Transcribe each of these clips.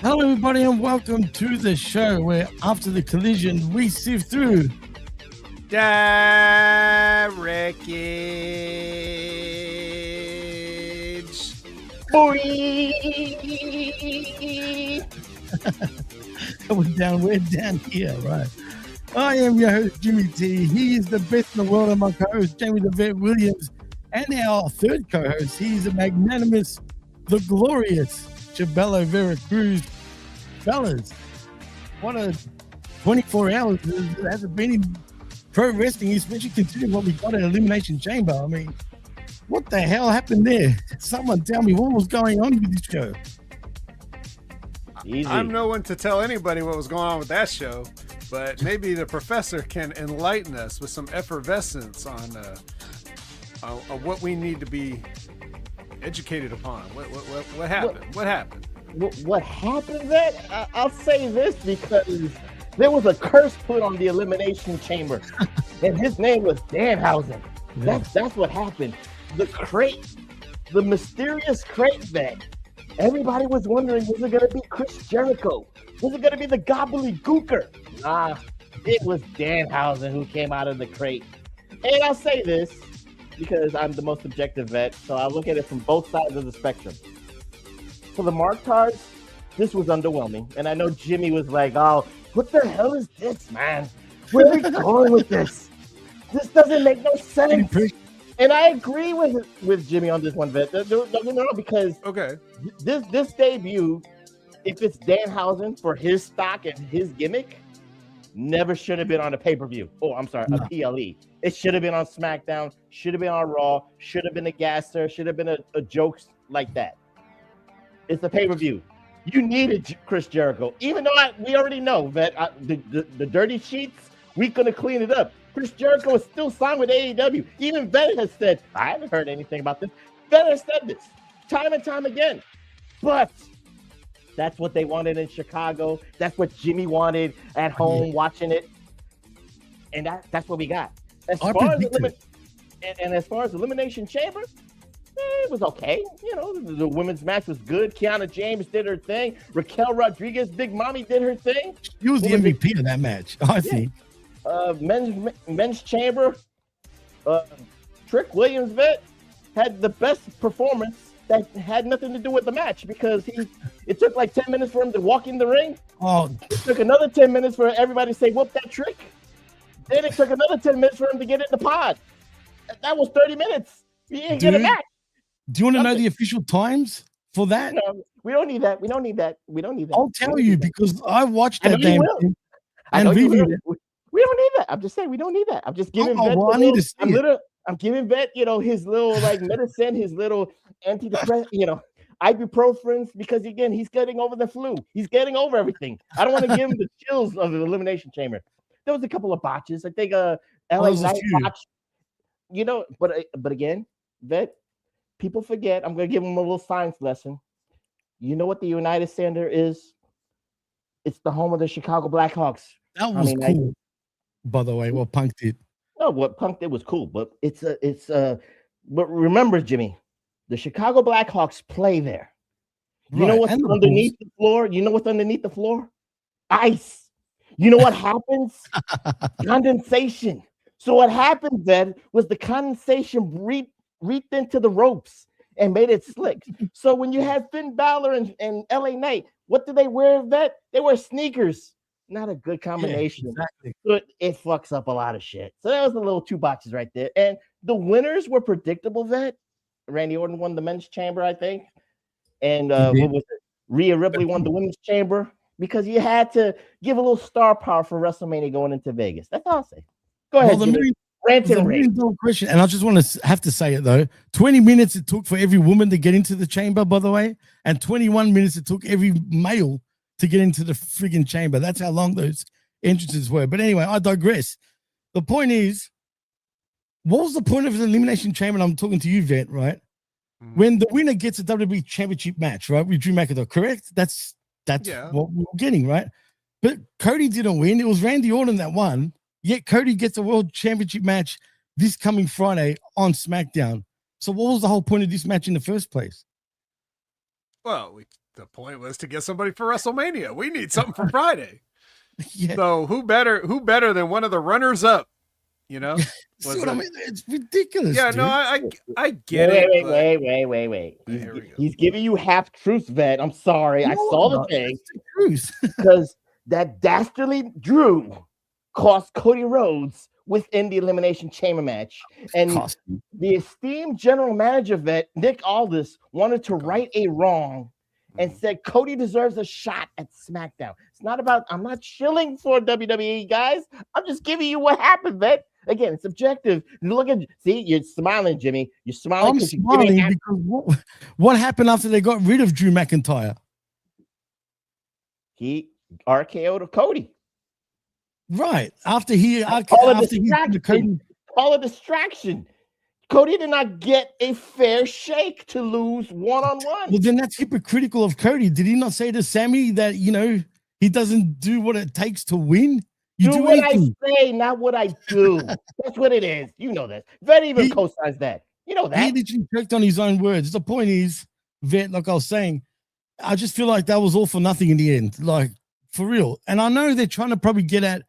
Hello, everybody, and welcome to the show where, after the collision, we sift through Wreckage. Boy. we're down here, right? I am your host, Jimmy T. He is the best in the world among co-hosts, Jaime the Vet Williams, and our third co-host, he's the magnanimous, the glorious Chabelo, Vera, Cruz. Fellas, what a 24 hours it hasn't been in pro wrestling, especially considering what we got at Elimination Chamber. I mean, what the hell happened there? Someone tell me what was going on with this show. Easy. I'm no one to tell anybody what was going on with that show, but maybe the professor can enlighten us with some effervescence on what we need to be educated upon. What happened? What happened? What happened then? I'll say this because there was a curse put on the Elimination Chamber, and his name was Danhausen. Yeah. That's what happened. The crate, the mysterious crate that everybody was wondering, was it going to be Chris Jericho? Was it going to be the gobbledygooker? Nah, it was Danhausen who came out of the crate. And I'll say this because I'm the most objective vet, so I look at it from both sides of the spectrum. For the Mark cards, this was underwhelming. And I know Jimmy was like, oh, what the hell is this, man? Where are we going with this? This doesn't make no sense. And I agree with Jimmy on this one, Vet. Don't get me wrong, because this debut, if it's Danhausen for his stock and his gimmick, never should have been on a pay-per-view. Oh, I'm sorry, a PLE. It should have been on SmackDown, should have been on Raw, should have been a gasser, should have been a jokes like that. It's a pay-per-view. You needed Chris Jericho, even though we already know that the dirty sheets, we're gonna clean it up. Chris Jericho is still signed with AEW. Even Vera has said, I haven't heard anything about this. Vera has said this time and time again. But that's what they wanted in Chicago. That's what Jimmy wanted at home watching it. And that's what we got. As far as Elimination Chamber, it was okay. You know, the women's match was good. Kiana James did her thing. Raquel Rodriguez, Big Mommy, did her thing. She was the MVP of that match, I think. Men's chamber. Trick Williams Vet had the best performance that had nothing to do with the match because it took like 10 minutes for him to walk in the ring. Oh, it took another 10 minutes for everybody to say, whoop that trick. Then it took another 10 minutes for him to get in the pod. That was 30 minutes. He didn't get a match. Do you want to know the official times for that? No, we don't need that. We don't need that. I'll tell you because I watched that game and reviewed it. We don't need that. I'm just saying we don't need that. I'm just giving Vet. I'm giving Vet, his little like medicine, his little antidepressant, ibuprofens, because again, he's getting over the flu. He's getting over everything. I don't want to give him the chills of the Elimination Chamber. There was a couple of botches. I think LA Knight botch. But again, Vet, people forget. I'm gonna give him a little science lesson. You know what the United Center is? It's the home of the Chicago Blackhawks. That was cool. By the way, what Punk did. No, what Punk did was cool, but but remember, Jimmy, the Chicago Blackhawks play there. You know what's underneath the floor? You know what's underneath the floor? Ice. You know what happens? Condensation. So what happened then was the condensation reached into the ropes and made it slick. So when you had Finn Balor and LA Knight, what do they wear, Vet? They wear sneakers. Not a good combination. Yeah, exactly. But it fucks up a lot of shit. So that was a little two boxes right there. And the winners were predictable, Vet. Randy Orton won the men's chamber, I think. And what was it? Rhea Ripley won the women's chamber because you had to give a little star power for WrestleMania going into Vegas. That's all I'll say. Go ahead. Question, and I just want to have to say it though. 20 minutes it took for every woman to get into the chamber, by the way, and 21 minutes it took every male to get into the friggin' chamber. That's how long those entrances were. But anyway, I digress. The point is, what was the point of the Elimination Chamber? And I'm talking to you, Vet, right? Mm-hmm. When the winner gets a WWE Championship match, right? With Drew McIntyre, correct? That's what we're getting, right? But Cody didn't win. It was Randy Orton that won. Yet Cody gets a World Championship match this coming Friday on SmackDown. So what was the whole point of this match in the first place? Well, the point was to get somebody for WrestleMania. We need something for Friday. Yeah. So who better than one of the runners up? You know, See what I mean? It's ridiculous. Yeah, dude. no, I get it. Wait. He's giving you half truth, Vet. I'm sorry. I saw the thing. Truth. Because that dastardly Drew cost Cody Rhodes within the Elimination Chamber match. And the esteemed general manager, Vet, Nick Aldis, wanted to right a wrong and said Cody deserves a shot at SmackDown. It's not about, I'm not chilling for WWE, guys. I'm just giving you what happened, Vet. Again, it's objective. Look at, see, you're smiling, Jimmy. You're smiling. I'm smiling because what happened after they got rid of Drew McIntyre? He RKO'd Cody. Right. After he call a distraction. Cody did not get a fair shake to lose one-on-one. Well, then that's hypocritical of Cody. Did he not say to Sammy that, he doesn't do what it takes to win? You do what anything. I say, not what I do. That's what it is. You know that. Vet even co-signs that. You know that. He literally checked on his own words. The point is, Vet, like I was saying, I just feel like that was all for nothing in the end. Like, for real. And I know they're trying to probably get at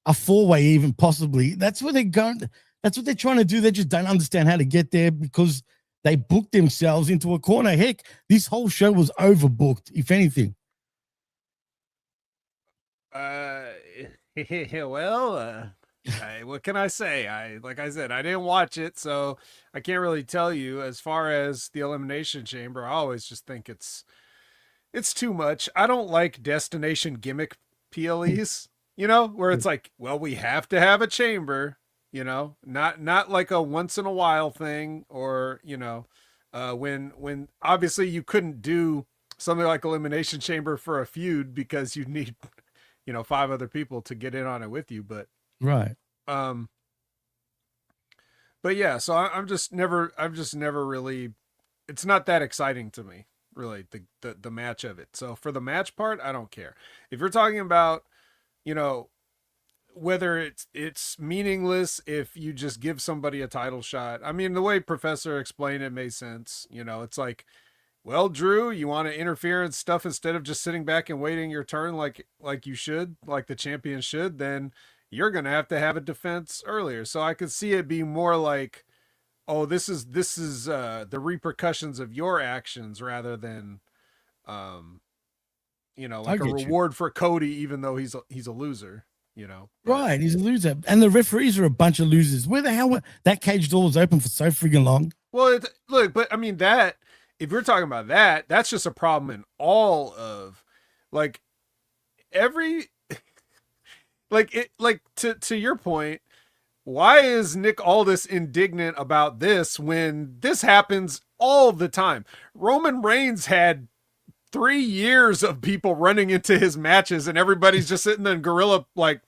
a four-way even, possibly. That's what they're going. That's what they're trying to do. They just don't understand how to get there because they booked themselves into a corner. Heck, this whole show was overbooked, if anything. What can I say? Like I said, I didn't watch it, so I can't really tell you. As far as the Elimination Chamber, I always just think it's too much. I don't like destination gimmick PLEs, where it's like, well, we have to have a chamber, not like a once in a while thing, or when obviously you couldn't do something like Elimination Chamber for a feud because you need 5 other people to get in on it with you, but right. But yeah, so I'm just never really, it's not that exciting to me, really, the match of it. So for the match part, I don't care. If you're talking about, whether it's meaningless if you just give somebody a title shot. I mean, the way Professor explained it made sense. It's like, well, Drew, you want to interfere and stuff instead of just sitting back and waiting your turn like you should, like the champion should, then you're going to have a defense earlier. So I could see it being more like, oh, this is the repercussions of your actions rather than, like a reward for Cody, even though he's a loser, Right. He's a loser. And the referees are a bunch of losers. Where the hell that cage door was open for so friggin' long? Well, look, but I mean if you're talking about that's just a problem in all of like every, to your point, why is Nick Aldis indignant about this when this happens all the time? Roman Reigns had 3 years of people running into his matches and everybody's just sitting there in gorilla like,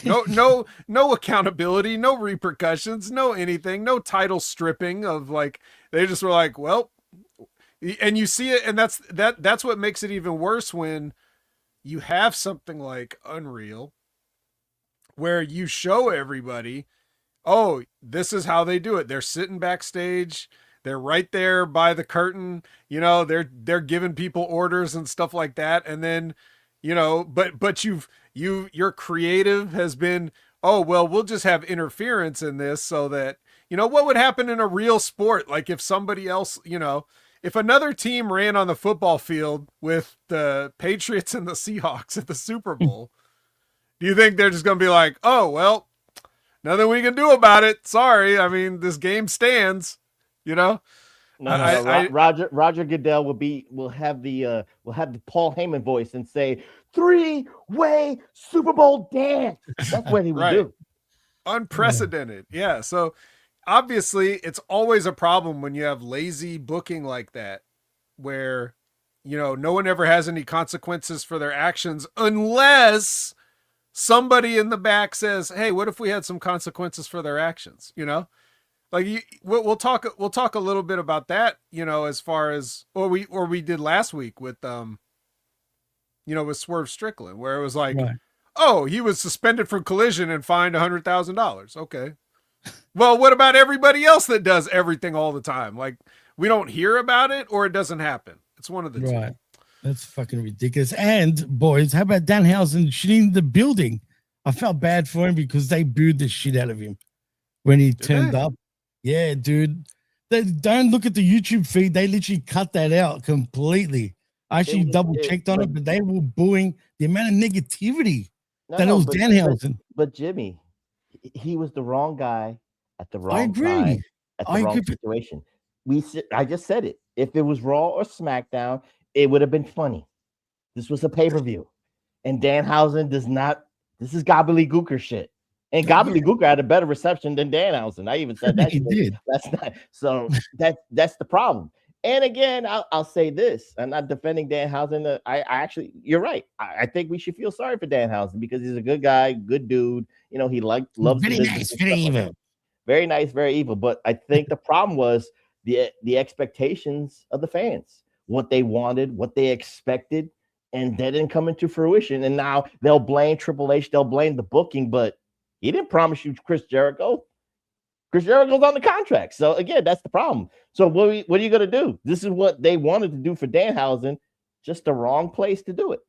no accountability, no repercussions, no anything, no title stripping of like, they just were like, well, and you see it. And that's what makes it even worse when you have something like Unreal where you show everybody, oh, this is how they do it. They're sitting backstage. They're right there by the curtain, they're giving people orders and stuff like that. And then, but your creative has been, oh, well, we'll just have interference in this so that, what would happen in a real sport? Like if somebody else, if another team ran on the football field with the Patriots and the Seahawks at the Super Bowl, do you think they're just going to be like, oh, well, nothing we can do about it. Sorry. I mean, this game stands, No, Roger Goodell will have the Paul Heyman voice and say 3-way Super Bowl dance. That's what he would do. Unprecedented. Yeah. So obviously it's always a problem when you have lazy booking like that, where, no one ever has any consequences for their actions unless somebody in the back says, hey, what if we had some consequences for their actions? Like we'll talk a little bit about that, as far as, or we did last week with, with Swerve Strickland, where it was like, right. Oh, he was suspended from Collision and fined $100,000. Okay. Well, what about everybody else that does everything all the time? Like we don't hear about it or it doesn't happen. It's one of the Right. two. That's fucking ridiculous. And boys, how about Danhausen shitting the building? I felt bad for him because they booed the shit out of him when he turned up. Yeah, dude. They don't look at the YouTube feed. They literally cut that out completely. I actually double checked on it, but they were booing the amount of negativity that it was Danhausen. But Jimmy, he was the wrong guy at the wrong time at the wrong situation. I just said it. If it was Raw or SmackDown, it would have been funny. This was a pay-per-view. And Danhausen does not. This is gobbledygooker shit. And gobbledygooker had a better reception than Danhausen. I even said that. He did. That's not. So that's the problem. And again, I'll say this. I'm not defending Danhausen. I actually, you're right. I think we should feel sorry for Danhausen because he's a good guy, good dude. You know, he loves very nice, very evil. Very nice, very evil. But I think the problem was the expectations of the fans, what they wanted, what they expected, and that didn't come into fruition. And now they'll blame Triple H, they'll blame the booking, but he didn't promise you Chris Jericho. Chris Jericho's on the contract. So again, that's the problem. So what are you going to do? This is what they wanted to do for Danhausen, just the wrong place to do it.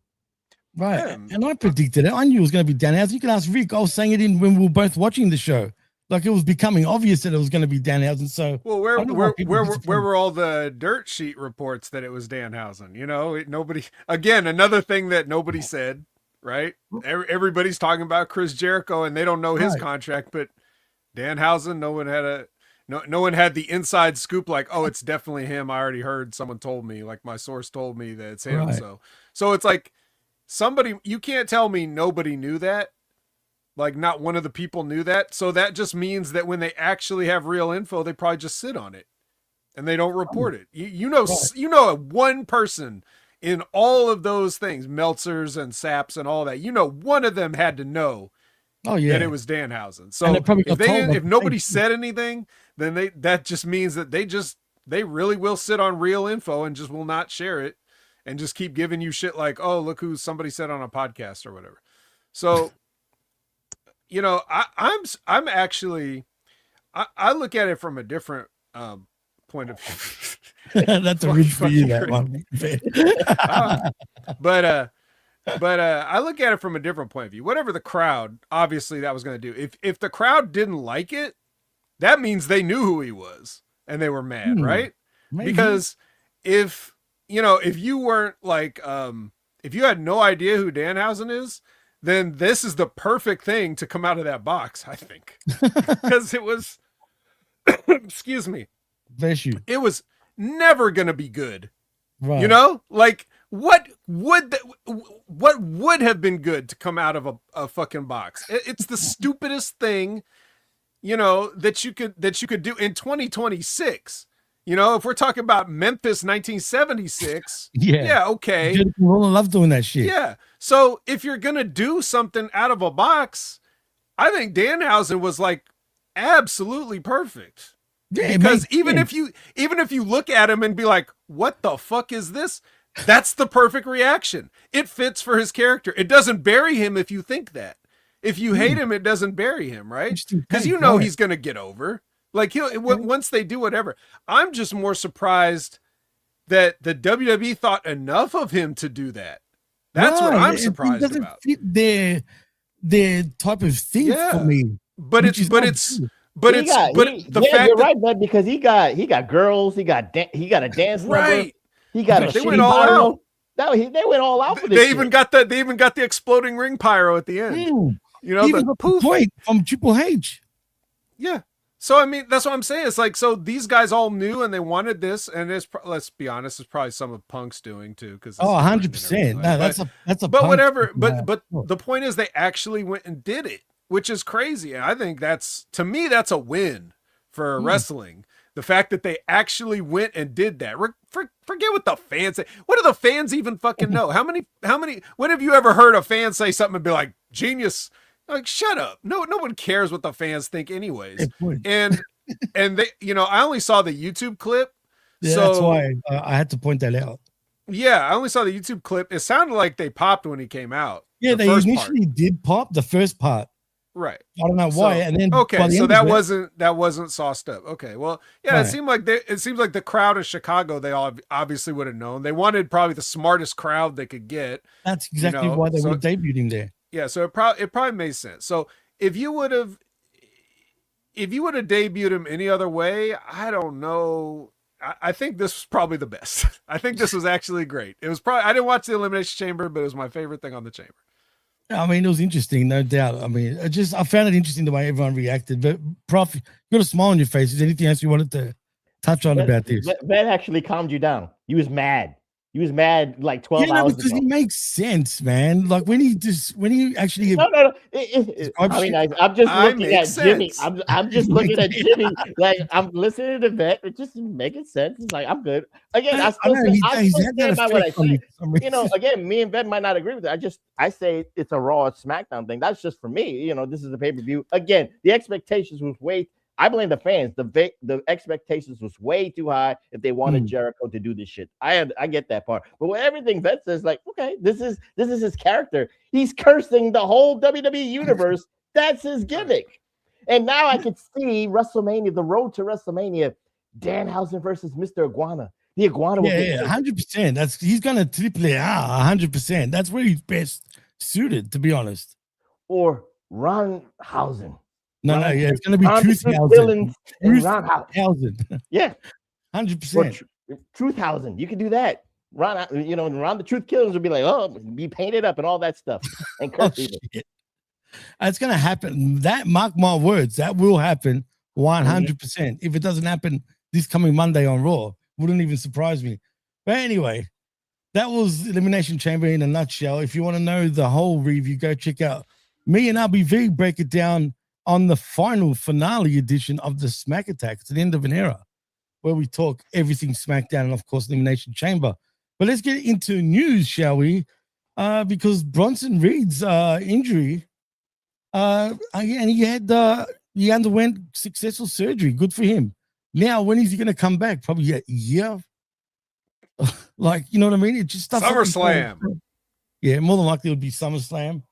Right. And I predicted it. I knew it was going to be Danhausen. You can ask Rick. I was saying it when we were both watching the show. Like it was becoming obvious that it was going to be Danhausen. So where were all the dirt sheet reports that it was Danhausen? You know, nobody. Again, another thing that nobody said. Right. Everybody's talking about Chris Jericho, and they don't know his contract, but Danhausen, no one had the inside scoop. Like, oh, it's definitely him. I already heard. Someone told me. Like my source told me that it's him. Right. So it's like somebody. You can't tell me nobody knew that. Like not one of the people knew that. So that just means that when they actually have real info, they probably just sit on it and they don't report it. You know, one person in all of those things, Meltzers and Saps and all that, you know, one of them had to know that it was Danhausen. So if nobody said anything, then that just means that they really will sit on real info and just will not share it and just keep giving you shit like, oh, look who somebody said on a podcast or whatever. So, you know, I'm actually, I look at it from a different point of view. That's a reach for you, that one. But I look at it from a different point of view. Whatever the crowd, obviously that was going to do. If the crowd didn't like it, that means they knew who he was and they were mad, right? Maybe. Because if you weren't like, if you had no idea who Danhausen is, then this is the perfect thing to come out of that box, I think. Because it was, excuse me. Bless you. It was never going to be good. Right. You know, like what would have been good to come out of a fucking box? It's the stupidest thing, you know, that you could do in 2026. You know, if we're talking about Memphis 1976, yeah, okay. I love doing that shit. Yeah. So if you're going to do something out of a box, I think Danhausen was like absolutely perfect. Yeah, because even if you look at him and be like, what the fuck is this? That's the perfect reaction. It fits for his character. It doesn't bury him if you think that. If you hate him, it doesn't bury him, right? Because you know he's going to get over. Like once they do whatever. I'm just more surprised that the WWE thought enough of him to do that. That's what I'm surprised about. Fit their type of thing for me. But you're right, bud, because he got girls, he got a dance number, he got a they went all out. They went all out for this. They even got the exploding ring pyro at the end. You know, even the point from Triple H. Yeah. So I mean, that's what I'm saying. It's like, so these guys all knew and they wanted this, and let's be honest, it's probably some of Punk's doing too. Because 100%. No, that's a. But whatever. But the point is, they actually went and did it, which is crazy. And I think to me, that's a win for wrestling. The fact that they actually went and did that. Forget what the fans say. What do the fans even fucking know? How many? When have you ever heard a fan say something and be like, genius? Like, shut up. No one cares what the fans think anyways. And they, you know, I only saw the YouTube clip. Yeah, so that's why I had to point that out. Yeah, I only saw the YouTube clip. It sounded like they popped when he came out. Yeah, they initially did pop the first part. Right. I don't know why. And then okay, so that wasn't sauced up. Okay, well, yeah, right. It seems like the crowd in Chicago, they all obviously would have known. They wanted probably the smartest crowd they could get. That's exactly why they would debut him there. Yeah, so it probably made sense. So if you would have debuted him any other way, I don't know. I think this was probably the best. I think this was actually great. It was probably, I didn't watch the Elimination Chamber, but it was my favorite thing on the Chamber. I mean, it was interesting, no doubt. I mean, I found it interesting the way everyone reacted. But, Prof, you got a smile on your face. Is there anything else you wanted to touch on about this? That actually calmed you down. He was mad. He was mad like 12 hours because ago. He makes sense, man. Like when he actually. No. I mean, I'm just looking at Jimmy. I'm just looking at Jimmy. Like I'm listening to Vet. It just making sense. It's like I'm good. Again, I still stand by what I say. You know, again, me and Vet might not agree with it. I say it's a Raw SmackDown thing. That's just for me. You know, this is a pay-per-view. Again, the expectations was way. I blame the fans. The expectations was way too high if they wanted Jericho to do this shit. I get that part. But with everything Vet says, like, okay, this is his character. He's cursing the whole WWE universe. That's his gimmick. And now I can see WrestleMania, the road to WrestleMania, Danhausen versus Mr. Iguana. The Iguana will 100%. He's gonna triple it out 100%. That's where he's best suited, to be honest. Or Ronhausen. No, it's going to be Truthhausen. Yeah, 100%. Truthhausen. You can do that. Ron the Truth Killers will be like, oh, be painted up and all that stuff. And it's going to happen. That, mark my words, that will happen 100%. If it doesn't happen this coming Monday on Raw, wouldn't even surprise me. But anyway, that was Elimination Chamber in a nutshell. If you want to know the whole review, go check out me and RBV break it down on the finale edition of the Smack Attack. It's the end of an era where we talk everything SmackDown and, of course, Elimination Chamber. But let's get into news, shall we? Because Bronson Reed's injury, and he underwent successful surgery. Good for him. Now, when is he going to come back? Probably a year. Like, you know what I mean? It just stuff. SummerSlam. Yeah, more than likely it would be SummerSlam.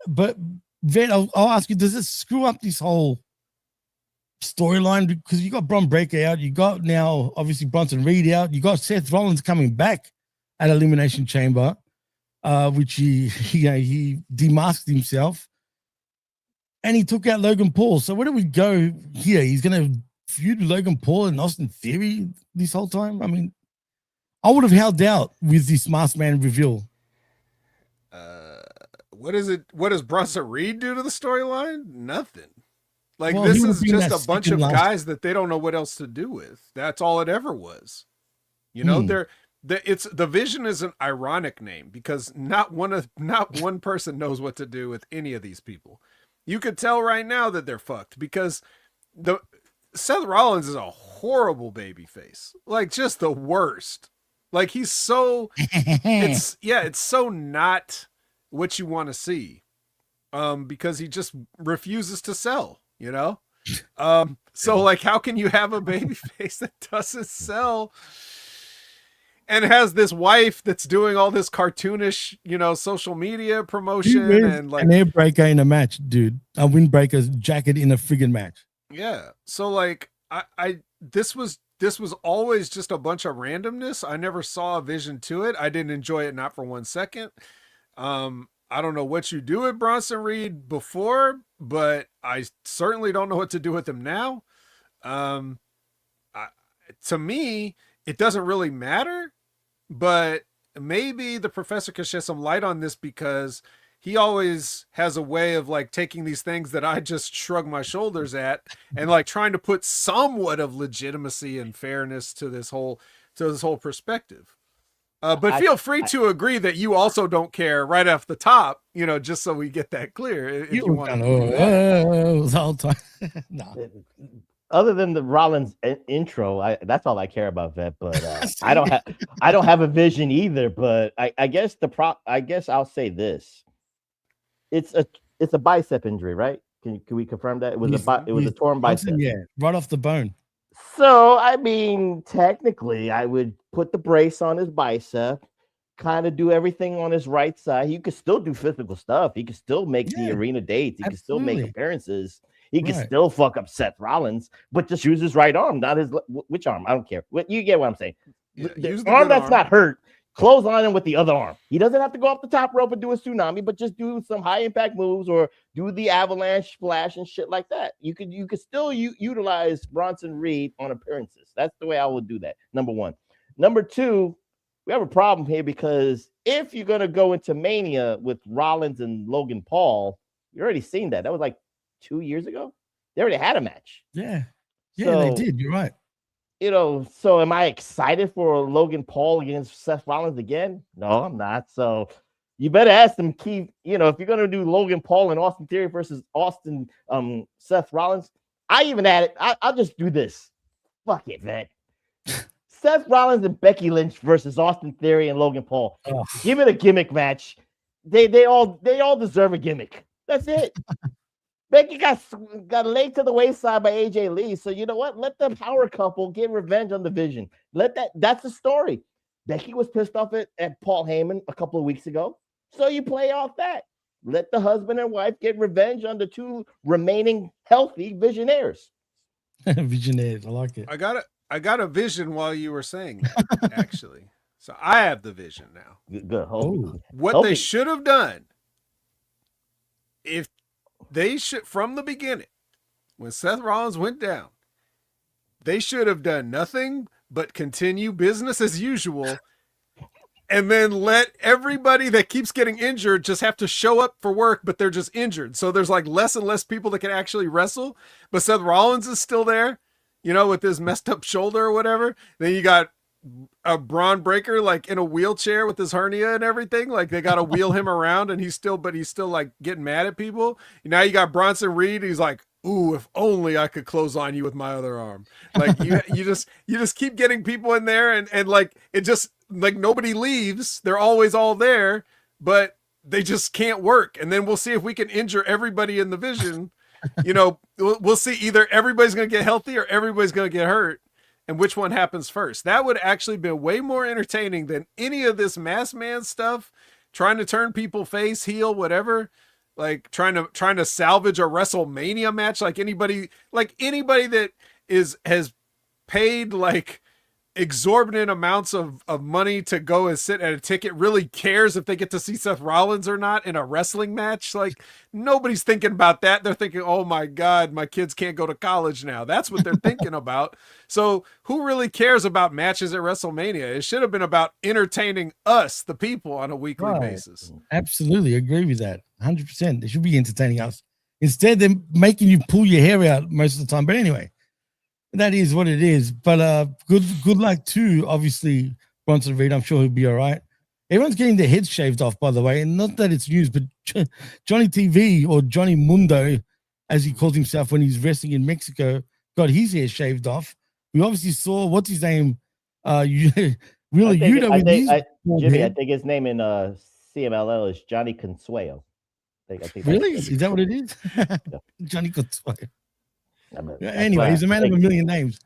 But Vet, I'll ask you, does it screw up this whole storyline? Because you got Bron Breakker out, you got now obviously Bronson Reed out, you got Seth Rollins coming back at Elimination Chamber, which he demasked himself, and he took out Logan Paul. So where do we go here? He's going to feud with Logan Paul and Austin Theory this whole time? I mean, I would have held out with this Masked Man reveal. What does Bronson Reed do to the storyline? Nothing. Like, this is just a bunch of guys that they don't know what else to do with. That's all it ever was. You know, the Vision is an ironic name because not one person knows what to do with any of these people. You could tell right now that they're fucked because Seth Rollins is a horrible babyface. Like, just the worst. Like, he's so it's so not what you want to see, because he just refuses to sell, you know. So like, how can you have a baby face that doesn't sell and has this wife that's doing all this cartoonish, you know, social media promotion and like an air breaker in a match, dude, a windbreaker's jacket in a friggin' match. Yeah, so like this was always just a bunch of randomness. I never saw a vision to it. I didn't enjoy it, not for 1 second. I don't know what you do with Bronson Reed before, but I certainly don't know what to do with him now. To me, it doesn't really matter, but maybe the professor could shed some light on this because he always has a way of like taking these things that I just shrug my shoulders at and like trying to put somewhat of legitimacy and fairness to this whole perspective. But feel free to agree that you also don't care right off the top, you know, just so we get that clear. If you want to no. Other than the Rollins intro, that's all I care about, Vet. But I don't have a vision either. But I guess I'll say this: it's a bicep injury, right? Can we confirm that it was a torn bicep? Yeah, right off the bone. So, I mean, technically, I would put the brace on his bicep, kind of do everything on his right side. He could still do physical stuff. He could still make the arena dates. He could still make appearances. He could still fuck up Seth Rollins, but just use his right arm, not his which arm. I don't care. You get what I'm saying. The arm that's not hurt, clothesline him with the other arm. He doesn't have to go off the top rope and do a tsunami, but just do some high impact moves or do the avalanche splash and shit like that. You could still utilize Bronson Reed on appearances. That's the way I would do that. Number one. Number two, we have a problem here because if you're gonna go into Mania with Rollins and Logan Paul, you already seen that. That was like 2 years ago. They already had a match. Yeah, they did. You're right. So am I excited for Logan Paul against Seth Rollins again? No, I'm not. So you better ask them, Keith. If you're gonna do Logan Paul and Austin Theory versus Seth Rollins, I even add it. I'll just do this. Fuck it, man. Seth Rollins and Becky Lynch versus Austin Theory and Logan Paul. Oh. Give it a gimmick match. They all deserve a gimmick. That's it. Becky got laid to the wayside by AJ Lee. So you know what? Let the power couple get revenge on the Vision. That's the story. Becky was pissed off at Paul Heyman a couple of weeks ago. So you play off that. Let the husband and wife get revenge on the two remaining healthy Visionaires. Visionaires, I like it. I got a vision while you were saying that, actually. So I have the vision now. Good. What they should have done, if they should, from the beginning, when Seth Rollins went down, they should have done nothing but continue business as usual and then let everybody that keeps getting injured just have to show up for work, but they're just injured. So there's like less and less people that can actually wrestle, but Seth Rollins is still there. With his messed up shoulder or whatever. Then you got a Braun Breaker like in a wheelchair with his hernia and everything. Like they got to wheel him around and he's still like getting mad at people. Now you got Bronson Reed. He's like, ooh, if only I could close on you with my other arm. Like you just keep getting people in there and like, it just like nobody leaves. They're always all there, but they just can't work. And then we'll see if we can injure everybody in the Vision. We'll see either everybody's going to get healthy or everybody's going to get hurt, and which one happens first. That would actually be way more entertaining than any of this masked man stuff, trying to turn people face, heel, whatever, like trying to salvage a WrestleMania match. Like anybody that has paid like exorbitant amounts of money to go and sit at a ticket really cares if they get to see Seth Rollins or not in a wrestling match. Like nobody's thinking about that. They're thinking, oh my God, my kids can't go to college now. That's what they're thinking about. So who really cares about matches at WrestleMania? It should have been about entertaining us, the people, on a weekly basis. Absolutely. Agree with that. 100%. They should be entertaining us. Instead, they're making you pull your hair out most of the time. But anyway, that is what it is. But good luck to obviously Bronson Reed. I'm sure he'll be all right. Everyone's getting their heads shaved off, by the way, and not that it's news, but Johnny TV or Johnny Mundo, as he calls himself when he's wrestling in Mexico, got his hair shaved off. We obviously saw what's his name, Jimmy. I think his name in CMLL is Johnny Consuelo. I think really? Is that what it is? Johnny Consuelo. Anyway, he's a man of a million names,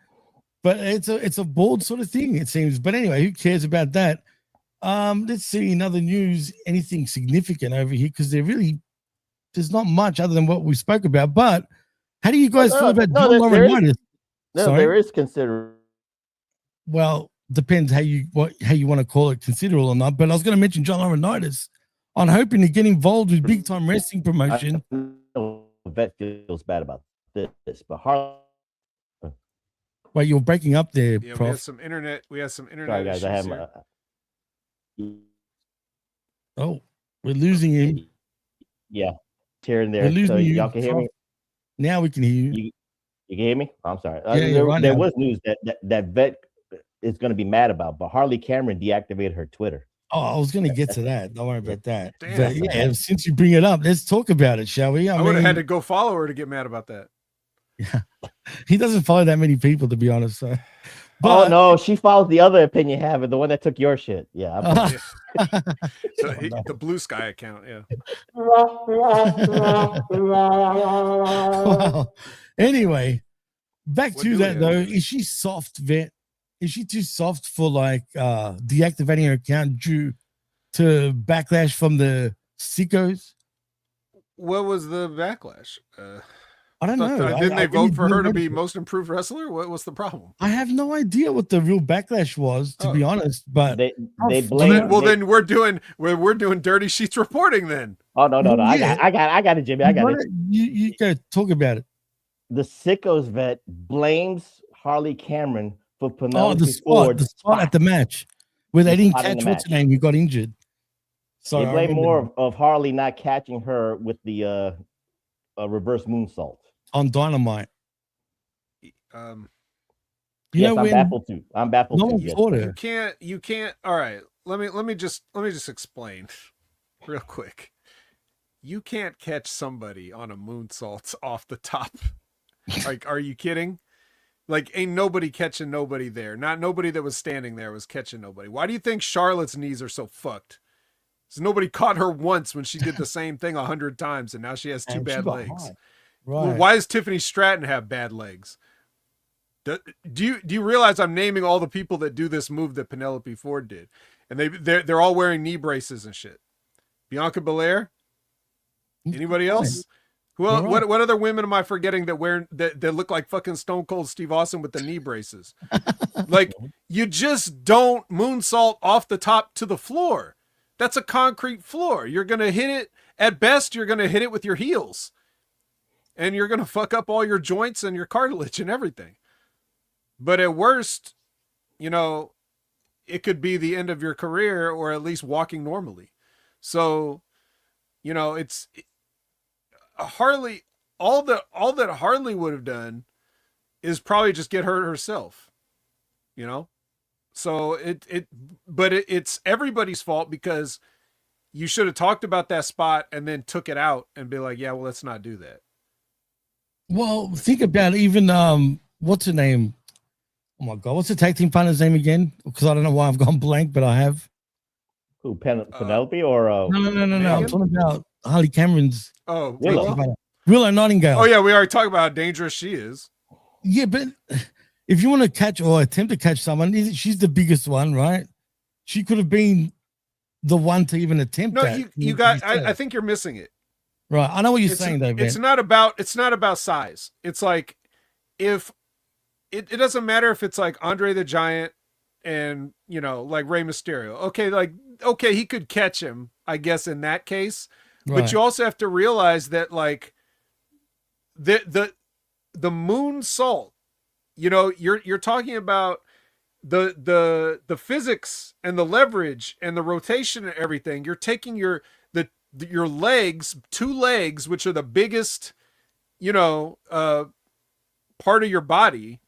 but it's a bold sort of thing, it seems. But anyway, who cares about that? Let's see in other news, anything significant over here, because there's not much other than what we spoke about. But how do you guys feel about John Laurinaitis? There is considerable. Well, depends how you want to call it, considerable or not. But I was going to mention John Laurinaitis. I'm hoping to get involved with big time wrestling promotion. Vet feels bad about this, but Harley. Well, you're breaking up there, yeah, Prof. We have some internet. Sorry, guys. I have Oh, we're losing him. Yeah, here and there. We're losing so you, y'all can hear Prof. me. Now we can hear you. You can hear me? I'm sorry. Yeah, there was news that Vet is going to be mad about, but Harley Cameron deactivated her Twitter. Oh, I was going to get to that. Don't worry about that. Damn. But yeah, since you bring it up, let's talk about it, shall we? I would have had to go follow her to get mad about that. Yeah, he doesn't follow that many people, to be honest. So. But, oh no, she follows the other opinion haver, the one that took your shit. Yeah. The Blue Sky account. Yeah. Well, anyway, back to that though. Is she soft, Vet? Is she too soft for like deactivating her account due to backlash from the sickos? What was the backlash? I don't know. Didn't they vote for her to be it. most improved wrestler? What's the problem? I have no idea what the real backlash was, to be honest. But they blame. Then we're doing Dirty Sheets reporting then. Oh no! I got it, Jimmy. I got it. You go talk about it. The Sickos vet blames Harley Cameron for Penelope the spot at the match where they didn't catch what's her name, who got injured. So they blame more of Harley not catching her with the reverse moonsault on Dynamite. Yes, I'm baffled too. I'm baffled too. You can't. All right, let me just explain real quick. You can't catch somebody on a moonsault off the top. Like, are you kidding? Like, ain't nobody catching nobody there. Not nobody that was standing there was catching nobody. Why do you think Charlotte's knees are so fucked? Because nobody caught her once when she did the same thing 100 times, and now she has two bad legs. Right. Well, why does Tiffany Stratton have bad legs? Do you realize I'm naming all the people that do this move that Penelope Ford did, and they're all wearing knee braces and shit. Bianca Belair. Anybody else? Well, what other women am I forgetting that look like fucking Stone Cold Steve Austin with the knee braces? Like, you just don't moonsault off the top to the floor. That's a concrete floor. You're gonna hit it at best. You're gonna hit it with your heels, and you're gonna fuck up all your joints and your cartilage and everything. But at worst, it could be the end of your career, or at least walking normally. So, it's Harley. All that Harley would have done is probably just get hurt herself. So it's everybody's fault, because you should have talked about that spot and then took it out and be like, yeah, well, let's not do that. Well, think about it. Even what's her name? Oh my God, what's the tag team partner's name again? Because I don't know why I've gone blank, but I have. Who, Penelope or No. I'm talking about Harley Cameron's. Oh, Willow Nightingale. Oh yeah, we already talked about how dangerous she is. Yeah, but if you want to catch or attempt to catch someone, she's the biggest one, right? She could have been the one to even attempt that. No, you got. I think you're missing it. Right, I know what you're saying, though. It's not about size. It's like, if it doesn't matter if it's like Andre the Giant and like Rey Mysterio. Okay, he could catch him, I guess, in that case. Right. But you also have to realize that, like, the moonsault, you're talking about the physics and the leverage and the rotation and everything. You're taking your legs, two legs, which are the biggest, part of your body.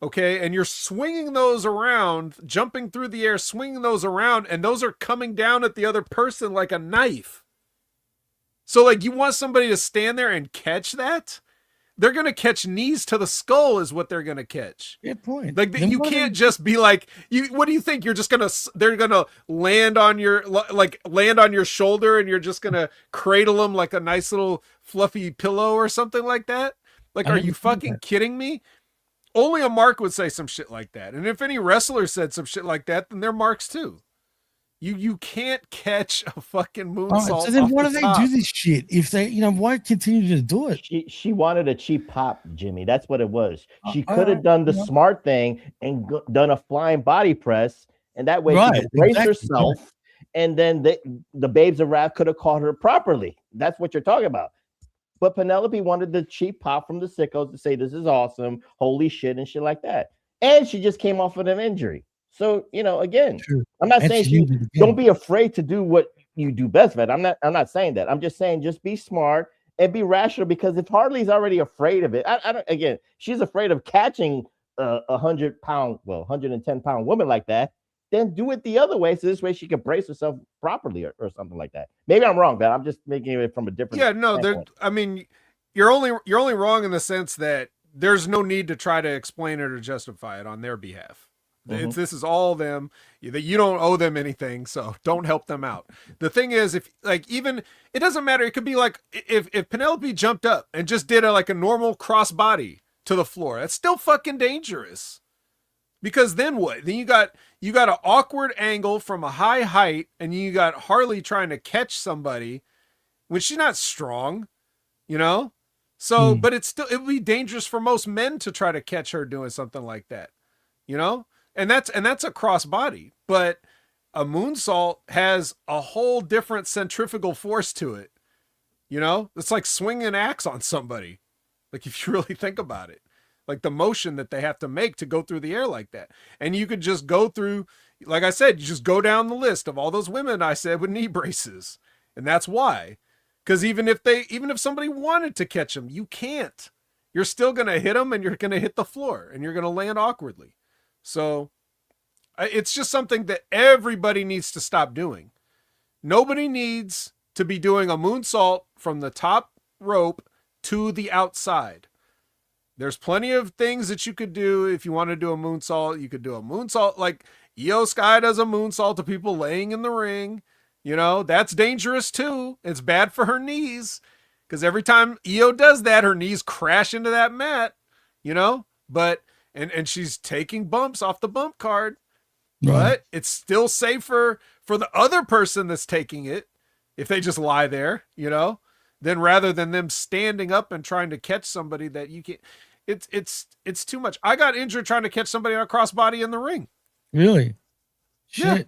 Okay. And you're swinging those around, jumping through the air, swinging those around, and those are coming down at the other person like a knife. So, like, you want somebody to stand there and catch that? They're going to catch knees to the skull is what they're going to catch. Good point. Like, you can't just be like, what do you think? You're just they're going to land on your shoulder, and you're just going to cradle them like a nice little fluffy pillow or something like that? Like, are you fucking kidding me? Only a mark would say some shit like that. And if any wrestler said some shit like that, then they're marks too. You can't catch a fucking moonsault. Right, so then why do they do this shit? If they, why continue to do it? She wanted a cheap pop, Jimmy. That's what it was. She could have done the smart thing and done a flying body press, and that way she could brace herself, and then the Babes of Wrath could have caught her properly. That's what you're talking about. But Penelope wanted the cheap pop from the Sickos to say this is awesome, holy shit, and shit like that. And she just came off of an injury. So, again, true. I'm not saying don't be afraid to do what you do best, man. I'm not saying that. I'm just saying just be smart and be rational, because if Harley's already afraid of it, again, she's afraid of catching a 110-pound woman like that, then do it the other way. So this way she can brace herself properly or something like that. Maybe I'm wrong, but I'm just making it from a different. Yeah, no, you're only wrong in the sense that there's no need to try to explain it or justify it on their behalf. Mm-hmm. This is all them. You don't owe them anything, so don't help them out. The thing is, if even it doesn't matter. It could be like if Penelope jumped up and just did a normal cross body to the floor. That's still fucking dangerous. Because then what? Then you got you got an awkward angle from a high height, and you got Harley trying to catch somebody when she's not strong, you know? So, but it would be dangerous for most men to try to catch her doing something like that, you know? And that's a crossbody, but a moonsault has a whole different centrifugal force to it. You know, it's like swinging an axe on somebody. Like if you really think about it, like the motion that they have to make to go through the air like that. And you could just go through, like I said, you just go down the list of all those women I said with knee braces. And that's why, because even if somebody wanted to catch them, you can't. You're still going to hit them, and you're going to hit the floor, and you're going to land awkwardly. So it's just something that everybody needs to stop doing. Nobody needs to be doing a moonsault from the top rope to the outside. There's plenty of things that you could do if you want to do a moonsault. You could do a moonsault like Io Sky does a moonsault to people laying in the ring. You know, that's dangerous too. It's bad for her knees because every time Io does that, her knees crash into that mat, you know, but, and she's taking bumps off the bump card, but it's still safer for the other person that's taking it if they just lie there, you know, then rather than them standing up and trying to catch somebody that you can't. It's too much. I got injured trying to catch somebody on a crossbody in the ring. Really? Shit. Yeah.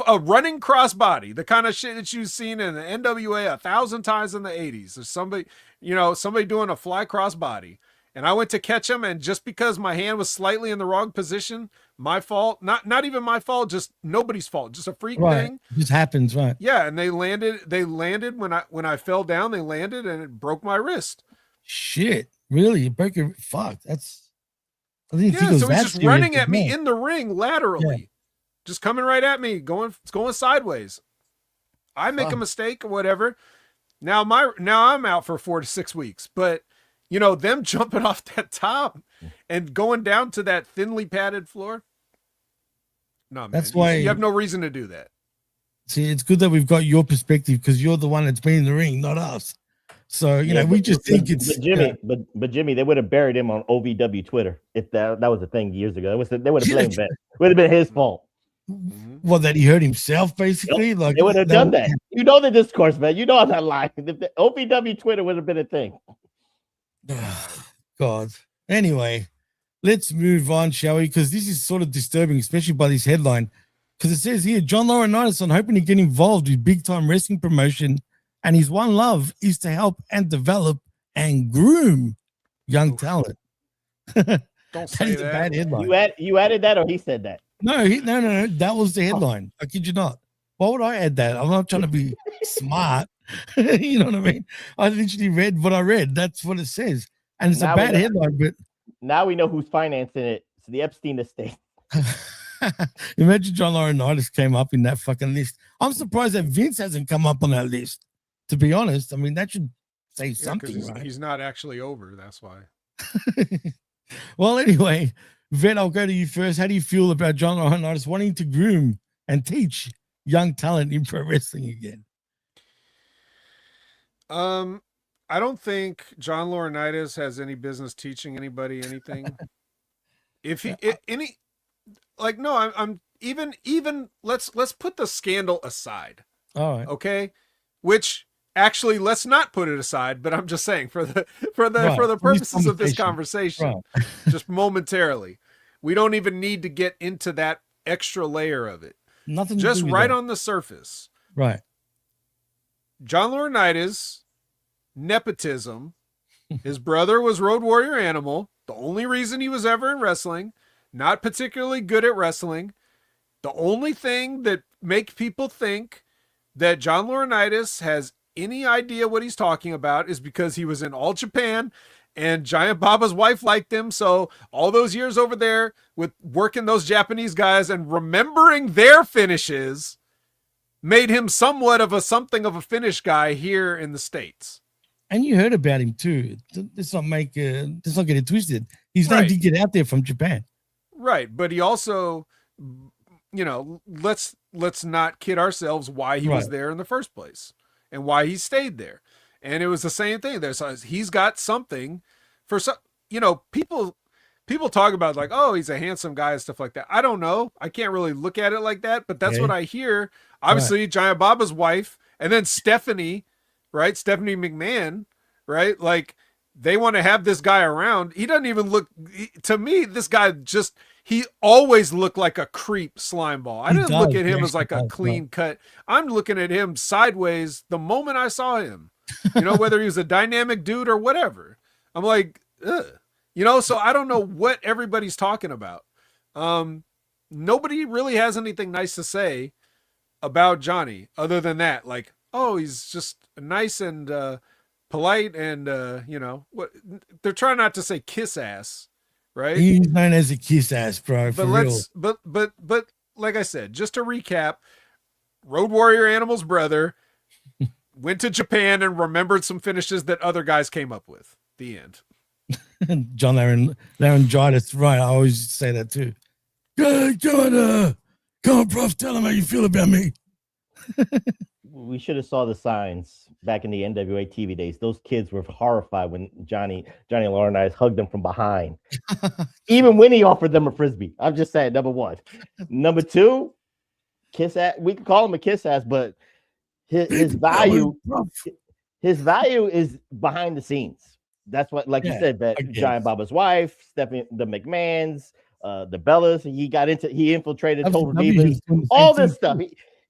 A running crossbody, the kind of shit that you've seen in the NWA 1,000 times in the 80s. There's somebody doing a fly crossbody. And I went to catch him, and just because my hand was slightly in the wrong position, my fault, not even my fault, just nobody's fault, just a freak thing. It just happens, right? Yeah, and they landed when I fell down, they landed and it broke my wrist. Shit. Really? You broke your fuck. That's I didn't think it was so that he's just serious, running at me in the ring laterally. Yeah. Just coming right at me, going sideways. I make a mistake or whatever. Now I'm out for 4 to 6 weeks, but you know, them jumping off that top and going down to that thinly padded floor. No, man. That's why you have no reason to do that. See, it's good that we've got your perspective because you're the one that's been in the ring, not us. So, you know, we just think it's Jimmy, but Jimmy, they would have buried him on OVW Twitter if that was a thing years ago. They would have blamed that. It would have been his fault. Well, that he hurt himself, basically. Yep. Like they would have done that. You know the discourse, man. You know I'm not lying. The OVW Twitter would have been a thing. God. Anyway, let's move on, shall we? Because this is sort of disturbing, especially by this headline. Because it says here, John Laurinaitis on hoping to get involved with big-time wrestling promotion, and his one love is to help and develop and groom young talent. Don't say that. Is a bad headline. You added that, or he said that? No, no. That was the headline. I kid you not. Why would I add that? I'm not trying to be smart. You know what I mean? I literally read what I read. That's what it says. And it's a bad headline, but now we know who's financing it. It's the Epstein estate. Imagine John Laurinaitis came up in that fucking list. I'm surprised that Vince hasn't come up on that list, to be honest. I mean, that should say something, right? He's not actually over. That's why. Well, anyway, Vet, I'll go to you first. How do you feel about John Laurinaitis wanting to groom and teach young talent in pro wrestling again? I don't think John Laurinaitis has any business teaching anybody anything. I'm even let's put the scandal aside. All right. Okay. Which actually, let's not put it aside, but I'm just saying for the purposes of this conversation, just momentarily, we don't even need to get into that extra layer of it. Nothing. Just right on the surface. Right. John Laurinaitis, nepotism. His brother was Road Warrior Animal. The only reason he was ever in wrestling, not particularly good at wrestling. The only thing that makes people think that John Laurinaitis has any idea what he's talking about is because he was in All Japan and Giant Baba's wife liked him. So all those years over there with working those Japanese guys and remembering their finishes made him somewhat of a finish guy here in the States. And you heard about him too. Let's not get it twisted. His name did get out there from Japan. Right. But he also, you know, let's not kid ourselves why he was there in the first place and why he stayed there. And it was the same thing. He's got something for some, you know, people people talk about like, oh, he's a handsome guy and stuff like that. I don't know. I can't really look at it like that, but that's what I hear. Obviously, Giant Baba's wife, and then Stephanie, right? Stephanie McMahon, right? Like, they want to have this guy around. He doesn't even look, to me, this guy just, he always looked like a creep slime ball. I didn't look at him as like a clean cut. I'm looking at him sideways the moment I saw him, you know, whether he was a dynamic dude or whatever. I'm like, ugh. You know, so I don't know what everybody's talking about. Nobody really has anything nice to say about Johnny other than that. Like, oh, he's just nice and polite and, you know, what they're trying not to say kiss ass, right? He's known as a kiss ass, bro. But like I said, just to recap, Road Warrior Animal's brother went to Japan and remembered some finishes that other guys came up with. The end. John Laryngitis, right? I always say that too. Come on, prof, tell him how you feel about me. We should have saw the signs back in the NWA TV days. Those kids were horrified when Johnny Laurinaitis hugged them from behind. Even when he offered them a frisbee. I'm just saying, number one. Number two, kiss ass. We can call him a kiss ass, but his value is behind the scenes. That's what, like you said, that Giant Baba's wife, Stephanie, the McMahons, the Bellas. He infiltrated Total Divas, all this stuff.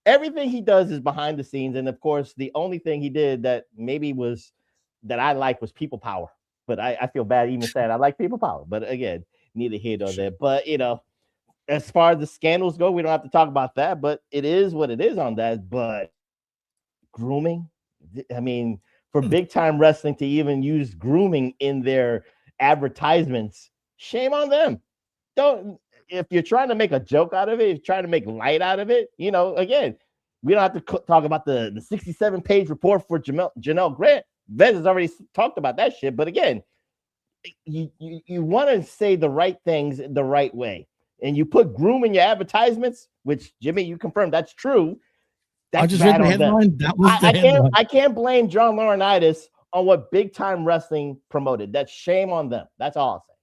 Everything he does is behind the scenes. And of course, the only thing he did that maybe was that I liked was people power. But I feel bad even saying I like people power. But again, neither here nor there. But you know, as far as the scandals go, we don't have to talk about that. But it is what it is on that. But grooming, I mean, for big time wrestling to even use grooming in their advertisements, shame on them. If you're trying to make a joke out of it, if you're trying to make light out of it, you know, again, we don't have to talk about the 67-page report for Janelle Grant. Vez has already talked about that shit. But again, you want to say the right things the right way. And you put groom in your advertisements, which, Jimmy, you confirmed that's true. I just read the headline. That was the headline. I can't blame John Laurinaitis on what big time wrestling promoted. That's shame on them. That's all I'll say.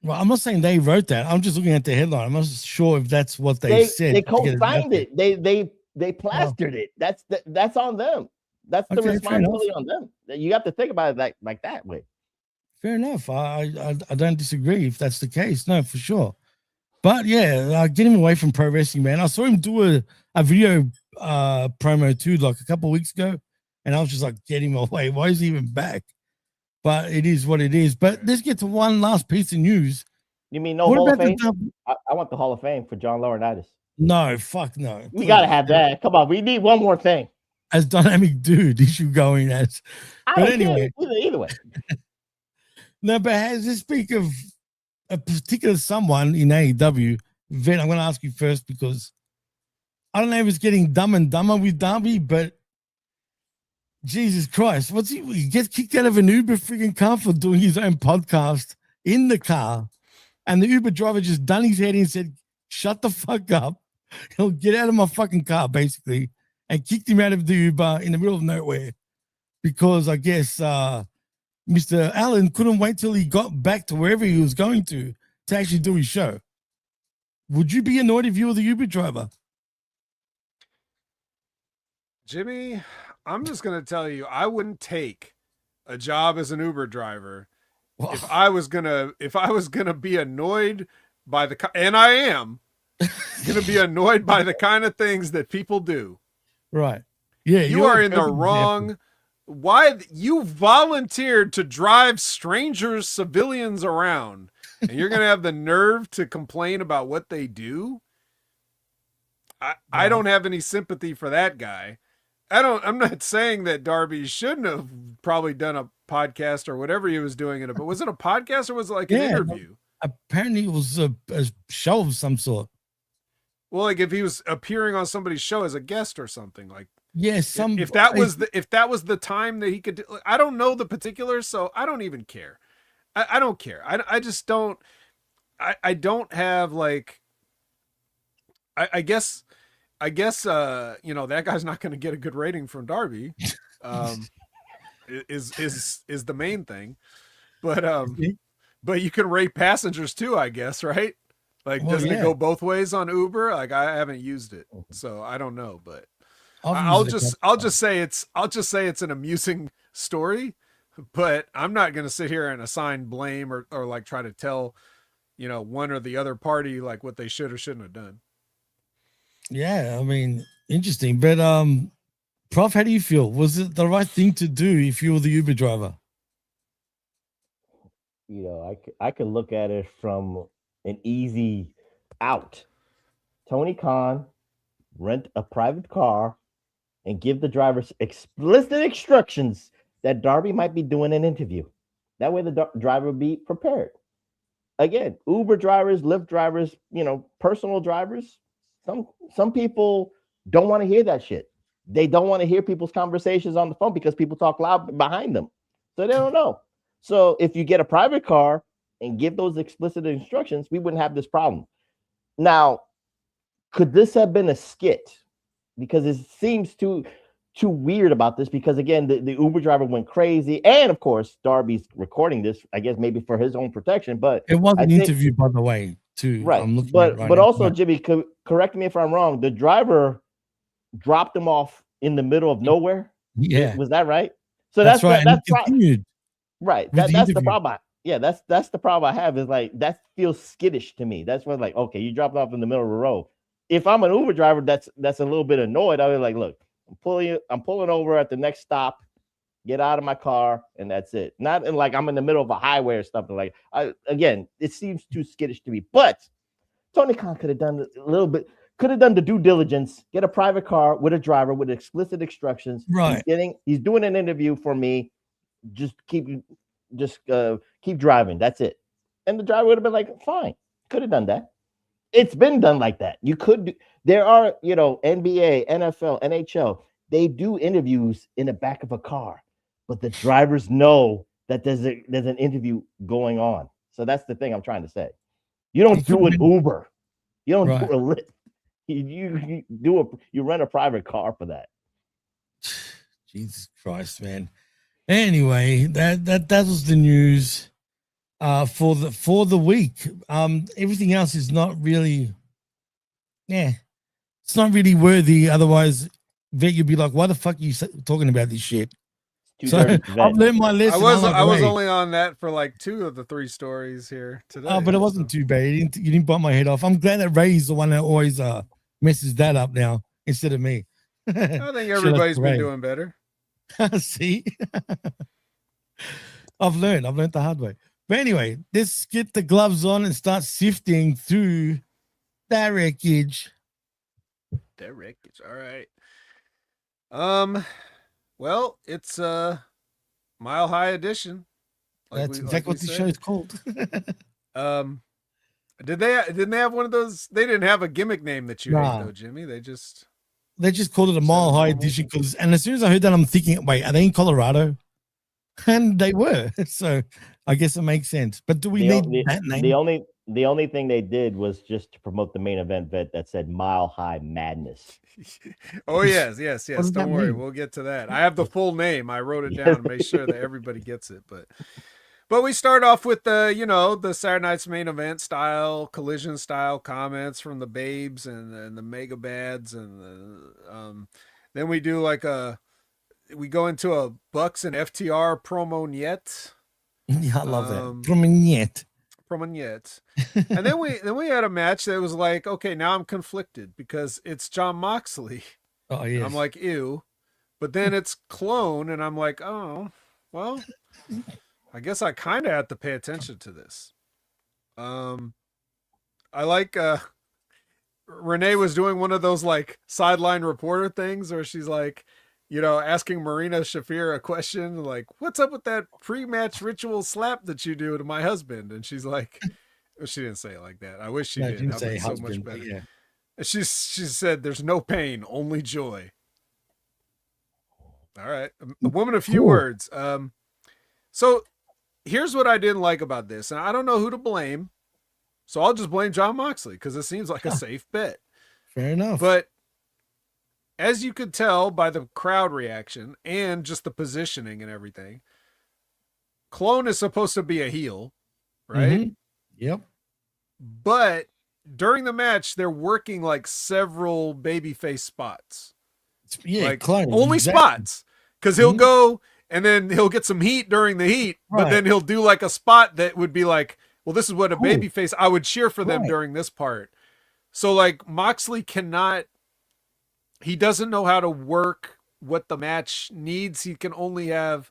Well, I'm not saying they wrote that. I'm just looking at the headline. I'm not sure if that's what they said. They co-signed it. They plastered it. That's on them. That's the responsibility on them. You have to think about it like that way. Fair enough. I don't disagree if that's the case. No, for sure. But yeah, get him away from pro wrestling, man. I saw him do a video promo too, like a couple of weeks ago, and I was just like, get him away. Why is he even back? But it is what it is. But let's get to one last piece of news. You mean no Hall of Fame? I want the Hall of Fame for John Laurinaitis. No, fuck no. We gotta have that. Come on, we need one more thing. As dynamic dude, he should go in as. But anyway, either way. No, but as we speak of a particular someone in AEW, Ven, I'm going to ask you first because I don't know if it's getting dumb and dumber with Darby, but Jesus Christ, he gets kicked out of an Uber freaking car for doing his own podcast in the car, and the Uber driver just done his head and said, shut the fuck up. He'll get out of my fucking car, basically, and kicked him out of the Uber in the middle of nowhere because I guess Mr. Allen couldn't wait till he got back to wherever he was going to actually do his show. Would you be annoyed if you were the Uber driver? Jimmy, I'm just going to tell you, I wouldn't take a job as an Uber driver if I was going to be annoyed by and I am going to be annoyed by the kind of things that people do. Right. Yeah. You are in the wrong. Why you volunteered to drive strangers, civilians around, and you're going to have the nerve to complain about what they do? I don't have any sympathy for that guy. I'm not saying that Darby shouldn't have probably done a podcast or whatever he was doing in it, but was it a podcast or was it like an interview? Apparently it was a show of some sort. Well, like if he was appearing on somebody's show as a guest or something, like yes, if that was the time that he could do, I don't know the particulars, so I don't even care. I don't care. I just don't. I don't have like. I guess you know that guy's not going to get a good rating from Darby. Is the main thing, but But you can rate passengers too, I guess, right? Like, doesn't it go both ways on Uber? Like, I haven't used it, so I don't know. But I'll just say it's an amusing story. But I'm not going to sit here and assign blame or like try to tell, one or the other party like what they should or shouldn't have done. Yeah, I mean, interesting. But Prof, how do you feel? Was it the right thing to do if you were the Uber driver? I could look at it from an easy out. Tony Khan, rent a private car and give the drivers explicit instructions that Darby might be doing an interview. That way the driver will be prepared. Again, Uber drivers, Lyft drivers, personal drivers. Some people don't want to hear that shit. They don't want to hear people's conversations on the phone because people talk loud behind them. So they don't know. So if you get a private car and give those explicit instructions, we wouldn't have this problem. Now, could this have been a skit? Because it seems too weird about this, because again, the Uber driver went crazy. And of course, Darby's recording this, I guess maybe for his own protection, but it was an interview, by the way, too. Right. But also, Jimmy, correct me if I'm wrong. The driver dropped him off in the middle of nowhere. Yeah. Was that right? So that's right. That's continued. Right. That's the problem. That's the problem I have, is like, that feels skittish to me. That's what, like, okay, you dropped off in the middle of the road. If I'm an Uber driver that's a little bit annoyed, I'll be like, look, I'm pulling over at the next stop, get out of my car, and that's it. Not in like I'm in the middle of a highway or something. Like, again, it seems too skittish to me. But Tony Khan could have done a little bit, could have done the due diligence, get a private car with a driver with explicit instructions. Right. He's doing an interview for me. Just keep driving. That's it. And the driver would have been like, fine, could have done that. It's been done like that. You could do, there are, NBA, NFL, NHL, they do interviews in the back of a car, but the drivers know that there's an interview going on. So that's the thing I'm trying to say. You don't do an Uber. You don't do a Lyft. You rent a private car for that. Jesus Christ, man. Anyway, that was the news for the week. Everything else is not really, it's not really worthy. Otherwise, Vet, you'd be like, why the fuck are you talking about this shit? So I've learned my lesson. I was only on that for like 2 of the 3 stories here today. Oh, but it wasn't too bad. You didn't bite my head off. I'm glad that Ray's the one that always messes that up now instead of me. I think everybody's been doing better. See, I've learned the hard way. But anyway, let's get the gloves on and start sifting through that wreckage. That wreckage. All right. Well, it's Mile High Edition. That's exactly what the show is called. Didn't they have one of those? They didn't have a gimmick name that you hate though, Jimmy. They just called it a Mile High Edition and as soon as I heard that, I'm thinking, wait, are they in Colorado? And they were, so I guess it makes sense. But do we need that name? The only thing they did was just to promote the main event that said Mile High Madness. Oh yes. Don't worry, we'll get to that. I have the full name. I wrote it down to make sure that everybody gets it. But we start off with the Saturday Night's Main Event style, Collision style comments from the Babes and the Mega Bads, and then we do we go into a Bucks and FTR promo yet. Yeah, I love that promo yet. And then we had a match that was like, okay, now I'm conflicted because it's Jon Moxley. Oh yeah, I'm like, ew. But then it's Clone, and I'm like, oh, well, I guess I kind of have to pay attention to this. I like Renee was doing one of those like sideline reporter things where she's like, asking Marina Shafir a question like, what's up with that pre-match ritual slap that you do to my husband? And she's like, well, she didn't say it like that. I wish she did. That would be so much better. Yeah. And she said, there's no pain, only joy. All right. A woman of few words. So here's what I didn't like about this. And I don't know who to blame. So I'll just blame Jon Moxley because it seems like a safe bet. Fair enough. But as you could tell by the crowd reaction and just the positioning and everything, Clone is supposed to be a heel, right? Mm-hmm. Yep. But during the match, they're working like several babyface spots. Yeah, like clone, only exactly. spots, because he'll go and then he'll get some heat during the heat, but then he'll do like a spot that would be like, well, this is what a babyface, I would cheer for them during this part. So like Moxley he doesn't know how to work what the match needs. He can only have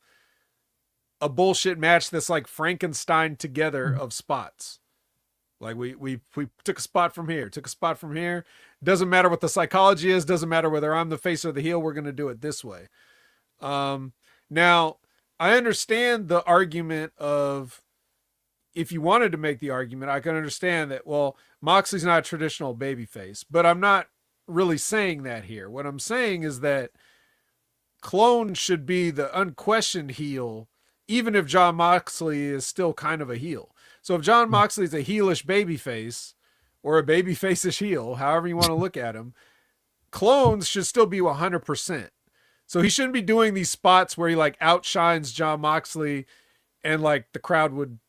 a bullshit match that's like Frankenstein together of spots. Like we took a spot from here, took a spot from here. Doesn't matter what the psychology is. Doesn't matter whether I'm the face or the heel. We're going to do it this way. Now, I understand the argument of, if you wanted to make the argument, I can understand that, well, Moxley's not a traditional babyface, but I'm not really saying that here. What I'm saying is that Clone should be the unquestioned heel, even if Jon Moxley is still kind of a heel. So if Jon Moxley is a heelish babyface or a babyface-ish heel, however you want to look at him, Clones should still be 100%. So he shouldn't be doing these spots where he like outshines Jon Moxley and like the crowd would,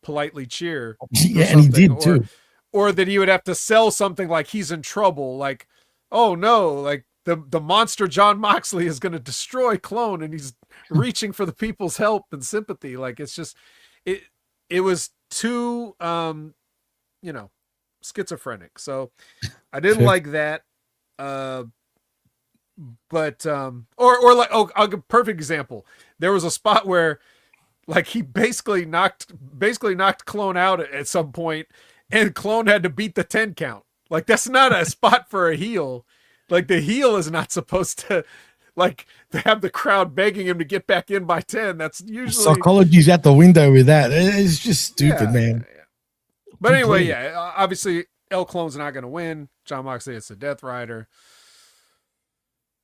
politely cheer. Yeah, and he did too. Or that he would have to sell something like he's in trouble. Like, oh no, like the monster Jon Moxley is going to destroy Clone and he's reaching for the people's help and sympathy. Like, it's just, it was too, schizophrenic. So I didn't like that. But or like, I'll give a perfect example. There was a spot where like he basically knocked Clone out at some point, and Clone had to beat the 10 count. Like, that's not a spot for a heel. Like, the heel is not supposed to have the crowd begging him to get back in by 10. That's usually psychology's out the window with that. It's just stupid, man. Yeah. But anyway, obviously El Clone's not going to win. Jon Moxley is the Death Rider.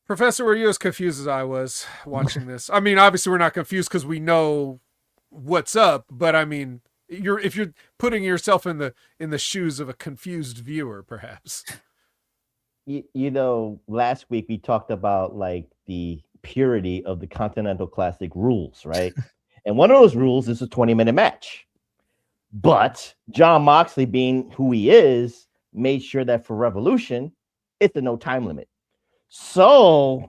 Professor, were you as confused as I was watching this? I mean, obviously we're not confused because we know what's up, but I mean, if you're putting yourself in the shoes of a confused viewer, perhaps. Last week we talked about like the purity of the Continental Classic rules, right? And one of those rules is a 20-minute match. But Jon Moxley, being who he is, made sure that for Revolution, it's a no time limit. So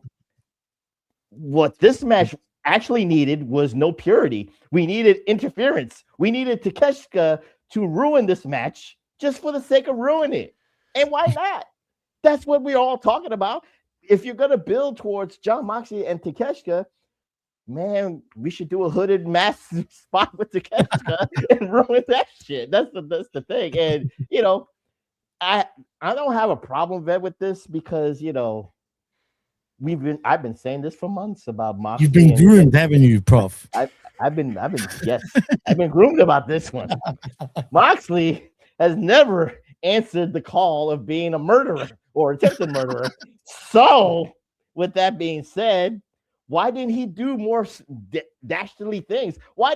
what this match actually needed was no purity. We needed interference. We needed Takeshita to ruin this match just for the sake of ruining it. And why not? That's what we're all talking about. If you're going to build towards Jon Moxley and Takeshita, man, we should do a hooded mask spot with Takeshita and ruin that shit. That's the thing. And, I don't have a problem with this because, I've been saying this for months about Moxley. You've been groomed, haven't you, Prof? I've been groomed about this one. Moxley has never answered the call of being a murderer or attempted murderer. So, with that being said, why didn't he do more dastardly things? Well,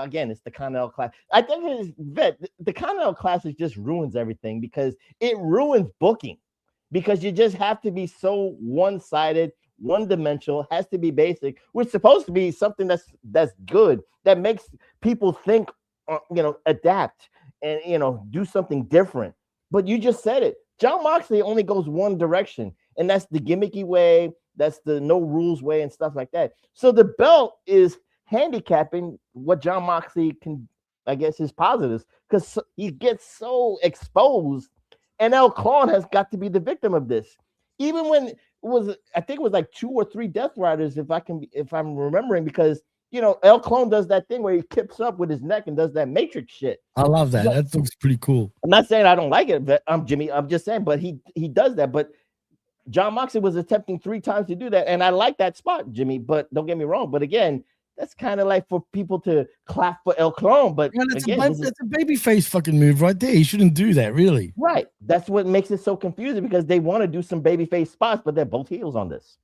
again, it's the Continental Classic. I think the Continental Classic just ruins everything because it ruins booking. Because you just have to be so one-sided, one-dimensional, has to be basic. We're supposed to be something that's good, that makes people think, adapt and, do something different. But you just said it. Jon Moxley only goes one direction, and that's the gimmicky way, that's the no rules way and stuff like that. So the belt is handicapping what Jon Moxley can, I guess, his positives, because he gets so exposed. And El Clone has got to be the victim of this. Even when I think it was like 2 or 3 Death Riders, if I'm remembering, because El Clone does that thing where he kips up with his neck and does that Matrix shit. I love that. That looks pretty cool. I'm not saying I don't like it, but Jimmy. I'm just saying, but he does that. But Jon Moxley was attempting 3 times to do that, and I like that spot, Jimmy. But don't get me wrong. But again, that's kind of like for people to clap for El Clone, but that's a babyface fucking move right there. He shouldn't do that, really. Right. That's what makes it so confusing because they want to do some babyface spots, but they're both heels on this.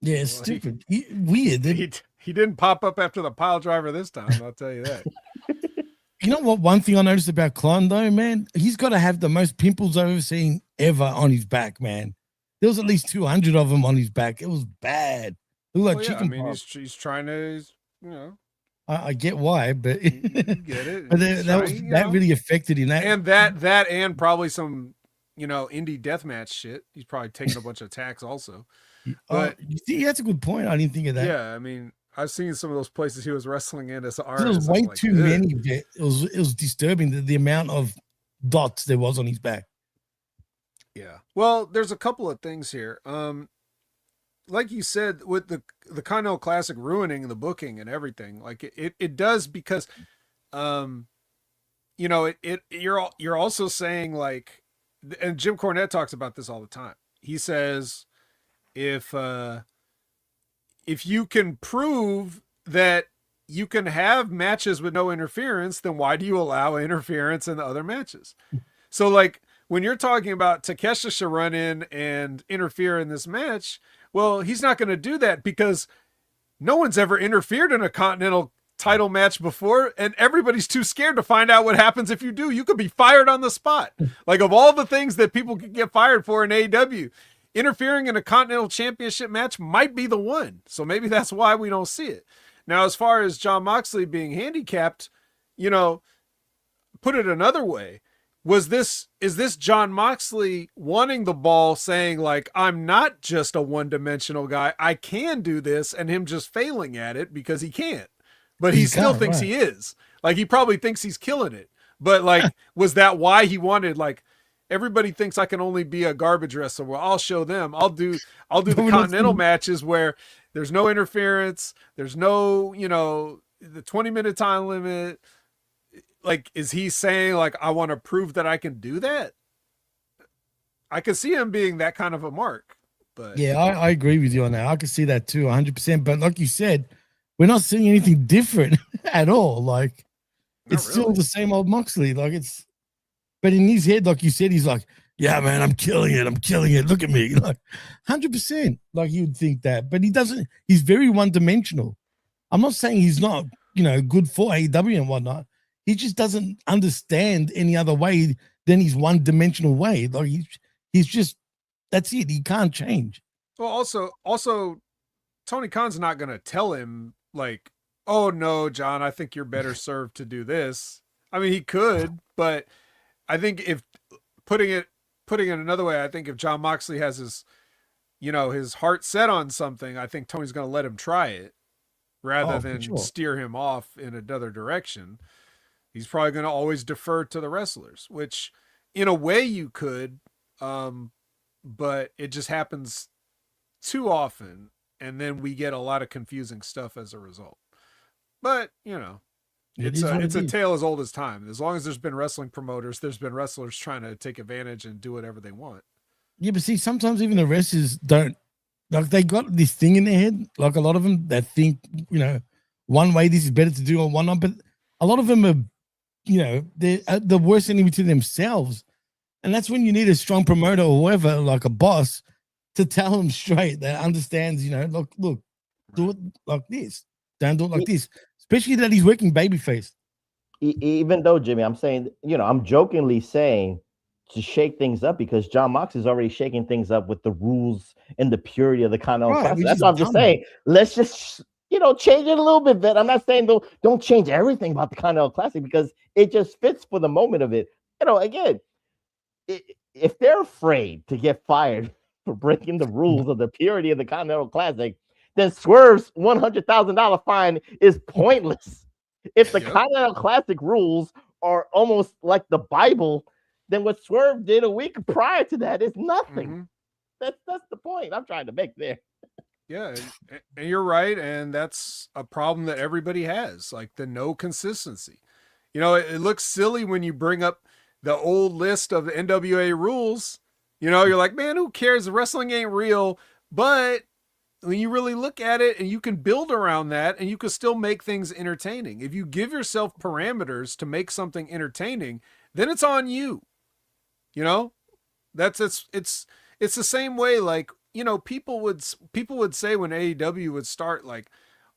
Yeah, it's stupid. Weird. He didn't pop up after the pile driver this time. I'll tell you that. You know what? One thing I noticed about Clone, though, man, he's got to have the most pimples I've ever seen ever on his back, man. There was at least 200 of them on his back. It was bad. Look like chicken. I mean, he's trying to, I get why, but You get it. but that really affected him. And probably some, indie deathmatch shit. He's probably taking a bunch of attacks also. But that's a good point. I didn't think of that. Yeah, I mean, I've seen some of those places he was wrestling in as an artist. There was way too many. It was disturbing the amount of dots there was on his back. Yeah. Well, there's a couple of things here. Like you said, with the Continental Classic ruining the booking and everything, like it does because, you're also saying like, and Jim Cornette talks about this all the time. He says, if you can prove that you can have matches with no interference, then why do you allow interference in the other matches? So like when you're talking about Takeshita should run in and interfere in this match, well, he's not going to do that because no one's ever interfered in a Continental title match before, and everybody's too scared to find out what happens if you do. You could be fired on the spot. Like of all the things that people could get fired for in AEW, interfering in a Continental Championship match might be the one. So maybe that's why we don't see it. Now, as far as Jon Moxley being handicapped, put it another way. Is this Jon Moxley wanting the ball, saying like, I'm not just a one-dimensional guy, I can do this, and him just failing at it because he can't, but he still thinks he is. Like, he probably thinks he's killing it. But like, was that why he wanted, like, everybody thinks I can only be a garbage wrestler. Well, I'll show them. I'll do the Continental matches where there's no interference. There's no, the 20-minute time limit. Like, is he saying like, I want to prove that I can do that? I could see him being that kind of a mark, but yeah, I agree with you on that. I can see that too, 100%. But like you said, we're not seeing anything different at all. Like, it's still the same old Moxley. Like but in his head, like you said, he's like, yeah, man, I'm killing it. Look at me. Like 100%. Like you would think that, but he doesn't. He's very one-dimensional. I'm not saying he's not, good for AEW and whatnot. He just doesn't understand any other way than his one-dimensional way. Like he's just, that's it. He can't change. Well, also, Tony Khan's not going to tell him like, oh no, John, I think you're better served to do this. I mean, he could, but I think if putting it another way, I think if Jon Moxley has his heart set on something, I think Tony's going to let him try it rather than steer him off in another direction. He's probably going to always defer to the wrestlers, which in a way you could, but it just happens too often. And then we get a lot of confusing stuff as a result. But, it's a tale as old as time. As long as there's been wrestling promoters, there's been wrestlers trying to take advantage and do whatever they want. Yeah, but see, sometimes even the wrestlers don't, like, they got this thing in their head, like a lot of them that think, one way this is better to do or one not, but a lot of them are, they're the worst enemy to themselves. And that's when you need a strong promoter or whoever, like a boss, to tell them straight that understands, look, do it like this. Don't do it like this. Especially that he's working babyface. Even though, Jimmy, I'm saying, I'm jokingly saying to shake things up because Jon Mox is already shaking things up with the rules and the purity of the Continental Classic. That's what I'm just saying. Let's just, change it a little bit. I'm not saying don't change everything about the Continental Classic because it just fits for the moment of it. Again, if they're afraid to get fired for breaking the rules of the purity of the Continental Classic, then Swerve's $100,000 fine is pointless. If the Continental Classic rules are almost like the Bible, then what Swerve did a week prior to that is nothing. That's the point I'm trying to make there. Yeah, and you're right, and that's a problem that everybody has, like the no consistency. It looks silly when you bring up the old list of the NWA rules. You're like, man, who cares? The wrestling ain't real. But when you really look at it and you can build around that and you can still make things entertaining. If you give yourself parameters to make something entertaining, then it's on you. It's the same way. Like, people would say when AEW would start, like,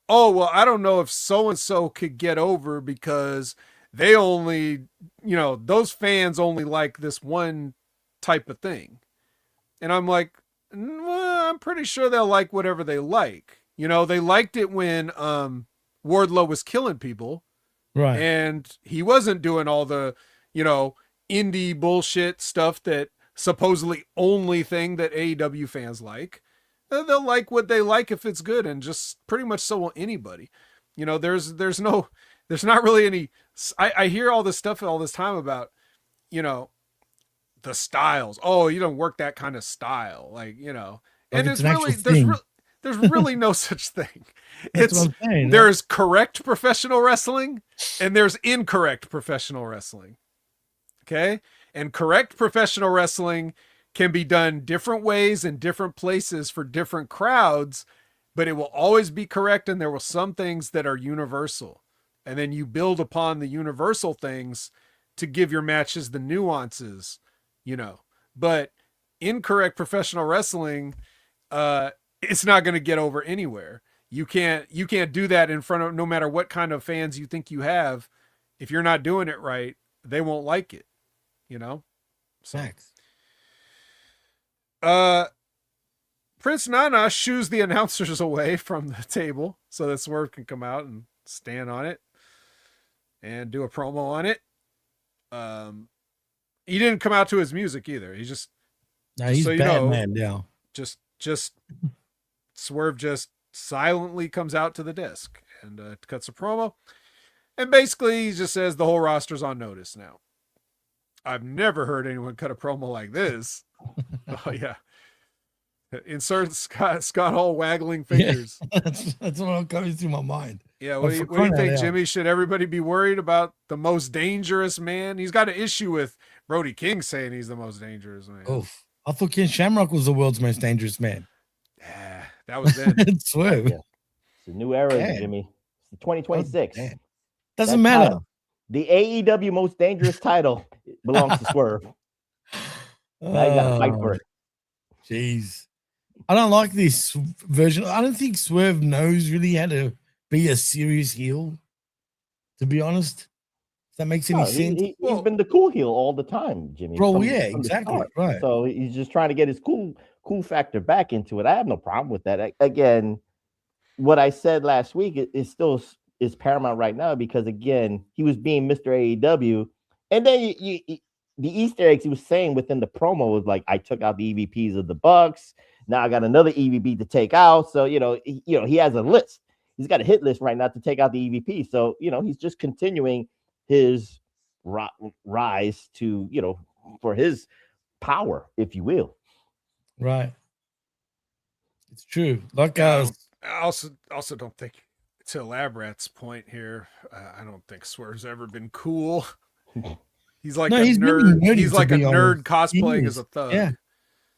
oh, well, I don't know if so-and-so could get over because they only, those fans only like this one type of thing. And I'm like, well, I'm pretty sure they'll like whatever they like. They liked it when Wardlow was killing people. Right. And he wasn't doing all the, indie bullshit stuff that supposedly only thing that AEW fans like. They'll like what they like if it's good, and just pretty much so will anybody. There's not really any. I hear all this stuff all this time about, the styles. Oh, you don't work that kind of style, and it's really there's really no such thing. There's correct professional wrestling and there's incorrect professional wrestling. Okay? And correct professional wrestling can be done different ways in different places for different crowds, but it will always be correct, and there will some things that are universal. And then you build upon the universal things to give your matches the nuances, But incorrect professional wrestling, it's not going to get over anywhere. You can't do that in front of, no matter what kind of fans you think you have. If you're not doing it right, they won't like it, Facts. Prince Nana shoos the announcers away from the table so that Swerve can come out and stand on it and do a promo on it. He didn't come out to his music either. He's Batman now. Just Swerve just silently comes out to the desk and cuts a promo. And basically he just says the whole roster's on notice now. I've never heard anyone cut a promo like this. Oh yeah. Insert Scott Hall waggling fingers. Yeah, that's what comes through my mind. Yeah, what do you think, Jimmy? Should everybody be worried about the most dangerous man? He's got an issue with Brody King saying he's the most dangerous man. Oof. I thought Ken Shamrock was the world's most dangerous man. Yeah, that was then. Swerve. Yeah. It's a new era, Jimmy. It's 2026. Oh, doesn't matter. The AEW most dangerous title belongs to Swerve. Now you gotta fight for it. Jeez. I don't like this version. I don't think Swerve knows really how to be a serious heel, to be honest. If that makes any sense. He's been the cool heel all the time, Jimmy. Bro, yeah, exactly. Right. So he's just trying to get his cool factor back into it. I have no problem with that. Again, what I said last week is still is paramount right now, because again, he was being Mr. AEW. And then the Easter eggs he was saying within the promo was like, I took out the EVPs of the Bucks. Now I got another EVP to take out. So, he has a list. He's got a hit list right now to take out the EVP. So, he's just continuing his rise to, for his power, if you will. Right. It's true. Like I also don't think, to Labrat's point here, I don't think Swerve's ever been cool. He's like a nerd. He's like a nerd cosplaying as a thug. Yeah.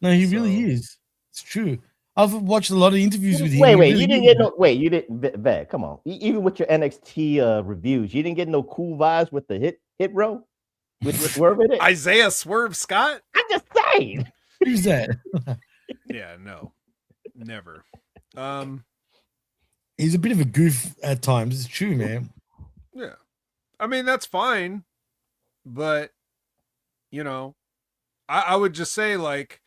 No, he really is. It's true. I've watched a lot of interviews with him. You didn't get you didn't. Come on. Even with your NXT reviews, you didn't get no cool vibes with the hit row with Swerve in it. Isaiah Swerve Scott. I'm just saying. Who's that? Yeah, no, never. He's a bit of a goof at times. It's true, man. Yeah, I mean that's fine, but I would just say like,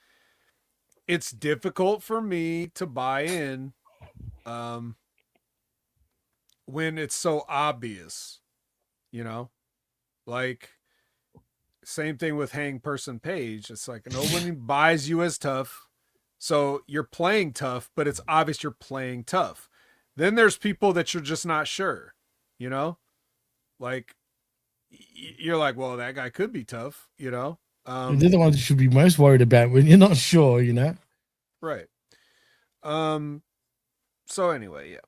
it's difficult for me to buy in when it's so obvious, like same thing with Hang Person Page. It's like nobody buys you as tough. So you're playing tough, but it's obvious you're playing tough. Then there's people that you're just not sure, like you're like, well, that guy could be tough, they're the ones you should be most worried about when you're not sure, Right. So anyway, yeah.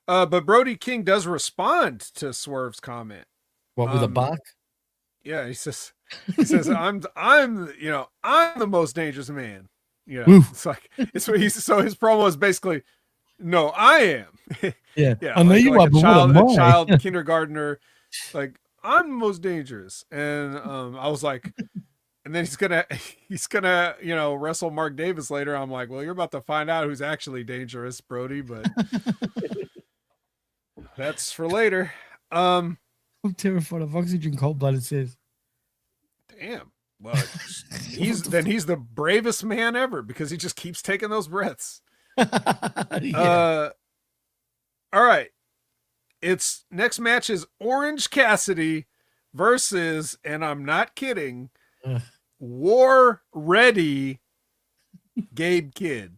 But Brody King does respond to Swerve's comment. What, with a bark? Yeah, he says I'm the most dangerous man. It's like so his promo is basically, no, I am. Yeah. Yeah. I know like, you like are a child kindergartner, like I'm the most dangerous. And I was like, and then he's gonna wrestle Mark Davis later. I'm like, well, you're about to find out who's actually dangerous, Brody, but that's for later. I'm terrified of oxygen. Cold-blooded says, damn. Well, he's the bravest man ever because he just keeps taking those breaths. Yeah. All right. It's next match is Orange Cassidy versus, and I'm not kidding, War Ready Gabe Kidd.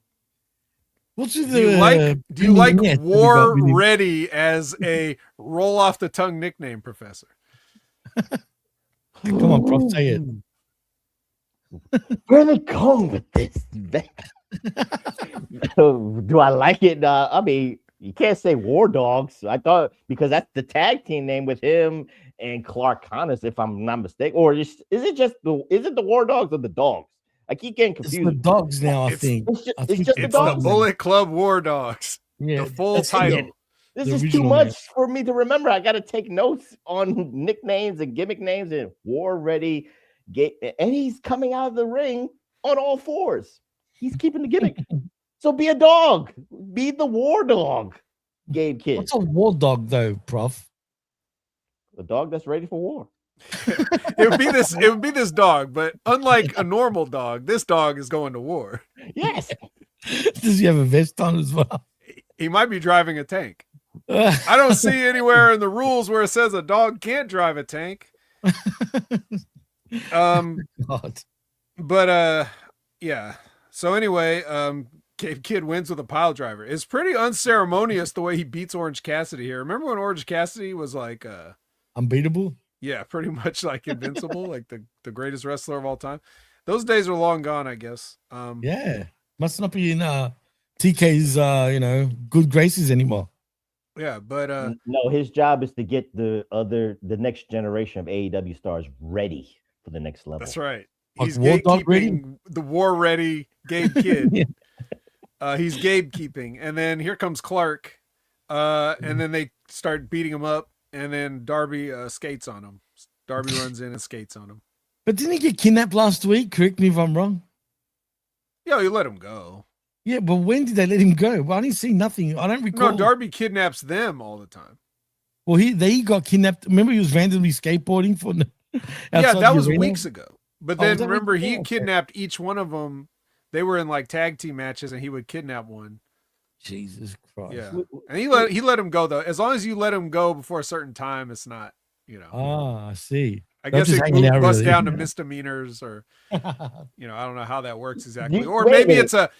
Do you like War Ready as a roll off the tongue nickname, Professor? Come on, Prof, say it. Where are they going with this? Do I like it? I mean, you can't say War Dogs. I thought because that's the tag team name with him and Clark Connors, if I'm not mistaken. Or is it the War Dogs or the Dogs? I keep getting confused. It's the Dogs now, I think. It's the Bullet Club War Dogs. Yeah, the full title. This is too much for me to remember. I got to take notes on nicknames and gimmick names and War Ready. And he's coming out of the ring on all fours. He's keeping the gimmick. So be a dog. Be the War Dog, Gabe Kidd. What's a War Dog, though, Prof? A dog that's ready for war. It would be this dog, but unlike a normal dog, this dog is going to war. Yes. Does he have a vest on as well? He might be driving a tank. I don't see anywhere in the rules where it says a dog can't drive a tank. But yeah. So anyway, Gabe Kidd wins with a pile driver. It's pretty unceremonious the way he beats Orange Cassidy here. Remember when Orange Cassidy was like unbeatable? Yeah, pretty much like invincible, like the greatest wrestler of all time. Those days are long gone, I guess. Yeah, must not be in TK's good graces anymore. Yeah, but no, his job is to get the next generation of AEW stars ready for the next level. That's right. He's gatekeeping the War Ready Gabe Kidd. Yeah. He's gatekeeping, and then here comes Clark, and then they start beating him up, and then Darby skates on him. Darby runs in and skates on him. But didn't he get kidnapped last week? Correct me if I'm wrong. Yeah, you let him go. Yeah, but when did they let him go? Well, I didn't see nothing. I don't recall. No, Darby kidnaps them all the time. Well, he got kidnapped. Remember, he was randomly skateboarding for. Yeah, that was weeks ago. But then remember, he kidnapped each one of them. They were in like tag team matches, and he would kidnap one. Jesus Christ! Yeah, and he let him go though. As long as you let him go before a certain time, it's not Ah, I see. I guess it busts down to misdemeanors, or I don't know how that works exactly. Or maybe it's a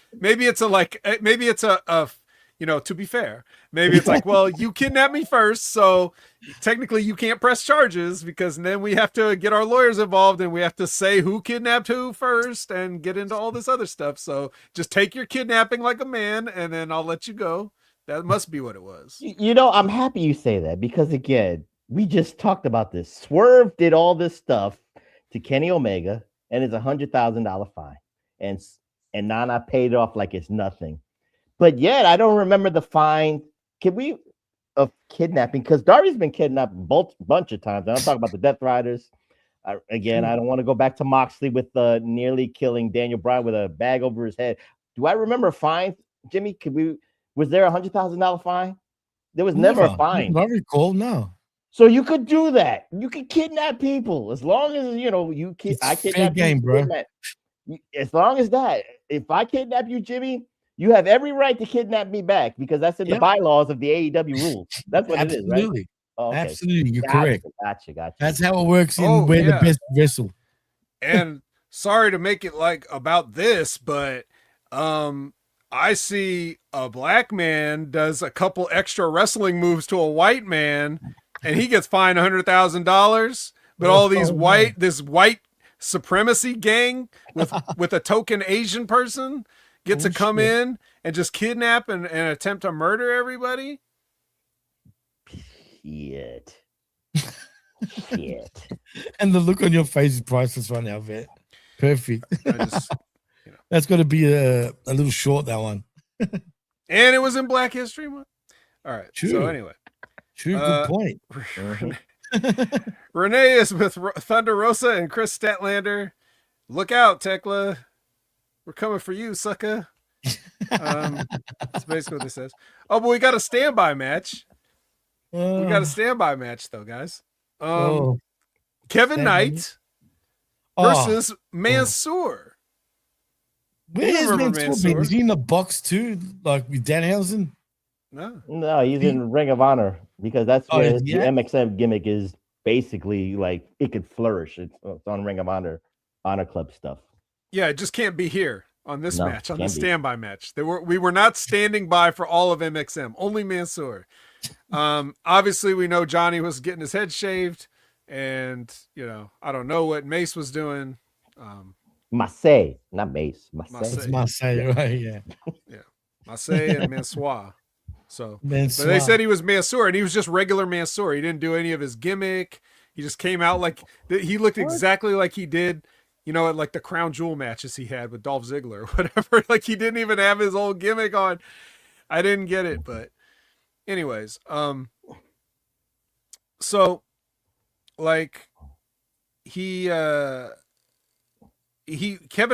to be fair, maybe it's like, well, you kidnapped me first, so technically you can't press charges because then we have to get our lawyers involved and we have to say who kidnapped who first and get into all this other stuff. So just take your kidnapping like a man and then I'll let you go. That must be what it was. I'm happy you say that because again, we just talked about this. Swerve did all this stuff to Kenny Omega and it's $100,000 fine. And Nana paid it off like it's nothing. But yet, I don't remember the fine. Of kidnapping? Because Darby's been kidnapped a bunch of times. And I'm talking about the Death Riders. I don't want to go back to Moxley with nearly killing Daniel Bryan with a bag over his head. Do I remember a fine, Jimmy? Was there $100,000 fine? There was never a fine. I recall, no. So you could do that. You could kidnap people as long as I kidnap game, bro. As long as that, if I kidnap you, Jimmy. You have every right to kidnap me back because that's in the bylaws of the AEW rules. That's what it is, right? Oh, okay. Absolutely, you're correct. Gotcha. That's how it works in where the best wrestle. And sorry to make it like about this, but I see a black man does a couple extra wrestling moves to a white man, and he gets fined $100,000. But all these this white supremacy gang with a token Asian person gets to come in and just kidnap and attempt to murder everybody. Shit. And the look on your face is priceless right now, Vet. Perfect. That's got to be a little short, that one. And it was in Black History Month. All right. True. So anyway. True, good point. Renee is with Thunder Rosa and Chris Statlander. Look out, Tekla. We're coming for you, sucker. That's basically what this says. Oh, but we got a standby match. We got a standby match, though, guys. Kevin Knight versus Mansoor. Where is Mansoor? Is he in the box too, like with Danhausen? No, he's in Ring of Honor. because that's where the yeah. MXM gimmick is basically like it could flourish. It's on Ring of Honor Club stuff. Yeah, it just can't be here on this match, on the can't be. standby match. We were not standing by for all of MXM, only Mansoor. Obviously we know Johnny was getting his head shaved, and you know, I don't know what Mace was doing. Mace, not Mace. Mace. It's Marseille, right? Yeah. Yeah. Mace and Mansoor. So, Mansoor. but they said he was Mansoor, and he was just regular Mansoor. He didn't do any of his gimmick. He just came out like he looked exactly like he did, you know, at like the Crown Jewel matches he had with Dolph Ziggler or whatever. Like he didn't even have his old gimmick on. I didn't get it, but anyways, so like Kevin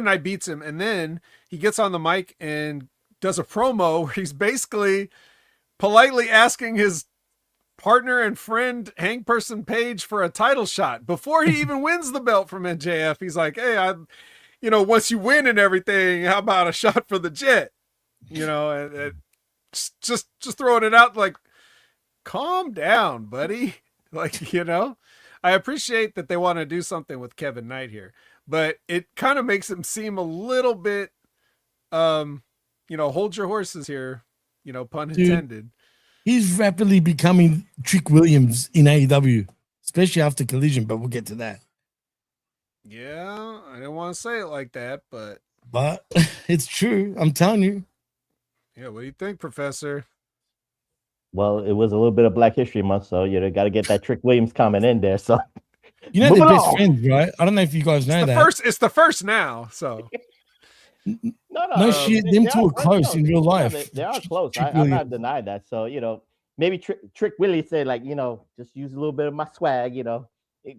Knight beats him, and then he gets on the mic and does a promo where he's basically politely asking his partner and friend Hangperson Page for a title shot before he even wins the belt from MJF. He's like, hey, once you win and everything, how about a shot for the Jet? You know, and just throwing it out like, calm down, buddy. Like, you know, I appreciate that they want to do something with Kevin Knight here, but it kind of makes him seem a little bit, hold your horses here, pun intended. He's rapidly becoming Trick Williams in AEW, especially after Collision, but we'll get to that. Yeah, I didn't want to say it like that, but it's true. I'm telling you. Yeah, what do you think, Professor? Well, it was a little bit of Black History Month, so you got to get that Trick Williams comment in there. So they're best friends, right? I don't know if you guys know that. It's the first now, so. No shit. Them two are close in real life. They are close. I'm not denying that. So maybe Trick Willie said like just use a little bit of my swag,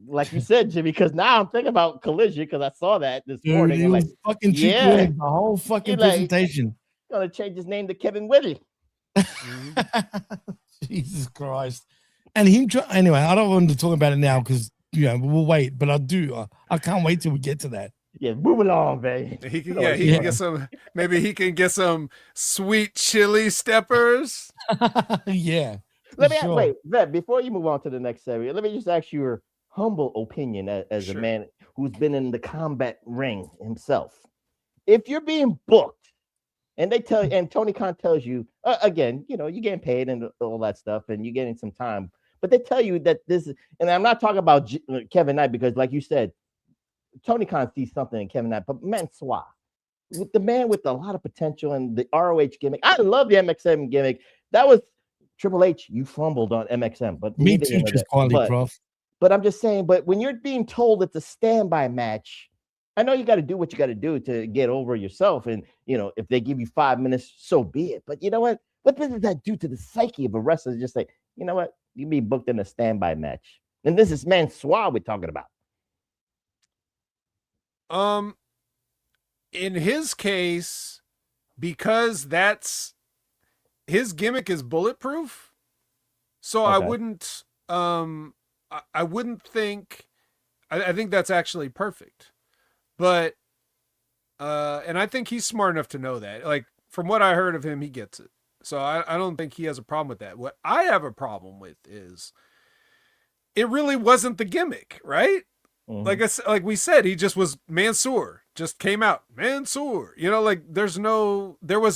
like you said, Jimmy. Because now I'm thinking about Collision because I saw that this morning. It was fucking Trick Willie, the whole fucking presentation. Gonna change his name to Kevin Willie. Jesus Christ! And him. Anyway, I don't want to talk about it now because we'll wait. But I do. I can't wait till we get to that. Yeah, move along, baby. He can get some. Maybe he can get some sweet chili steppers. Yeah. Wait, Vet, before you move on to the next area, let me just ask your humble opinion as a man who's been in the combat ring himself. If you're being booked, and they tell you, and Tony Khan tells you again, you're getting paid and all that stuff, and you're getting some time, but they tell you that this is, and I'm not talking about Kevin Knight because, like you said, Tony Khan sees something in Kevin Knight, but Mansoor, with the man with a lot of potential and the ROH gimmick. I love the MXM gimmick. That was Triple H. You fumbled on MXM, but me too, just quality, Prof. But I'm just saying, but when you're being told it's a standby match, I know you got to do what you got to do to get over yourself. And, if they give you 5 minutes, so be it. But you know what? What does that do to the psyche of a wrestler? Just say, you know what? You be booked in a standby match. And this is Mansoor we're talking about. In his case, because that's his gimmick is bulletproof, so okay. I wouldn't think. I think that's actually perfect, but and I think he's smart enough to know that. Like from what I heard of him, he gets it. So I don't think he has a problem with that. What I have a problem with is it really wasn't the gimmick, right? Mm-hmm. Like we said, he just was Mansoor, just came out Mansoor, like there was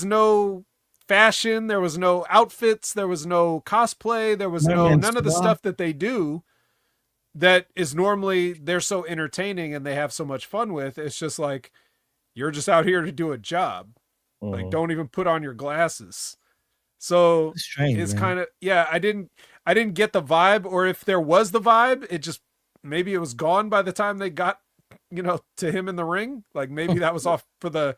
no fashion, there was no outfits, there was no cosplay, there was none of the stuff that they do that is normally they're so entertaining and they have so much fun with. It's just like, you're just out here to do a job. Mm-hmm. Like, don't even put on your glasses. So it's kind of, I didn't get the vibe, or if there was the vibe, it just, maybe it was gone by the time they got, to him in the ring. Like maybe that was off for the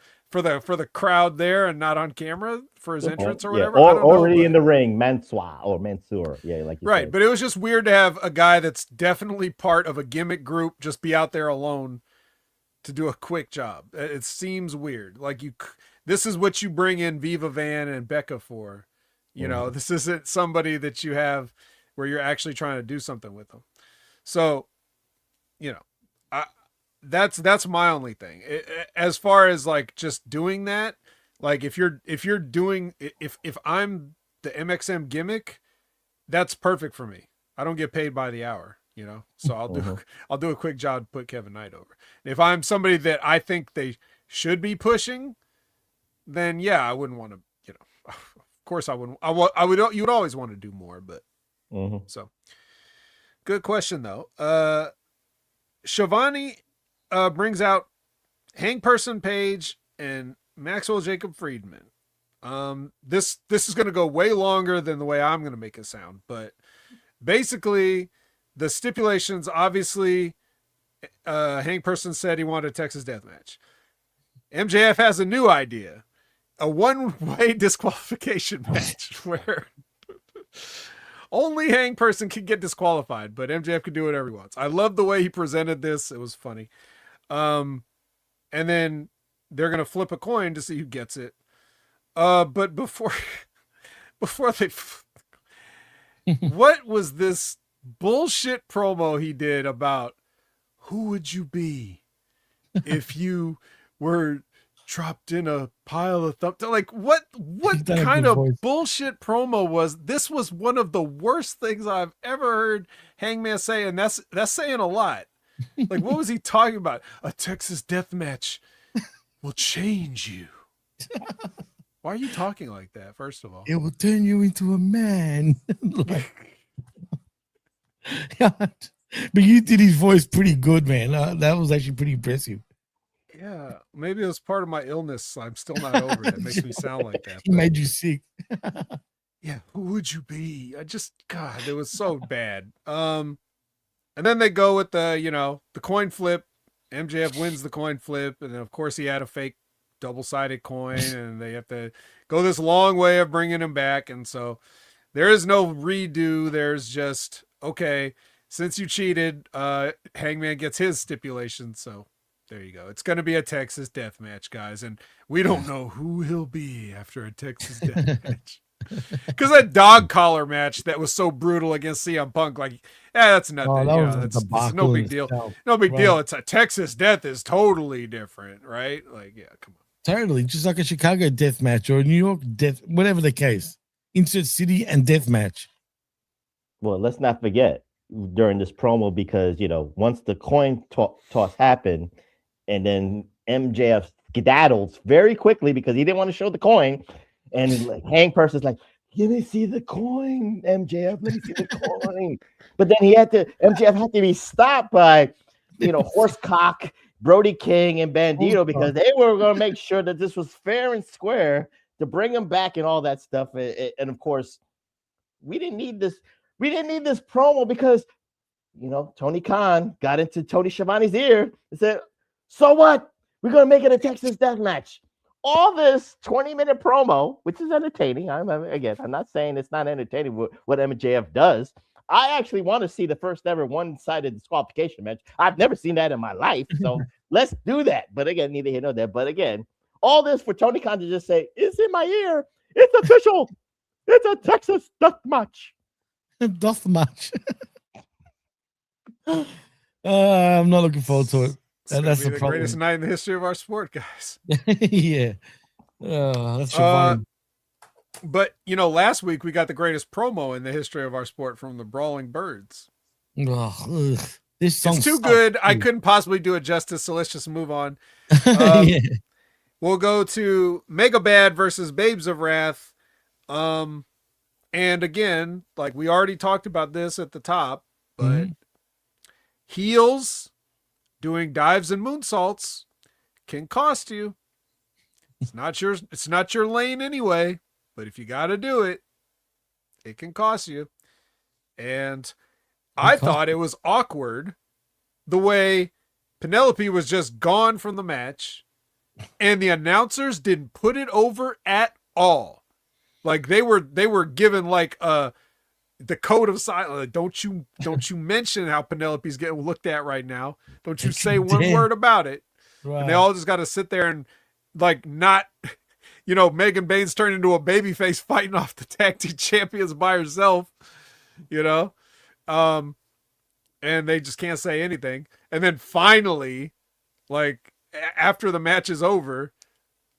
crowd there and not on camera for his entrance or whatever. Or already in the ring, Mansoor. Yeah, like you said. But it was just weird to have a guy that's definitely part of a gimmick group just be out there alone to do a quick job. It seems weird. Like this is what you bring in Viva Van and Becca for. This isn't somebody that you have where you're actually trying to do something with them. So, that's my only thing. As far as like just doing that, like if I'm the MXM gimmick, that's perfect for me. I don't get paid by the hour, so I'll do a quick job to put Kevin Knight over. If I'm somebody that I think they should be pushing, then yeah, I wouldn't want to, of course I wouldn't. You would always want to do more, but so good question though. Shivani brings out Hank Person Page and Maxwell Jacob Friedman. This is going to go way longer than the way I'm going to make it sound, but basically the stipulations, obviously, Hank Person said he wanted a Texas death match. MJF has a new idea, a one-way disqualification match where only Hank Person can get disqualified, but MJF can do whatever he wants. I love the way he presented this. It was funny. And then they're going to flip a coin to see who gets it. But before they, what was this bullshit promo he did about who would you be if you were dropped in a pile of like what kind of bullshit promo was this? Was one of the worst things I've ever heard Hangman say, and that's saying a lot. Like, what was he talking about? A Texas death match will change you. Why are you talking like that? First of all, it will turn you into a man. But you did his voice pretty good, man. That was actually pretty impressive. Yeah, maybe it was part of my illness. I'm still not over it. It makes me sound like that. He made you sick. Yeah, who would you be? God, it was so bad. And then they go with the coin flip. MJF wins the coin flip, and then of course he had a fake double-sided coin, and they have to go this long way of bringing him back. And so there is no redo. There's just, okay, since you cheated, Hangman gets his stipulation. So there you go. It's going to be a Texas death match, guys. And we don't know who he'll be after a Texas death match. Because that dog collar match that was so brutal against CM Punk, that's nothing. That's no big deal. No big deal. It's a Texas death is totally different, right? Come on. Totally. Just like a Chicago death match or a New York death, whatever the case. Insert city and death match. Well, let's not forget during this promo, because, once the coin toss happened, and then MJF skedaddles very quickly because he didn't want to show the coin. And Hank Person's like, let me see the coin, MJF. Let me see the coin. But then MJF had to be stopped by, Horsecock, Brody King, and Bandito, because they were going to make sure that this was fair and square to bring him back and all that stuff. And of course, we didn't need this. We didn't need this promo because, Tony Khan got into Tony Schiavone's ear and said, so what? We're going to make it a Texas death match. All this 20-minute promo, which is entertaining. I'm not saying it's not entertaining what MJF does. I actually want to see the first ever one-sided disqualification match. I've never seen that in my life. So let's do that. But again, neither here nor there. But again, all this for Tony Khan to just say, it's in my ear. It's official. It's a Texas death match. Death match. I'm not looking forward to it. That's the greatest night in the history of our sport, guys. Yeah. That's fun. But, last week we got the greatest promo in the history of our sport from the Brawling Birds. This song's too good. I couldn't possibly do it justice, so let's just move on. Yeah. We'll go to Mega Bad versus Babes of Wrath. And again, we already talked about this at the top, but heels doing dives and moonsaults can cost you. It's not your lane anyway, but if you got to do it, it can cost you. And I thought it was awkward the way Penelope was just gone from the match and the announcers didn't put it over at all. They were given the code of silence. Don't you mention how Penelope's getting looked at right now. Don't you say one word about it. Right. And they all just got to sit there and not, Megan Baines turned into a babyface fighting off the tag team champions by herself, and they just can't say anything. And then finally, after the match is over,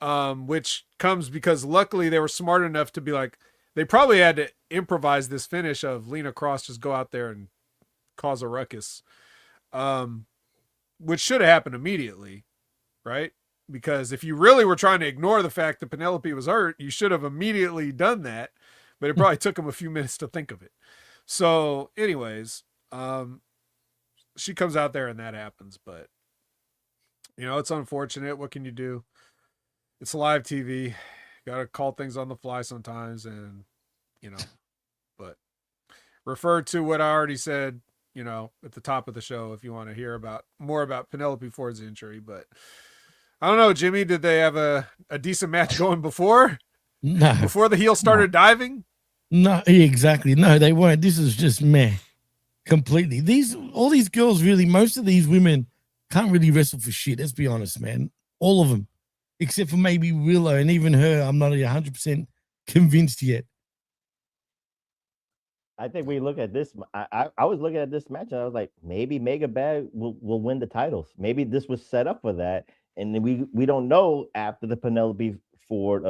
which comes because luckily they were smart enough to be like, they probably had to improvise this finish of Lena Cross just go out there and cause a ruckus, which should have happened immediately, right? Because if you really were trying to ignore the fact that Penelope was hurt, you should have immediately done that, but it probably took them a few minutes to think of it. So anyways, she comes out there and that happens, but it's unfortunate. What can you do? It's live TV. Got to call things on the fly sometimes. And, but refer to what I already said, at the top of the show, if you want to hear more about Penelope Ford's injury, but I don't know, Jimmy, did they have a decent match going before? No. Before the heel started diving? No, exactly. No, they weren't. This is just meh. Completely. All these girls really, most of these women can't really wrestle for shit. Let's be honest, man. All of them. Except for maybe Willow, and even her, I'm not 100% convinced yet. I think we look at this. I was looking at this match and I was like, maybe Mega Bad will win the titles. Maybe this was set up for that. And we don't know after the Penelope Ford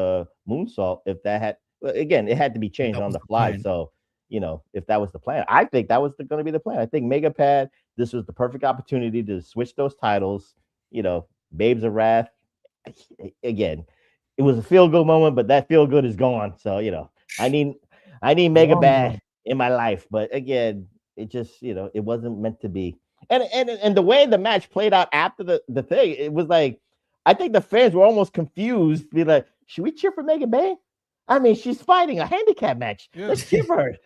moonsault if that had, again, it had to be changed on the fly. Plan. So, if that was the plan, I think that was going to be the plan. I think Mega Pad, this was the perfect opportunity to switch those titles. Babes of Wrath. Again, it was a feel good moment, but that feel good is gone. So, I need Mega Bad in my life. But again, it just, it wasn't meant to be. And the way the match played out after the thing, it was like, I think the fans were almost confused, be like, should we cheer for Mega Bad? I mean, she's fighting a handicap match. Yeah. Let's cheer for her.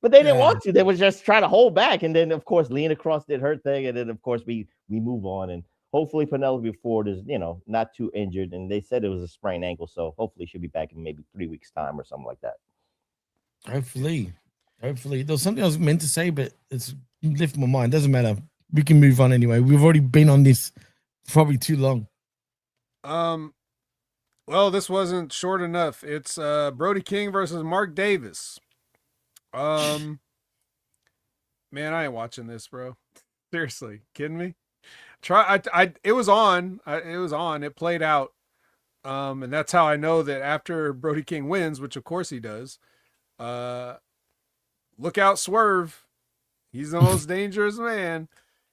But they didn't want to. They were just trying to hold back. And then, of course, Lena Cross did her thing. And then, of course, we move on. And hopefully Penelope Ford is, not too injured. And they said it was a sprained ankle. So hopefully she'll be back in maybe 3 weeks' time or something like that. Hopefully. There was something I was meant to say, but it's left my mind. Doesn't matter. We can move on anyway. We've already been on this probably too long. Well, this wasn't short enough. It's Brody King versus Mark Davis. Man, I ain't watching this, bro. Seriously, kidding me? It was on. It played out. And that's how I know that after Brody King wins, which of course he does. Look out, Swerve. He's the most dangerous man.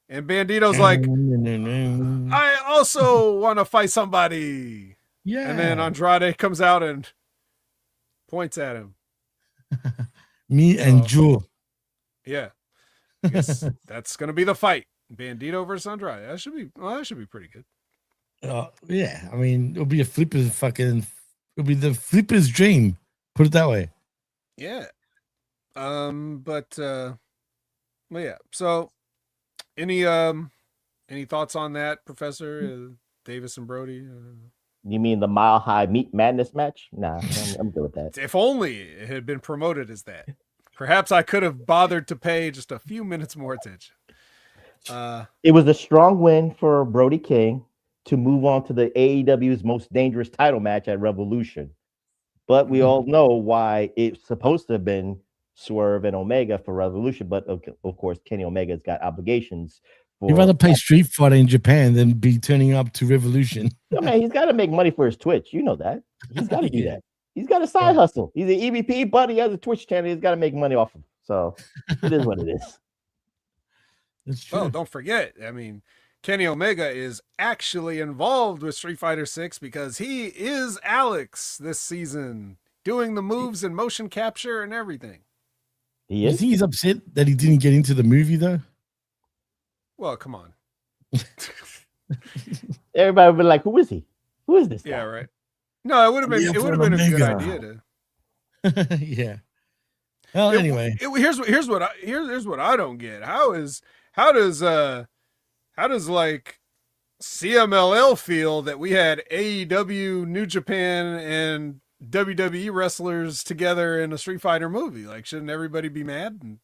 And Bandito's like, I also want to fight somebody. Yeah. And then Andrade comes out and points at him. Me and Joe. Yeah. I guess that's going to be the fight. Bandito versus Andrade. That should be pretty good. Yeah. I mean, it'll be it'll be the flipper's dream. Put it that way. Yeah. But yeah. So any thoughts on that, Professor? Davis and Brody? You mean the Mile High Meat Madness match? Nah, I'm good with that. If only it had been promoted as that. Perhaps I could have bothered to pay just a few minutes more attention. It was a strong win for Brody King to move on to the AEW's most dangerous title match at Revolution. But we all know why it's supposed to have been Swerve and Omega for Revolution. But of course, Kenny Omega's got obligations. You'd rather play Street Fighter in Japan than be turning up to Revolution. I mean, he's got to make money for his Twitch. You know that. He's got to do that. He's got a side hustle. He's an EVP, but he has a Twitch channel. He's got to make money off of. So it is what it is. Well, don't forget. I mean, Kenny Omega is actually involved with Street Fighter 6 because he is Alex this season, doing the moves and motion capture and everything. He is. You think he's upset that he didn't get into the movie though? Well, come on. Everybody would be like, "Who is he? Who is this guy?" Yeah, right. No, it would have been. It would have been a good idea to. Yeah. Well, anyway, here's what I don't get. How does like CMLL feel that we had AEW, New Japan, and WWE wrestlers together in a Street Fighter movie? Like, shouldn't everybody be mad? And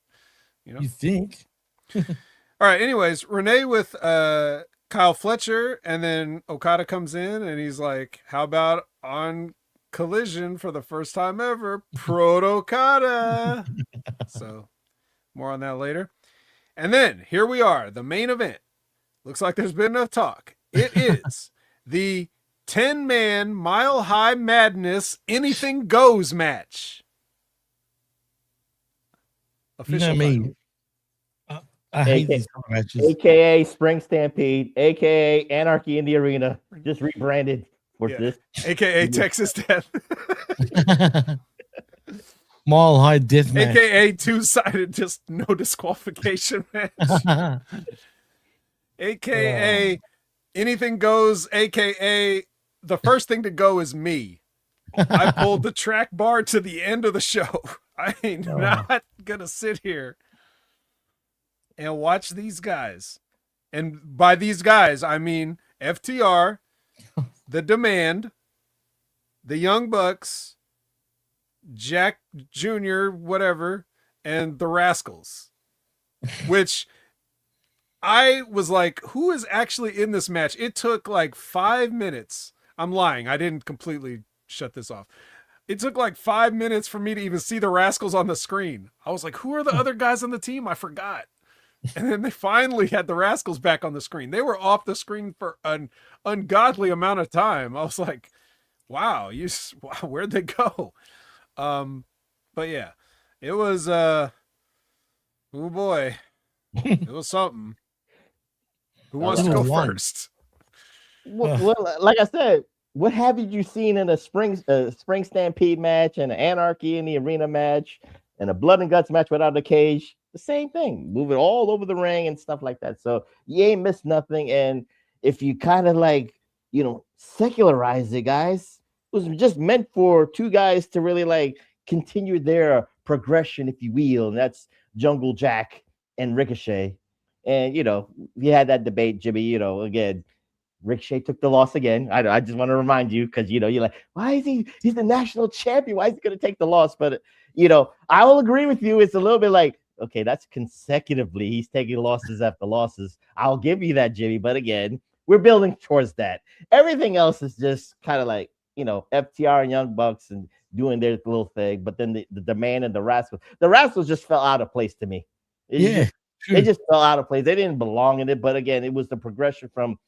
you think? All right. Anyways, Renee with Kyle Fletcher, and then Okada comes in, and he's like, "How about on Collision for the first time ever, Proto Okada?" So, more on that later. And then here we are, the main event. Looks like there's been enough talk. It is the 10-man Mile High Madness Anything Goes match. official me. title. I hate these kind of matches. AKA Spring Stampede, AKA Anarchy in the Arena, just rebranded for this. AKA Texas Death. Mile High Death Match. AKA two-sided, just no disqualification match. AKA anything goes, AKA the first thing to go is me. I pulled the track bar to the end of the show. I ain't not gonna sit here and watch these guys. And by these guys, I mean FTR, The Demand, the Young Bucks, Jack Jr., whatever, and the Rascals. Which I was like, who is actually in this match? It took like 5 minutes. I'm lying. I didn't completely shut this off. It took like 5 minutes for me to even see the Rascals on the screen. I was like, who are the other guys on the team? I forgot. And then they finally had the Rascals back on the screen. They were off the screen for an ungodly amount of time. I was like, wow, where'd they go? But yeah, it was, oh boy, it was something. Who wants to go first? Well, like I said, what haven't you seen in a spring Stampede match and an Anarchy in the Arena match and a Blood and Guts match without a cage? The same thing, moving all over the ring and stuff like that. So you ain't missed nothing. And if you kind of like, secularize it, guys, it was just meant for two guys to really like continue their progression, if you will. And that's Jungle Jack and Ricochet. And, we had that debate, Jimmy, again, Ricochet took the loss again. I just want to remind you because, you're like, why is he's the national champion? Why is he going to take the loss? But, I will agree with you. It's a little bit like, okay, that's consecutively. He's taking losses after losses. I'll give you that, Jimmy. But again, we're building towards that. Everything else is just kind of like, FTR and Young Bucks and doing their little thing. But then the Demand and the Rascals just fell out of place to me. They just fell out of place. They didn't belong in it. But again, it was the progression from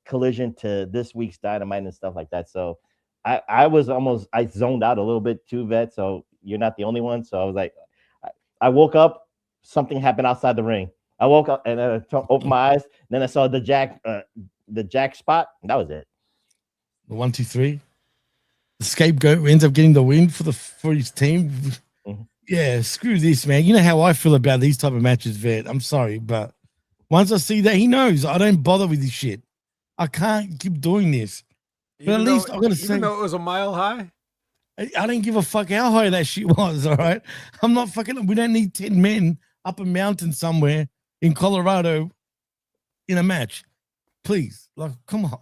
Collision to this week's Dynamite and stuff like that. So I zoned out a little bit too, Vet. So you're not the only one. So I was like, I woke up, something happened outside the ring. I woke up and opened my eyes. Then I saw the Jack spot. And that was it. The 1, 2, 3. The scapegoat ends up getting the win for his team. Mm-hmm. Yeah, screw this, man. You know how I feel about these type of matches, Vet. I'm sorry, but once I see that, he knows I don't bother with this shit. I can't keep doing this. But at least I gotta say, even though it was a mile high, I didn't give a fuck how high that shit was. All right, I'm not fucking. We don't need 10 men up a mountain somewhere in Colorado in a match. Please, like, come on.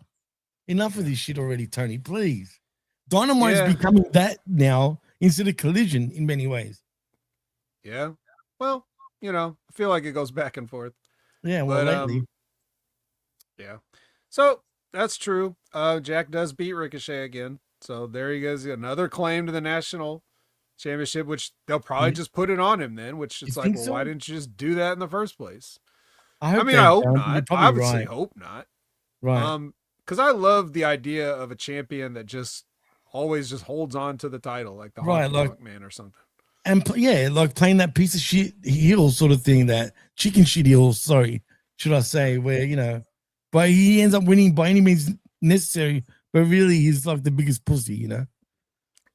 Enough of this shit already, Tony. Please. Dynamite's becoming that now instead of Collision in many ways. Yeah. Well, I feel like it goes back and forth. Yeah, well, lately. Yeah. So that's true. Jack does beat Ricochet again. So there he goes. Another claim to the national championship, which they'll probably just put it on him then, which it's like, well, why didn't you just do that in the first place? I hope not. I obviously hope not. Right. Because I love the idea of a champion that just always just holds on to the title, like the Honky Man or something. And like playing that piece of shit heel sort of thing, that chicken shit heel, sorry, should I say, where, but he ends up winning by any means necessary, but really he's like the biggest pussy,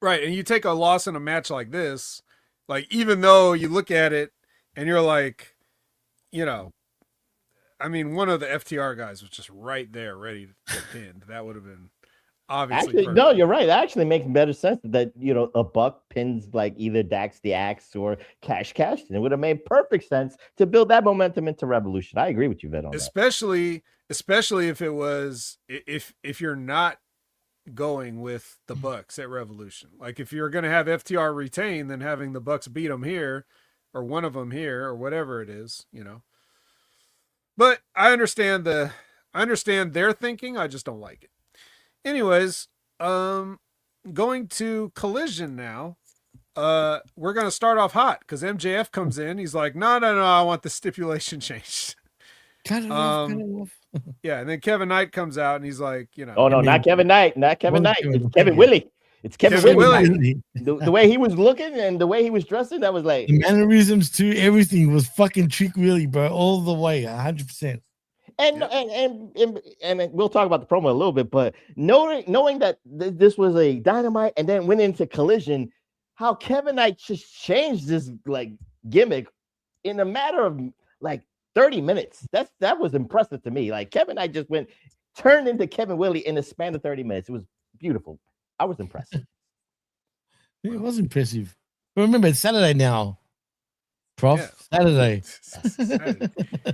Right. And you take a loss in a match like this, like, even though you look at it and you're like, I mean, one of the FTR guys was just right there ready to get pinned. That would have been obviously actually perfect. No, you're right. That actually makes better sense that a Buck pins like either Dax the Axe or Cash and it would have made perfect sense to build that momentum into Revolution. I agree with you, Vet, on that. Especially if it was if you're not going with the Bucks at Revolution. Like if you're going to have FTR retain, then having the Bucks beat them here or one of them here or whatever it is, But I understand their thinking. I just don't like it. Anyways, going to Collision now. We're going to start off hot because MJF comes in. He's like, no, I want the stipulation changed. Cut it off. Yeah, and then Kevin Knight comes out and he's like, Oh, no, not Kevin Knight. Not Kevin Knight. It's Kevin Willie. It's Kevin Willie. The way he was looking and the way he was dressing, that was like the mannerisms too. Everything was fucking Trick Willie, bro, all the way, 100%. And we'll talk about the promo a little bit, but knowing that this was a Dynamite and then went into Collision, how Kevin Knight just changed this like gimmick in a matter of like 30 minutes. That was impressive to me. Like Kevin Knight just turned into Kevin Willie in the span of 30 minutes. It was beautiful. I was impressed. It was impressive. But remember, it's Saturday now. Prof. Yeah. Saturday.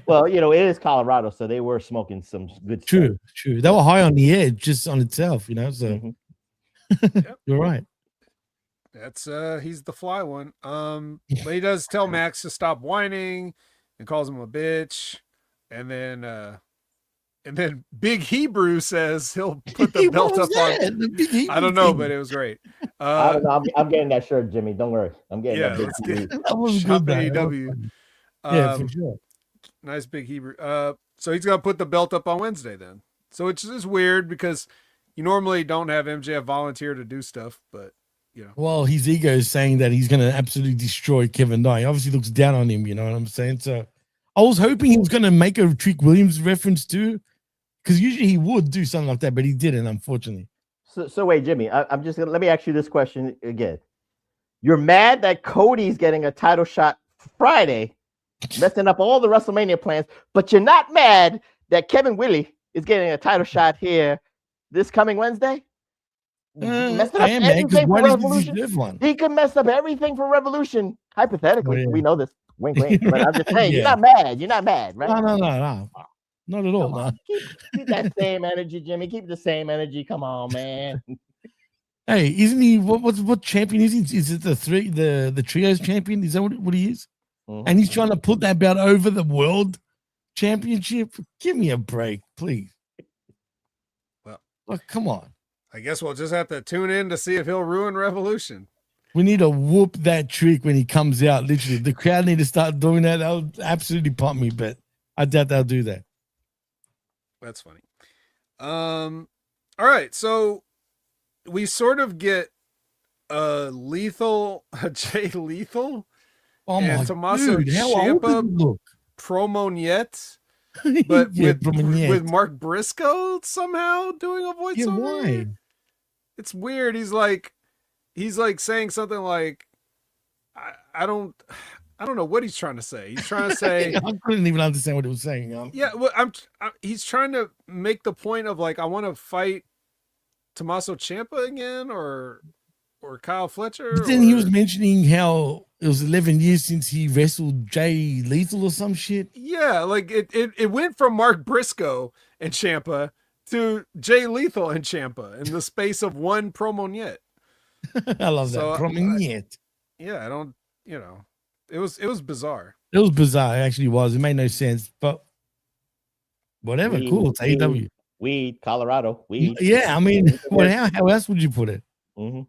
Well, it is Colorado, so they were smoking some good stuff. True. They were high on the edge just on itself, so Yep. You're right. That's he's the fly one. But he does tell Max to stop whining and calls him a bitch. And then Big Hebrew says he'll put the belt up on. I don't know, but it was great. I don't know. I'm getting that shirt, Jimmy. Don't worry. I'm getting that. That was good. AEW. Yeah, for sure. Nice Big Hebrew. So he's gonna put the belt up on Wednesday then. So it's just weird because you normally don't have MJF volunteer to do stuff, but Well, his ego is saying that he's gonna absolutely destroy Kevin Knight. He obviously looks down on him. You know what I'm saying? So I was hoping he was gonna make a Trick Williams reference too. Because usually he would do something like that, but he didn't, unfortunately. So wait, Jimmy, I'm just gonna let me ask you this question again. You're mad that Cody's getting a title shot Friday, messing up all the WrestleMania plans, but you're not mad that Kevin Willie is getting a title shot here this coming Wednesday? I am mad because why does he deserve one? He could mess up everything for Revolution. Hypothetically, we know this. Wink, wink. But I'm just saying, You're not mad. You're not mad, right? No. Not at all. No. Keep that same energy, Jimmy. Keep the same energy. Come on, man. Hey, isn't he what champion is he? Is it the trios champion? Is that what he is? Mm-hmm. And he's trying to put that belt over the world championship. Give me a break, please. Well, come on. I guess we'll just have to tune in to see if he'll ruin Revolution. We need to whoop that trick when he comes out. Literally, the crowd need to start doing that. That'll absolutely pump me, but I doubt they'll do that. That's funny. All right, so we sort of get Jay Lethal and Tommaso Ciampa promo yet, but with Mark Briscoe somehow doing a voiceover. Why? It's weird. He's like saying something like, I don't know what he's trying to say. He's trying to say I couldn't even understand what he was saying. Yeah, well, he's trying to make the point of like I want to fight Tommaso Ciampa again or Kyle Fletcher. But then he was mentioning how it was 11 years since he wrestled Jay Lethal or some shit. Yeah, like it went from Mark Briscoe and Ciampa to Jay Lethal and Ciampa in the space of one promo yet. I love that promo yet. Yeah, I don't. It was bizarre. It was bizarre. It actually was. It made no sense, but whatever. Cool. It's AEW. Weed, Colorado. Weed. Yeah, I mean, how else would you put it? Mm-hmm.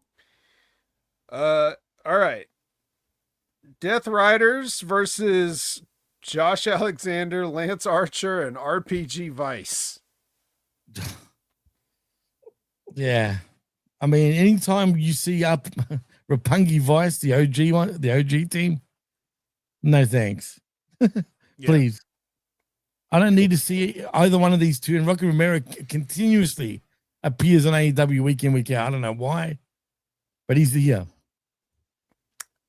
All right. Death Riders versus Josh Alexander, Lance Archer, and RPG Vice. Yeah. I mean, anytime you see up Roppongi Vice, the OG team, no thanks. Please. I don't need to see either one of these two. And Rocky Romero continuously appears on AEW week in, week out. I don't know why, but he's here.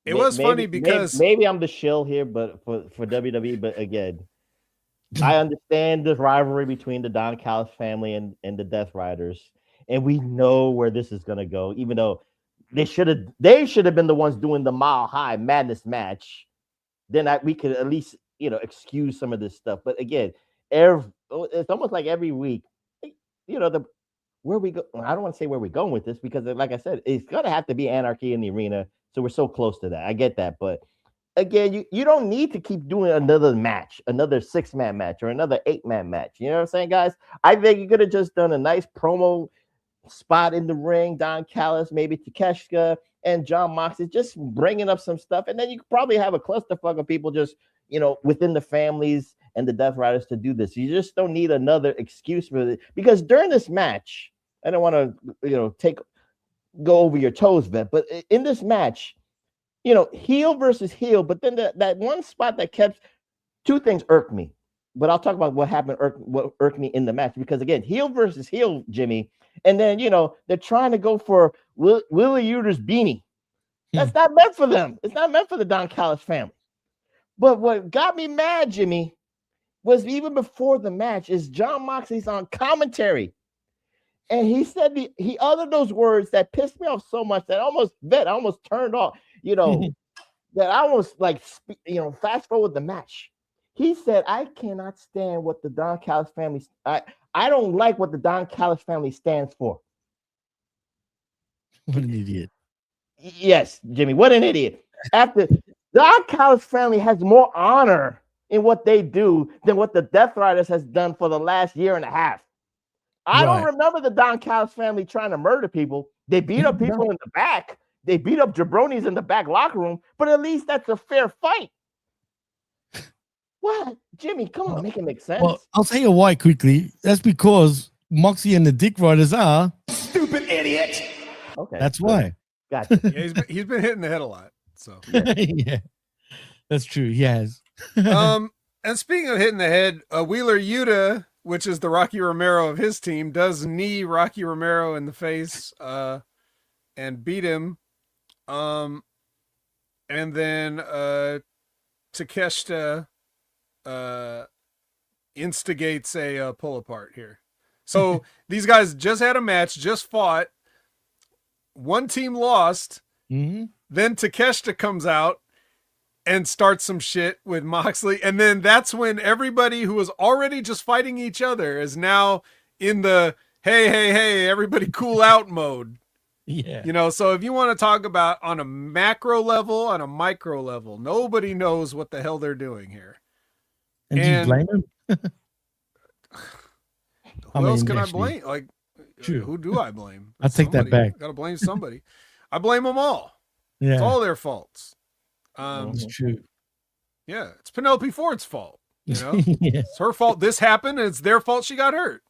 It was funny because maybe I'm the shill here, but for WWE. But again, I understand the rivalry between the Don Callis family and the Death Riders, and we know where this is gonna go. Even though they should have been the ones doing the Mile High Madness match, then we could at least excuse some of this stuff. But again, it's almost like every week, where we go. I don't want to say where we're going with this because, like I said, it's gonna have to be anarchy in the arena. So we're so close to that. I get that. But again, you don't need to keep doing another match, another 6-man match or another 8-man match. You know what I'm saying, guys? I think you could have just done a nice promo spot in the ring, Don Callis, maybe Takeshita and John Moxley, just bringing up some stuff. And then you could probably have a clusterfuck of people just, within the families and the Death Riders to do this. You just don't need another excuse for it. Because during this match, I don't want to, take go over your toes, Vet. But in this match, heel versus heel. But then that one spot that kept two things irked me. But I'll talk about what happened, what irked me in the match. Because again, heel versus heel, Jimmy. And then, they're trying to go for Willie Uter's beanie. That's not meant for them. It's not meant for the Don Callis family. But what got me mad, Jimmy, was even before the match is Jon Moxley's on commentary. And he said he uttered those words that pissed me off so much that I almost turned off, that I almost fast forward the match. He said, I cannot stand what the Don Callis family, I don't like what the Don Callis family stands for. What an idiot. Yes, Jimmy, what an idiot. After Don Callis family has more honor in what they do than what the Death Riders has done for the last year and a half. I don't remember the Don Callis family trying to murder people. They beat up people in the back. They beat up jabronis in the back locker room, but at least that's a fair fight. What? Jimmy, come on, make it make sense. Well, I'll tell you why quickly. That's because Moxie and the Dick Riders are stupid idiot. Okay. That's why. Gotcha. Yeah, he's been hitting the head a lot. So yeah. That's true. He has. And speaking of hitting the head, Wheeler Yuta, which is the Rocky Romero of his team, does knee Rocky Romero in the face and beat him. And then Takeshita instigates a pull apart here. So these guys just had a match, just fought. One team lost. Mm-hmm. Then Takeshita comes out and starts some shit with Moxley. And then that's when everybody who was already just fighting each other is now in the, hey, everybody cool out mode. Yeah. So if you want to talk about on a macro level, on a micro level, nobody knows what the hell they're doing here. And do you blame him? Who else can I blame? Like, true. Who do I blame? I'll take that back. Got to blame somebody. I blame them all. Yeah. It's all their faults. That's true. Yeah, it's Penelope Ford's fault. Yeah. It's her fault this happened, and it's their fault she got hurt.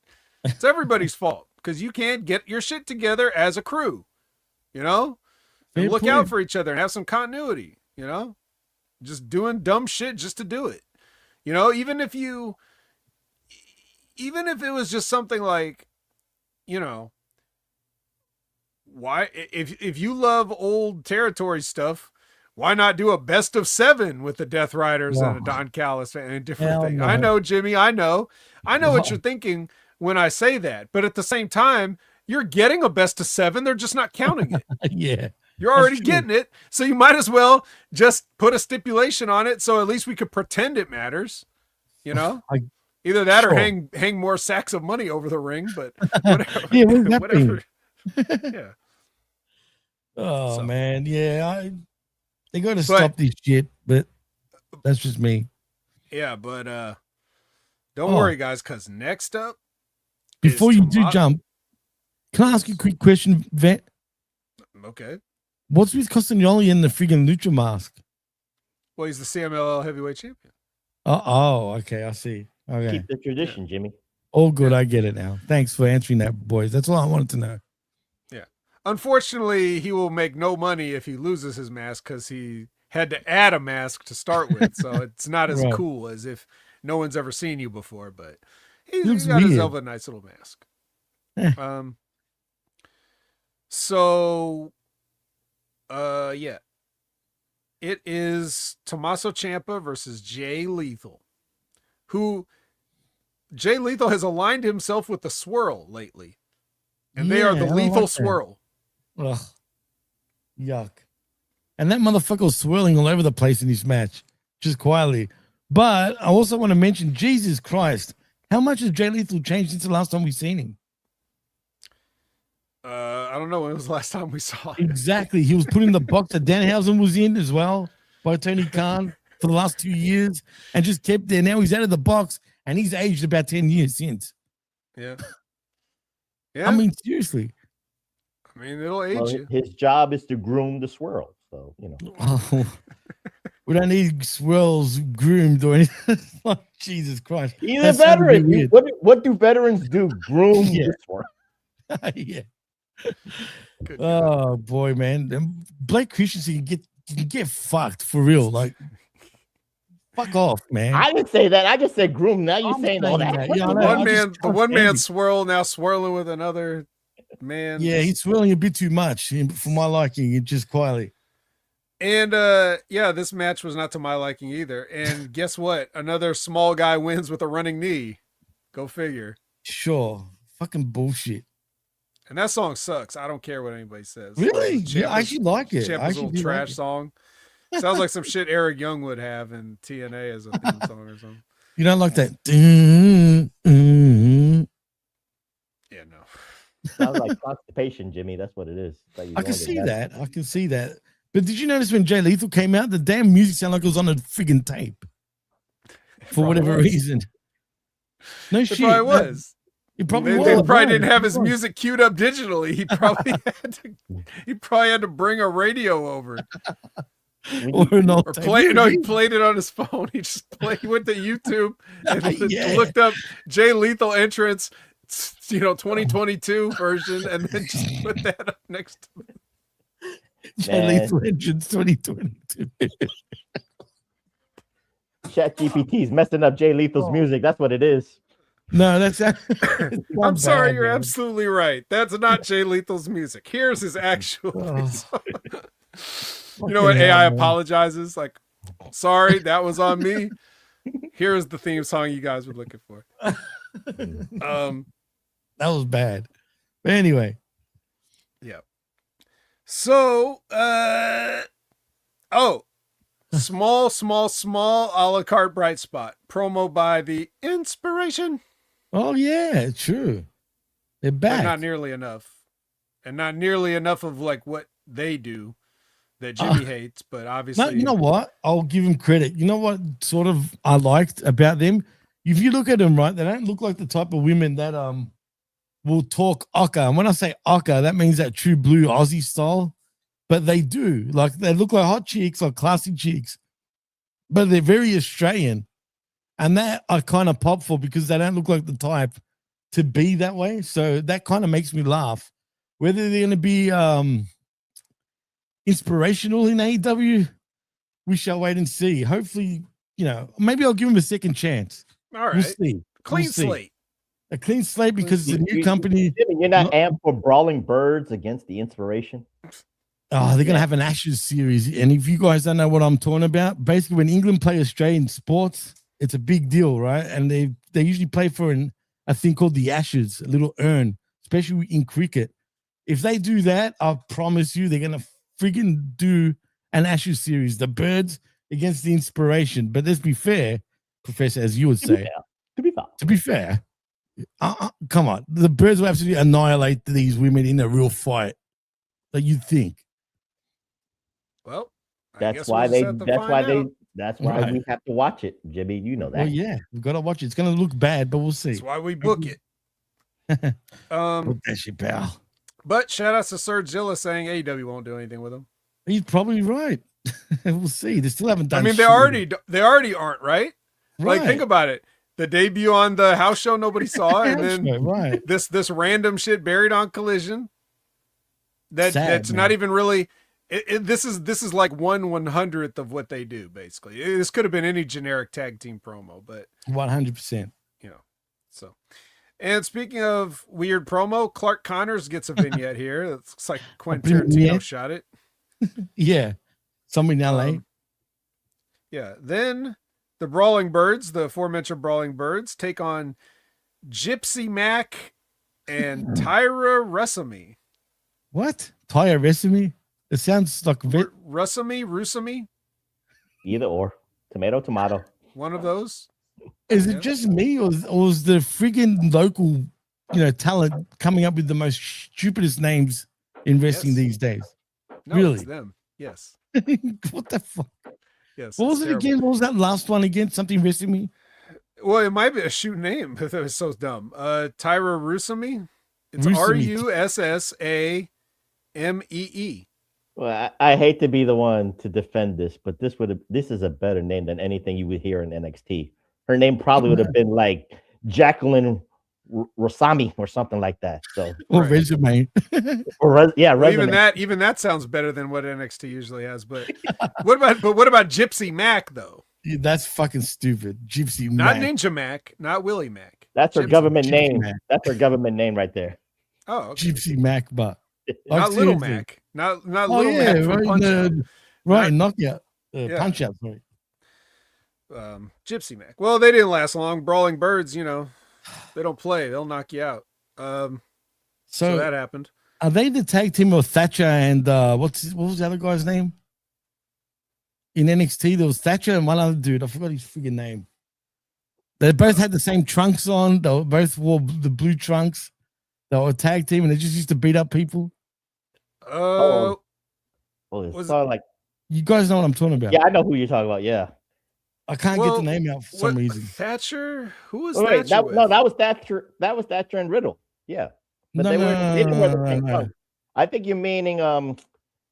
It's everybody's fault because you can't get your shit together as a crew, and look out for each other and have some continuity, just doing dumb shit just to do it. Even if it was just something like, why, if you love old territory stuff, why not do a best of 7 with the Death Riders and a Don Callis and different things? No. I know, Jimmy. I know what you're thinking when I say that, but at the same time, you're getting a best of 7. They're just not counting it. Yeah. You're already getting it. So you might as well just put a stipulation on it. So at least we could pretend it matters, either that or hang more sacks of money over the ring, but whatever. Yeah, whatever. Yeah. Oh, man. Yeah. They got to stop this shit, but that's just me. Yeah, but don't worry, guys, because next up, before you do jump, can I ask you a quick question, Vet? Okay. What's with Castagnoli in the friggin' Lucha mask? Well, he's the CMLL heavyweight champion. Oh, okay, I see. Okay. Keep the tradition, Jimmy. All good, I get it now. Thanks for answering that, boys. That's all I wanted to know. Yeah. Unfortunately, he will make no money if he loses his mask because he had to add a mask to start with. So it's not as cool as if no one's ever seen you before, but he's got himself a nice little mask. Yeah. It is Tommaso Ciampa versus Jay Lethal, who Jay Lethal has aligned himself with the Swirl lately. And they are the Lethal Swirl. Ugh. Yuck. And that motherfucker was swirling all over the place in this match, just quietly. But I also want to mention, Jesus Christ, how much has Jay Lethal changed since the last time we've seen him? I don't know when was the last time we saw him. Exactly. He was put in the box that Danhausen was in as well by Tony Khan for the last 2 years and just kept there. Now he's out of the box and he's aged about 10 years since. Yeah. I mean, seriously. I mean, it'll age you. His job is to groom the swirl. So, We don't need swirls groomed or anything. Jesus Christ. He's a veteran. What do veterans do? Groom the swirl. Yeah. Good Oh boy, man. Blake Christensen can get fucked for real. Like, fuck off, man. I didn't say that. I just said groom. Now you're saying all that. Yeah, the one man swirl now swirling with another man. Yeah, he's swirling a bit too much for my liking. It just quietly. And this match was not to my liking either. And guess what? Another small guy wins with a running knee. Go figure. Sure. Fucking bullshit. And that song sucks. I don't care what anybody says. Really? Yeah, I actually like it. Ciampa's little trash song. Sounds like some shit Eric Young would have in TNA as a theme song or something. You don't like that? Yeah, no. Sounds like constipation, Jimmy. That's what it is. Like I can see that. I can see that. But did you notice when Jay Lethal came out, the damn music sounded like it was on a friggin' tape for whatever reason? No shit. It probably was. It probably They probably didn't have his music queued up digitally. He probably had to bring a radio over. Or play. No, he played it on his phone. He went to YouTube and looked up Jay Lethal entrance, 2022 version, and then just put that up next to it. Jay Lethal entrance 2022. ChatGPT's messing up Jay Lethal's music. That's what it is. No, that's. I'm sorry, you're absolutely right. That's not Jay Lethal's music. Here's his actual. You know what? AI apologizes. Like, sorry, that was on me. Here's the theme song you guys were looking for. That was bad. But anyway. Yeah. So, small a la carte bright spot. Promo by the Inspiration. Oh, yeah, true. They're back. But not nearly enough. And not nearly enough of like what they do that Jimmy hates, but obviously. No, you know what? I'll give him credit. You know what sort of I liked about them? If you look at them, right, they don't look like the type of women that will talk Ocker. And when I say Ocker, that means that true blue Aussie style. But they do. Like, they look like hot chicks, like classy chicks. But they're very Australian. And that I kind of pop for because they don't look like the type to be that way. So that kind of makes me laugh. Whether they're going to be inspirational in AEW, we shall wait and see. Hopefully, maybe I'll give them a second chance. All right. We'll see. Clean slate. A clean slate because it's a new company. You're not amped for Brawling Birds against the Inspiration? Oh, they're going to have an Ashes series. And if you guys don't know what I'm talking about, basically when England play Australian sports, it's a big deal, right? And they usually play for a thing called the Ashes, a little urn, especially in cricket. If they do that, I promise you they're going to friggin' do an Ashes series, the Birds against the Inspiration. But let's be fair, Professor, as you would say. To be fair, come on. The Birds will absolutely annihilate these women in a real fight. Like you'd think. Well, that's why we have to watch it, Jimmy. You know that. Well, yeah, we've got to watch it. It's going to look bad, but we'll see. That's why we book it. Book that shit, pal. But shout out to Serge Zilla saying AEW won't do anything with him. He's probably right. We'll see. They still haven't done. I mean, they already aren't right. Like, think about it. The debut on the house show nobody saw, and then this random shit buried on Collision. That's not even really. This is like 1/100th of what they do. Basically, this could have been any generic tag team promo, but 100%. So. And speaking of weird promo, Clark Connors gets a vignette here. It looks like Quentin Tarantino shot it. Yeah, somebody in LA. Yeah. Then the Brawling Birds, the aforementioned Brawling Birds, take on Gypsy Mac and Tyra Rusamy. What? Tyra Rusamy? It sounds like Rusamy? Either or. Tomato. One of those. Is it just me, or is the friggin' local, talent coming up with the most stupidest names in wrestling these days? No, really? It's them. Yes. What the fuck? Yes. What was it again? What was that last one again? Something wrestling me? Well, it might be a shoot name, but that was so dumb. Tyra Rusamy. It's Russamee. Well, I hate to be the one to defend this, but this is a better name than anything you would hear in NXT. Her name probably would have been like Jacqueline Rosami or something like that. So or resume. resume. Even that sounds better than what NXT usually has. But what about Gypsy Mac though? Yeah, that's fucking stupid. Gypsy Not Mac. Ninja Mac, not Willie Mac. That's her government name. Mac. That's her government name right there. Oh, okay. Gypsy Mac, but not Little Mac. Not Little Mac from right, Punch-Out. Right, knockout. Yeah. Punch-Out, sorry. Gypsy Mac. Well, they didn't last long. Brawling Birds, they don't play. They'll knock you out. So that happened. Are they the tag team of Thatcher and what was the other guy's name? In NXT, there was Thatcher and one other dude. I forgot his freaking name. They both had the same trunks on. They both wore the blue trunks. They were a tag team and they just used to beat up people. Like you guys know what I'm talking about. Yeah, I know who you're talking about. Yeah. I can't get the name out for some reason. Thatcher? Who was Thatcher? That was Thatcher. That was Thatcher and Riddle. Yeah. But they didn't wear the same trunks. I think you're meaning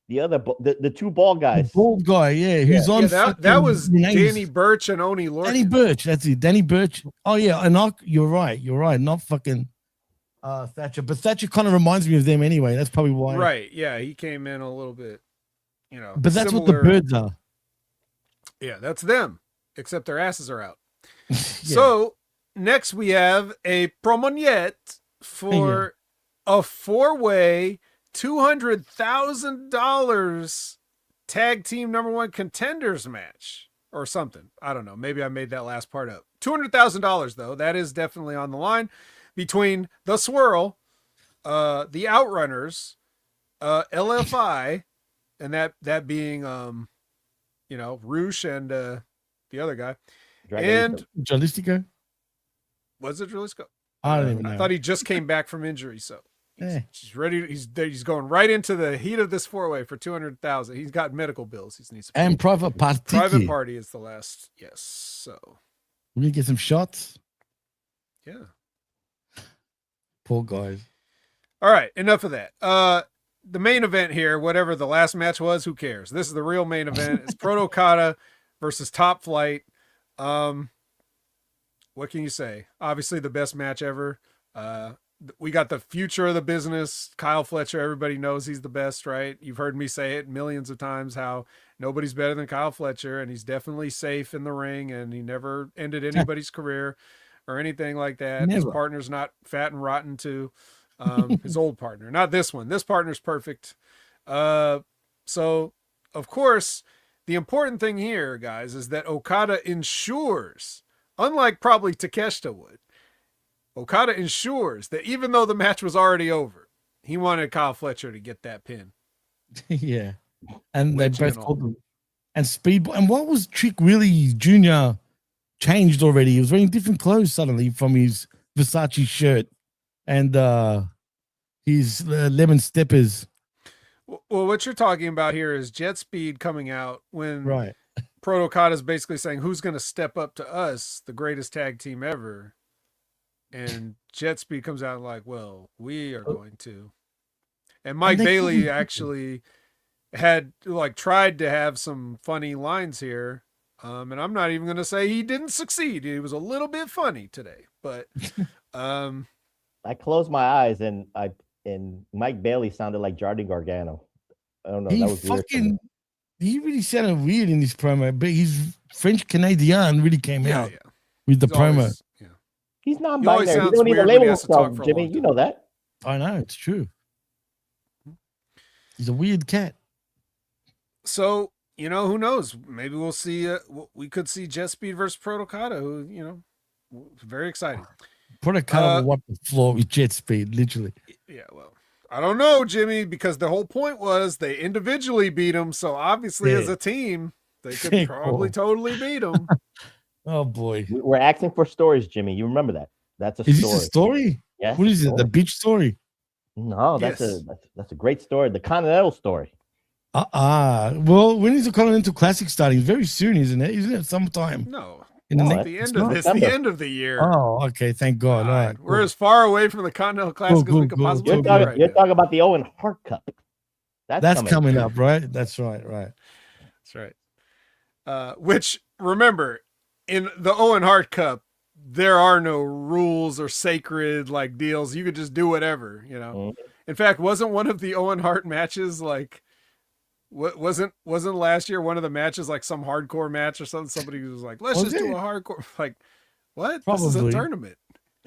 the other the two bald guys. The bald guy, yeah, who's on. That was Danny Burch and Oni Lorcan. Danny Burch, that's it. Danny Burch. Oh yeah, and you're right. Not fucking Thatcher, but Thatcher kind of reminds me of them anyway. That's probably why. Right? Yeah, he came in a little bit, But that's what the Birds are. Yeah, that's them, except their asses are out. Yeah. So next we have a promoniette for a 4-way. $200,000 tag team #1 contenders match or something. I don't know. Maybe I made that last part up. $200,000 though. That is definitely on the line between the Swirl, the Outrunners, LFI, and that being Roosh and the other guy. And Jalisco. Was it Jalisco? I don't even know. I thought he just came back from injury, so Yeah. He's ready. He's going right into the heat of this 4-way for $200,000. He's got medical bills. He needs and private party. Private party is the last. Yes. So we need to get some shots. Yeah. Poor guys. All right. Enough of that. The main event here, whatever the last match was, who cares? This is the real main event. It's Proto Okada versus Top Flight. What can you say? Obviously, the best match ever. We got the future of the business. Kyle Fletcher, everybody knows he's the best, right? You've heard me say it millions of times how nobody's better than Kyle Fletcher, and he's definitely safe in the ring, and he never ended anybody's career or anything like that. Never. His partner's not fat and rotten too. His old partner, not this one. This partner's perfect. So, of course, the important thing here, guys, is that Okada ensures, unlike probably Takeshita would, Okada ensures that even though the match was already over, he wanted Kyle Fletcher to get that pin. Yeah. And they both called them. And Speedball. And what was Trick Willie Jr. changed already? He was wearing different clothes suddenly from his Versace shirt and his lemon steppers. Well, what you're talking about here is Jet Speed coming out when right. Proto Okada is basically saying, who's going to step up to us, the greatest tag team ever? And Jet Speed comes out like, well, we are going to. And Mike Bailey actually had tried to have some funny lines here. And I'm not even going to say he didn't succeed. He was a little bit funny today, but I closed my eyes and Mike Bailey sounded like Jardine Gargano. I don't know. He that was fucking, he really sounded weird in this promo, but his French Canadian really came out with the promo. Always, he's non-binary. He don't even label himself, Jimmy. You know that. I know, it's true. He's a weird cat. So, who knows? Maybe we'll see. We could see Jet Speed versus Proto Okada, who, very exciting. Proto Okada will wipe the floor with Jet Speed, literally. Yeah, well, I don't know, Jimmy, because the whole point was they individually beat him. So obviously, as a team, they could probably totally beat him. Oh boy, we're asking for stories, Jimmy. You remember that? That's a story. Is this a story? Yeah. What is it? The beach story? No, that's a great story. The Continental story. Well, when is the Continental Classic starting? Very soon, isn't it? Isn't it sometime? No. In the the end of the year. Oh, okay. Thank God. All right. We're as far away from the Continental Classic as we could possibly be. You're talking about the Owen Hart Cup. That's coming up, right? That's right. That's right. Which, remember, in the Owen Hart Cup, there are no rules or sacred like deals. You could just do whatever, you know. Mm-hmm. In fact, wasn't one of the Owen Hart matches like wasn't last year one of the matches like some hardcore match or something? Somebody was like, let's just do a hardcore. Like, what? Probably. This is a tournament.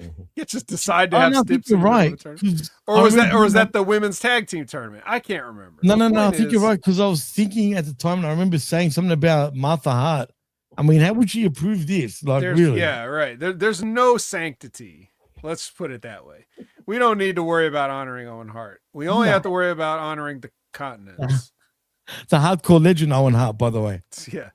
Mm-hmm. You just decide to have steps in the tournament. Or was that the women's tag team tournament? I can't remember. No. I think you're right, because I was thinking at the time, and I remember saying something about Martha Hart. I mean, how would she approve this? Like, really? Yeah, right. There's no sanctity. Let's put it that way. We don't need to worry about honoring Owen Hart. We only have to worry about honoring the continents. It's a hardcore legend, Owen Hart, by the way. Yeah.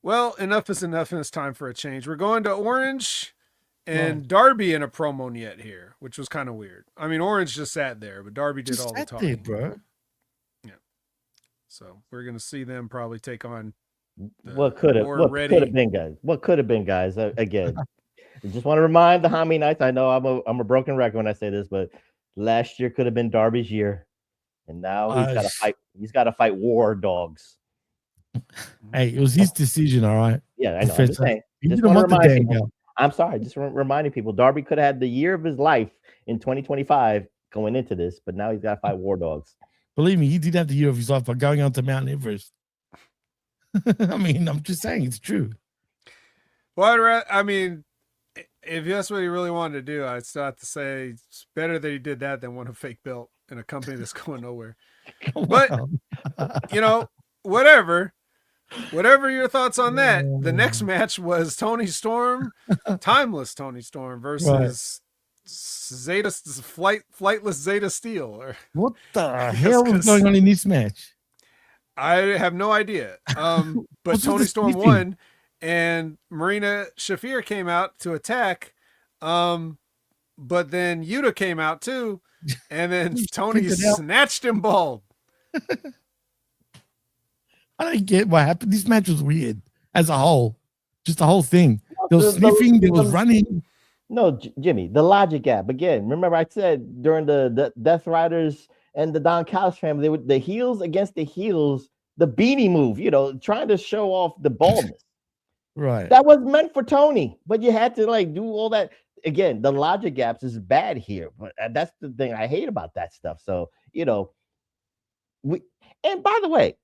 Well, enough is enough, and it's time for a change. We're going to Orange and Darby in a promo yet here, which was kind of weird. I mean, Orange just sat there, but Darby did all the talking. Bro. Yeah. So we're going to see them probably take on what could have been, guys. What could have been, guys. Again, I just want to remind the Jaime Knights. I know I'm a broken record when I say this, but last year could have been Darby's year, and now he's got to fight. He's got to fight war dogs. Hey, it was his decision, all right. Yeah, I know. I'm just saying. I'm sorry, just reminding people. Darby could have had the year of his life in 2025 going into this, but now he's got to fight war dogs. Believe me, he did have the year of his life by going on to Mount Everest. I mean, I'm just saying it's true. Well, I mean, if that's what he really wanted to do, I'd still have to say it's better that he did that than won a fake belt in a company that's going nowhere. But, you know, whatever your thoughts on that. The next match was Toni Storm, timeless Toni Storm versus flightless Zeta Steel. What the hell was going on in this match? I have no idea. But Toni Storm won, and Marina Shafir came out to attack. But then Yuta came out too, and then Tony snatched him bald. I don't get what happened. This match was weird as a whole. Just the whole thing. There was sniffing, there was running. No, Jimmy, the logic gap. Again, remember I said during the Death Riders and the Don Callis family, they were the heels against the heels, the beanie move, you know, trying to show off the baldness. Right. That was meant for Tony, but you had to like do all that. Again, the logic gaps is bad here, but that's the thing I hate about that stuff. So, you know, and by the way,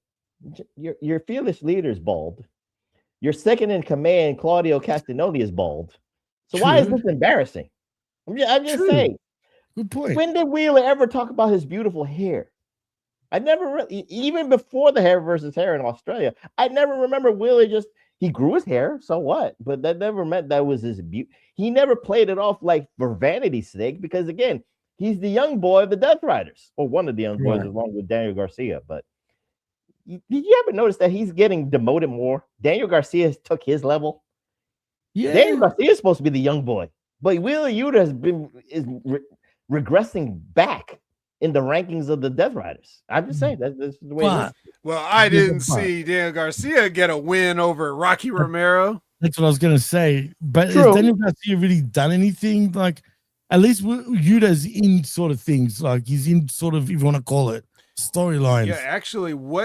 your fearless leader is bald. Your second in command, Claudio Castagnoli, is bald. So why is this embarrassing? I'm just saying. Good point. When did Wheeler ever talk about his beautiful hair? I never really, even before the hair versus hair in Australia, I never remember Wheeler he grew his hair, so what? But that never meant that was his beauty. He never played it off like for vanity's sake, because again, he's the young boy of the Death Riders, or one of the young boys, along with Daniel Garcia. But did you ever notice that he's getting demoted more? Daniel Garcia took his level. Yeah, Daniel Garcia is supposed to be the young boy, but Wheeler Yuta is regressing back in the rankings of the Death Riders. I'm just saying that's the way it is. Well, I didn't see Daniel Garcia get a win over Rocky Romero. That's what I was going to say. But has Daniel Garcia really done anything? Like, at least Yuta's in sort of things. Like, he's in sort of, if you want to call it, storylines. Yeah,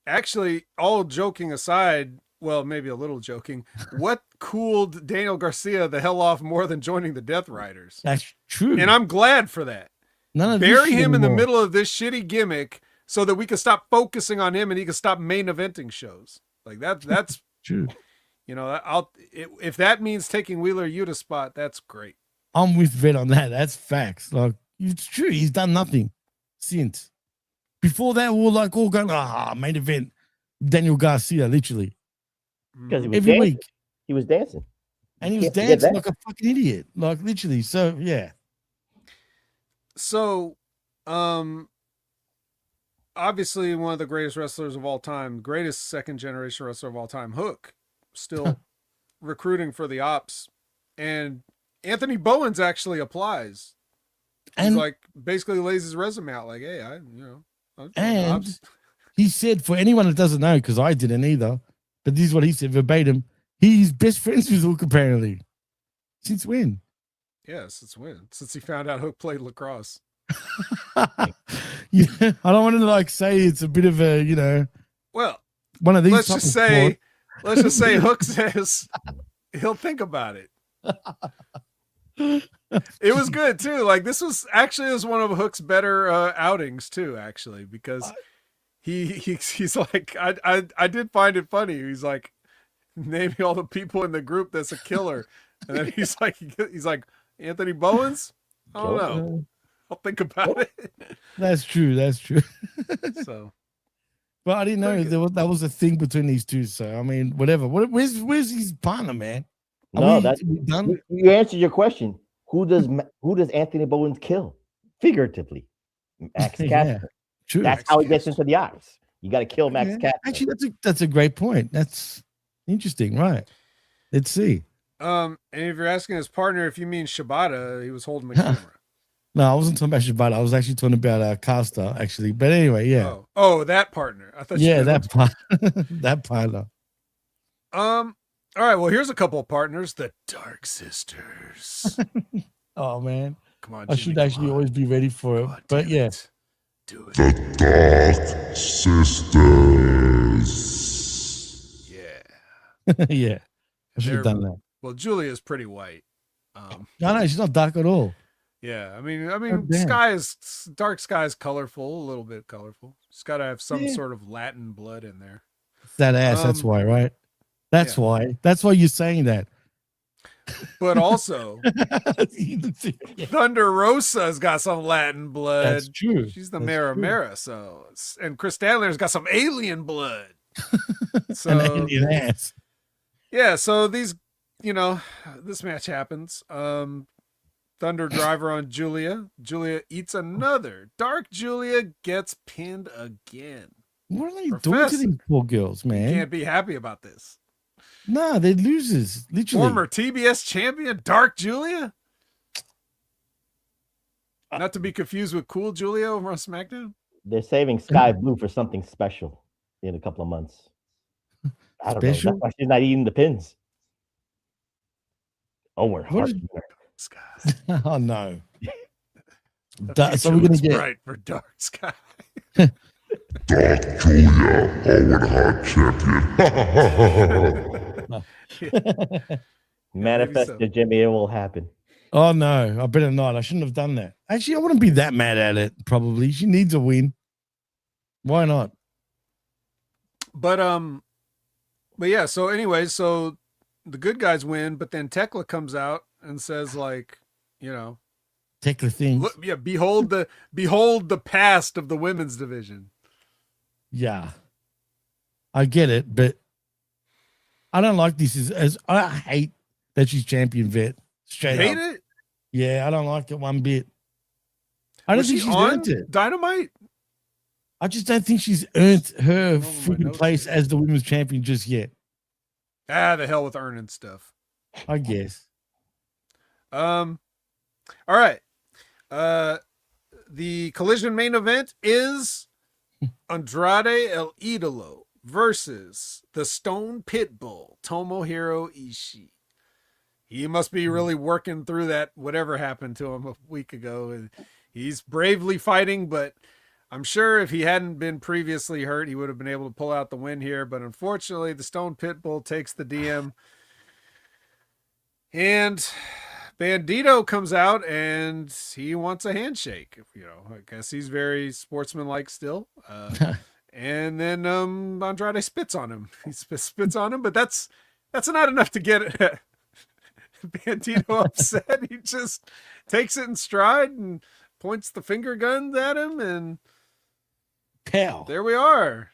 actually, all joking aside, well, maybe a little joking, what cooled Daniel Garcia the hell off more than joining the Death Riders? That's true. And I'm glad for that. Bury him in the middle of this shitty gimmick so that we can stop focusing on him and he can stop main eventing shows. Like that's true. You know, if that means taking Wheeler Yuta's spot, that's great. I'm with Vera on that. That's facts. Like, it's true. He's done nothing since. Before that, we were all going, main event, Daniel Garcia, literally. Because every week. He was dancing. And he was dancing like a fucking idiot. Like, literally. So, yeah. So, obviously one of the greatest wrestlers of all time, greatest second generation wrestler of all time, Hook, still recruiting for the Ops, and Anthony Bowens actually applies. He's like basically lays his resume out, like, hey, and he said, for anyone that doesn't know, because I didn't either, but this is what he said verbatim. He's best friends with Hook apparently. Since when? Yes, since he found out Hook played lacrosse. Yeah, I don't want to say it's a bit of a, well, one of these. Let's just say let's just say Hook says he'll think about it. It was good too. Like this was one of Hook's better outings too, actually, because he's like, I did find it funny. He's like, name me all the people in the group that's a killer, and then he's like Anthony Bowens. I don't know. I'll think about it. That's true. So, but I didn't know that was a thing between these two. So I mean, whatever. Where's his partner, man? No, that's done. You answered your question. Who does Anthony Bowens kill? Figuratively, Max Caster. Yeah, true. That's how he gets into the eyes. You got to kill Max Caster. Actually, that's a great point. That's interesting, right? Let's see. And if you're asking his partner, if you mean Shibata, he was holding the camera. No, I wasn't talking about Shibata. I was actually talking about Caster, actually. But anyway, yeah. Oh, that partner. I thought. Yeah, that partner. All right. Well, here's a couple of partners. The Dark Sisters. Oh man, come on! I should actually always be ready for it. But yeah, do it. The Dark Sisters. Yeah. Yeah. I should have done that. Well, Julia's pretty white. No, she's not dark at all. Yeah, I mean, dark sky is colorful, a little bit colorful. It's got to have some sort of Latin blood in there. That ass. That's why, right? That's why. That's why you're saying that. But also, Thunder Rosa's got some Latin blood. That's true. She's the Mera. So, and Chris Stanley's got some alien blood. So, an alien ass. Yeah. So these, this match happens. Thunder driver on Julia. Julia eats another. Dark Julia gets pinned again. What are they doing to these poor girls, man? You can't be happy about this. No, they're losers. Literally. Former TBS champion, Dark Julia. Not to be confused with Cool Julia over on SmackDown. They're saving Sky Blue for something special in a couple of months. I don't know. That's why she's not eating the pins. Oh, we're Sky. Oh no. So we're gonna get right for Dark Sky. Dark Julia, Owen Hart champion. Manifest it, Jimmy. It will happen. Oh no, I better not. I shouldn't have done that. Actually, I wouldn't be that mad at it. Probably she needs a win. Why not? But yeah. So anyway, so the good guys win, but then Tekla comes out and says, like, Tekla things. Look, yeah, behold the past of the women's division. Yeah, I get it, but I don't like this. As I hate that she's champion vet. Straight hate up. It? Yeah, I don't like it one bit. I don't think she's earned it. Dynamite? I just don't think she's earned her freaking place as the women's champion just yet. The hell with earning stuff. I guess. All right. The Collision main event is Andrade El Idolo versus the Stone Pitbull, Tomohiro Ishii. He must be really working through that, whatever happened to him a week ago. And he's bravely fighting, but I'm sure if he hadn't been previously hurt, he would have been able to pull out the win here. But unfortunately, the Stone Pitbull takes the DM. And Bandito comes out and he wants a handshake. I guess he's very sportsmanlike still. And then Andrade spits on him. He spits on him, but that's not enough to get Bandito upset. He just takes it in stride and points the finger guns at him, and there we are.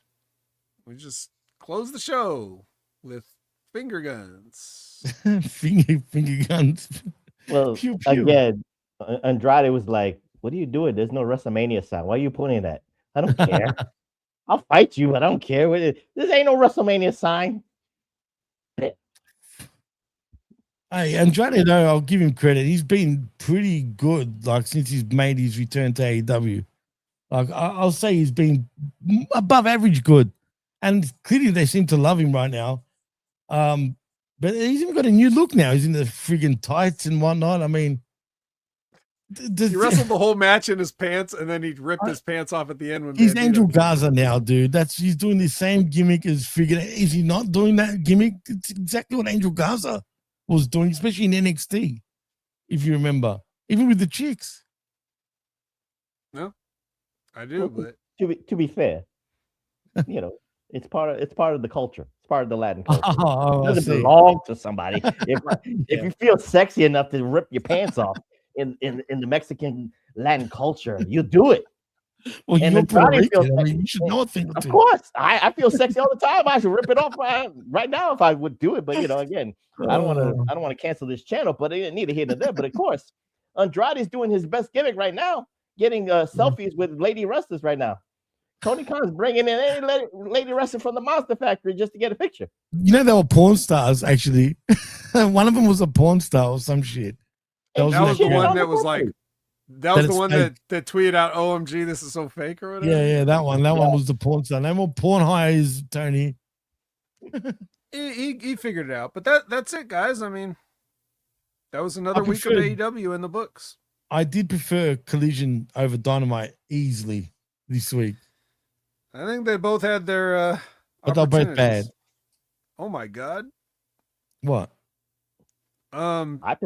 We just close the show with finger guns. finger guns. Well, pew, pew. Again, Andrade was like, "What are you doing? There's no WrestleMania sign. Why are you pointing at? I don't care. I'll fight you, but I don't care. This ain't no WrestleMania sign." Hey, Andrade, though, I'll give him credit. He's been pretty good, like, since he's made his return to AEW. Like, I'll say he's been above average good. And clearly they seem to love him right now. But he's even got a new look now. He's in the friggin' tights and whatnot. I mean, He wrestled the whole match in his pants, and then he ripped his pants off at the end. When he's Angel Garza now, dude. He's doing the same gimmick as figured. Is he not doing that gimmick? It's exactly what Angel Garza was doing, especially in NXT, if you remember, even with the chicks. No, I do, but to be fair, it's part of the culture. It's part of the Latin culture. Oh, it doesn't belong to somebody. If you feel sexy enough to rip your pants off in the Mexican Latin culture, you do it. Well, and you're Puerto Rican. I mean, you should know a thing or Of two. course, I feel sexy all the time. I should rip it off right now if I would do it. But again, I don't want to cancel this channel. But neither here nor there. But of course, Andrade's doing his best gimmick right now, getting selfies with lady wrestlers right now. Tony Khan's bringing in any lady wrestler from the Monster Factory just to get a picture. They were porn stars, actually. One of them was a porn star or some shit. That was the one that was like, that was the one that tweeted out, OMG, this is so fake or whatever? Yeah, that one. That one was the porn star. No more porn hires, Tony. he figured it out. But that's it, guys. I mean, that was another week of AEW in the books. I did prefer Collision over Dynamite easily this week. I think they both had their but they're both bad. Oh my God. What? I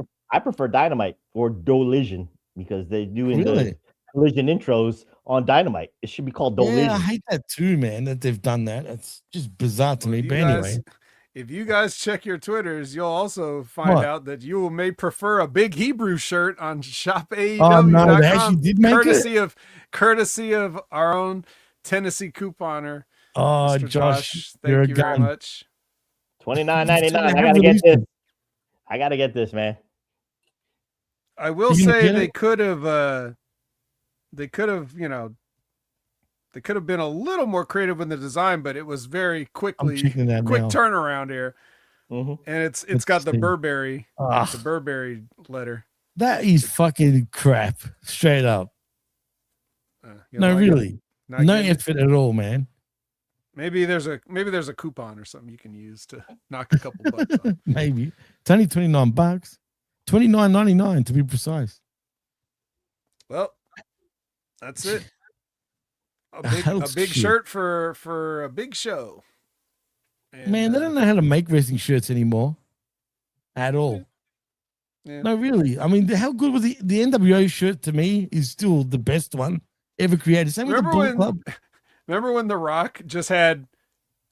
prefer Dynamite or Collision because they're doing the Collision intros on Dynamite. It should be called Collision. Yeah, I hate that too, man, that they've done that. It's just bizarre to me. But anyway. If you guys check your Twitters, you'll also find out that you may prefer a big Hebrew shirt on shopaew.com. Oh, no, they actually did make courtesy of our own Tennessee couponer. Oh, Mr. Josh, thank you very much. $29.99. I gotta get this, man. I will say they could have been a little more creative in the design, but it was very quick turnaround here. Mm-hmm. And it's got the Burberry letter. That is fucking crap, straight up. Really. No effort at all, man. Maybe there's a coupon or something you can use to knock a couple bucks off. Maybe. It's only $29. $29.99 to be precise. Well, that's it. A big shirt for a big show. And, man, they don't know how to make wrestling shirts anymore. At all. Yeah. No, really. I mean, how good was the NWO shirt to me is still the best one ever created. Same with the Bullet Club. Remember when The Rock just had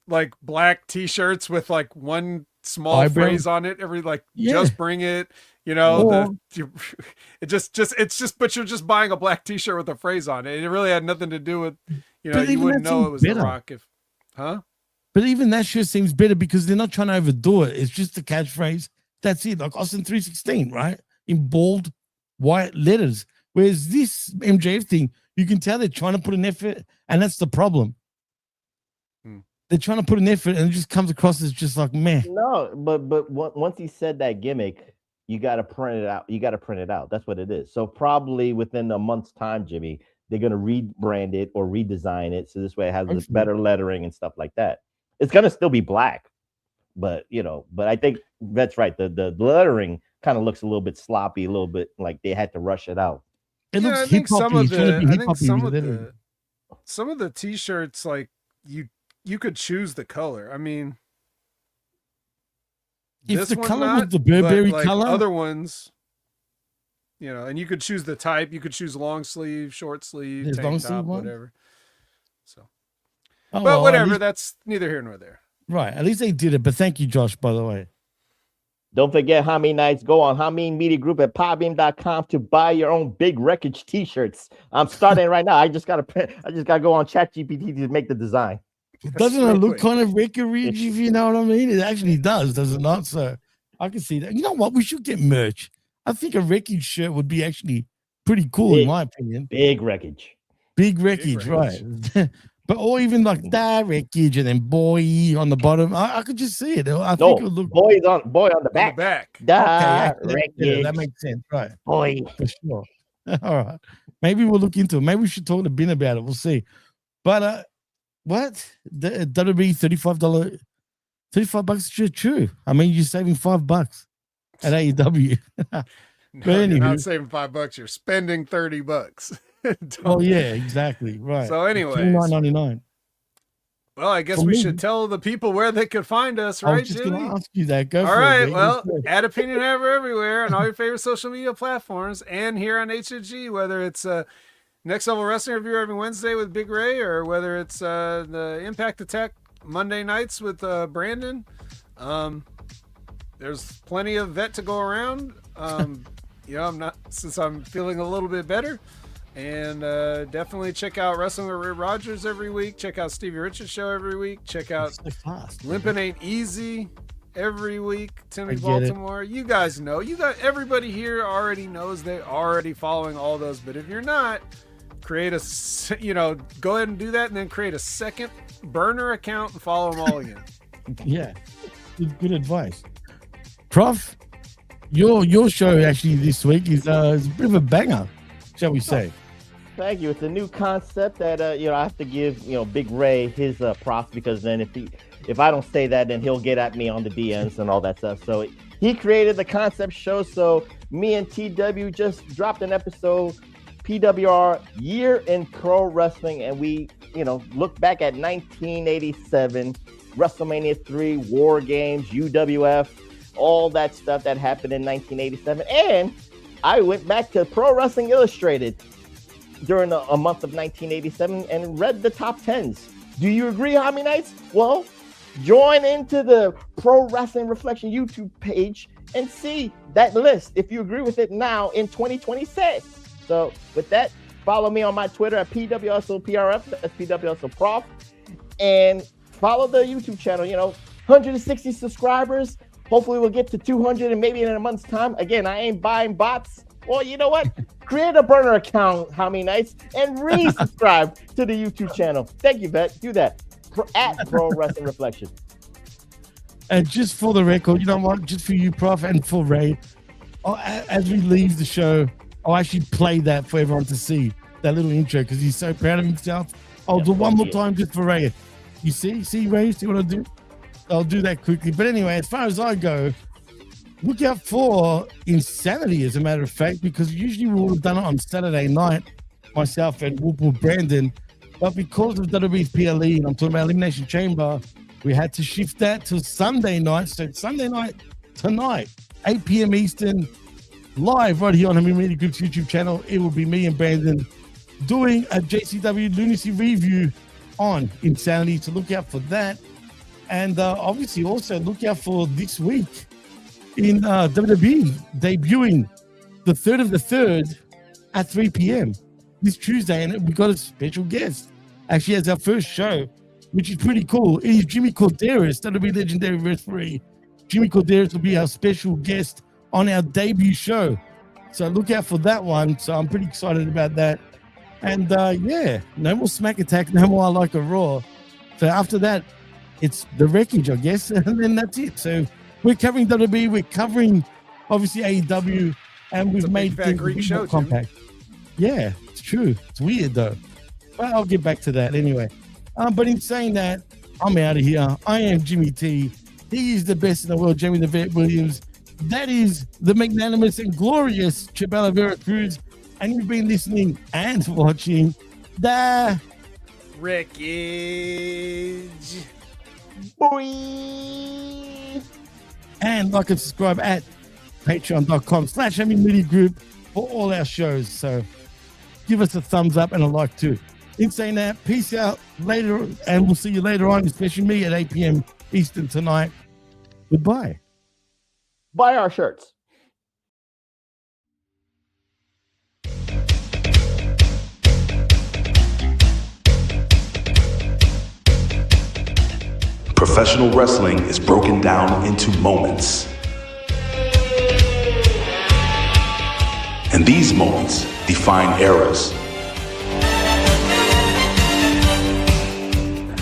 like black t-shirts with like one small phrase on it just bring it, but you're just buying a black t-shirt with a phrase on it. It really had nothing to do with, you wouldn't know it was The Rock But even that shirt seems better because they're not trying to overdo it. It's just the catchphrase. That's it. Like Austin 316, right? In bold white letters. Whereas this MJF thing, you can tell they're trying to put an effort, and that's the problem. They're trying to put an effort, and it just comes across as just like meh. No, but once he said that gimmick, you got to print it out. You got to print it out. That's what it is. So probably within a month's time, Jimmy, they're gonna rebrand it or redesign it so this way it has this better lettering and stuff like that. It's gonna still be black, but I think that's right. The lettering kind of looks a little bit sloppy, a little bit like they had to rush it out. It looks hip-hoppy. Some of the t-shirts, like you could choose the color. I mean, if the color was the Burberry color, other ones, and you could choose the type. You could choose long sleeve, short sleeve, tank top, whatever. So, but whatever. That's neither here nor there. Right. At least they did it. But thank you, Josh, by the way. Don't forget Jaime Nights. Go on Jaime Media Group at podbeam.com to buy your own big Wreckage t-shirts. I'm starting right now. I just gotta go on ChatGPT to make the design. Doesn't it look kind of Wreckage, if you know what I mean? It actually does it not? So I can see that. You know what? We should get merch. I think a Wreckage shirt would be actually pretty cool, in my opinion. Big Wreckage. Big Wreckage, right. But or even like that Wreckage and then boy on the bottom. I could just see it. I think it would look boy on the back. Okay, that makes sense, right? Boy, for sure. All right, maybe we'll look into it. Maybe we should talk to Ben about it. We'll see. But what? That'll be $35 $35 true. I mean, you're saving $5 at AEW. No, you're not saving $5. You're spending $30. Oh yeah, exactly. Right. So anyway, $29.99. Well, I guess we should tell the people where they could find us, right, I was just going to ask you that. Go all for right. it, Well, at Opinion Ever everywhere on all your favorite social media platforms and here on HFG, whether it's Next Level Wrestling Review every Wednesday with Big Ray or whether it's the Impact Attack Monday nights with Brandon. There's plenty of vet to go around. Since I'm feeling a little bit better. And definitely check out Wrestling with Ray Rogers every week. Check out Stevie Richards' show every week. Check out Limpin' Ain't Easy every week. Timmy Baltimore. You guys know. Everybody here already knows. They're already following all those. But if you're not, go ahead and do that and then create a second burner account and follow them all again. Yeah. Good advice. Prof, your show actually this week is a bit of a banger, shall we say. Thank you. It's a new concept that I have to give Big Ray his props, because then if I don't say that, then he'll get at me on the DMs and all that stuff. So he created the concept show. So me and TW just dropped an episode, PWR Year in Pro Wrestling, and we look back at 1987, WrestleMania 3, War Games, UWF, all that stuff that happened in 1987, and I went back to Pro Wrestling Illustrated during a month of 1987 and read the top 10s. Do you agree, Jaime Knights? Well, join into the Pro Wrestling Reflection YouTube page and see that list if you agree with it now in 2026. So with that, follow me on my Twitter at PWSOPRF, that's PWSOProf, and follow the YouTube channel. 160 subscribers. Hopefully we'll get to 200 and maybe in a month's time. Again, I ain't buying bots. Well, you know what? Create a burner account, Jaime Knights, and resubscribe to the YouTube channel. Thank you, Vet. Do that. At Pro Wrestling Reflection. And just for the record, you know what? Just for you, Prof, and for Ray, as we leave the show, I'll actually play that for everyone to see, that little intro, because he's so proud of himself. I'll do one more time just for Ray. You see, Ray? See what I do? I'll do that quickly. But anyway, as far as I go, look out for Insanity, as a matter of fact, because usually we would have done it on Saturday night, myself and Whoop Brandon. But because of WWE's PLE, and I'm talking about Elimination Chamber, we had to shift that to Sunday night. So Sunday night tonight, 8 p.m. Eastern, live right here on Mayhem Media Group's YouTube channel. It will be me and Brandon doing a JCW Lunacy review on Insanity. So look out for that. And obviously also look out for this week in WWE debuting the 3rd of the 3rd at 3 p.m. this Tuesday. And we got a special guest actually as our first show, which is pretty cool. It is Jimmy Corderas, WWE legendary referee. Jimmy Corderas will be our special guest on our debut show. So look out for that one. So I'm pretty excited about that. And no more Smack Attack, no more I Like a Raw. So after that, it's the Wreckage, I guess, and then that's it. So we're covering WWE, we're covering obviously AEW, and we've made things a bit more compact. Yeah, it's true. It's weird though. But I'll get back to that anyway. But in saying that, I'm out of here. I am Jimmy T. He is the best in the world, Jamie the Vet Williams. That is the magnanimous and glorious Chabelo Vera Cruz. And you've been listening and watching the Wreckage. Boy. And like and subscribe at patreon.com/Mayhem Media Group for all our shows. So give us a thumbs up and a like too. In saying that, peace out later, and we'll see you later on, especially me at 8 p.m. Eastern tonight. Goodbye. Buy our shirts. Professional wrestling is broken down into moments. And these moments define eras.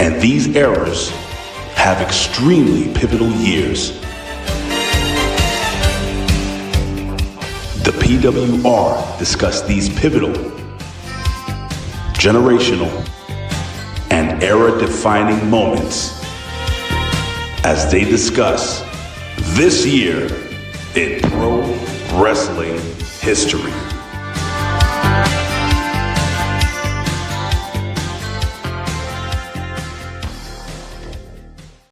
And these eras have extremely pivotal years. The PWR discuss these pivotal, generational, and era-defining moments as they discuss this year in pro wrestling history.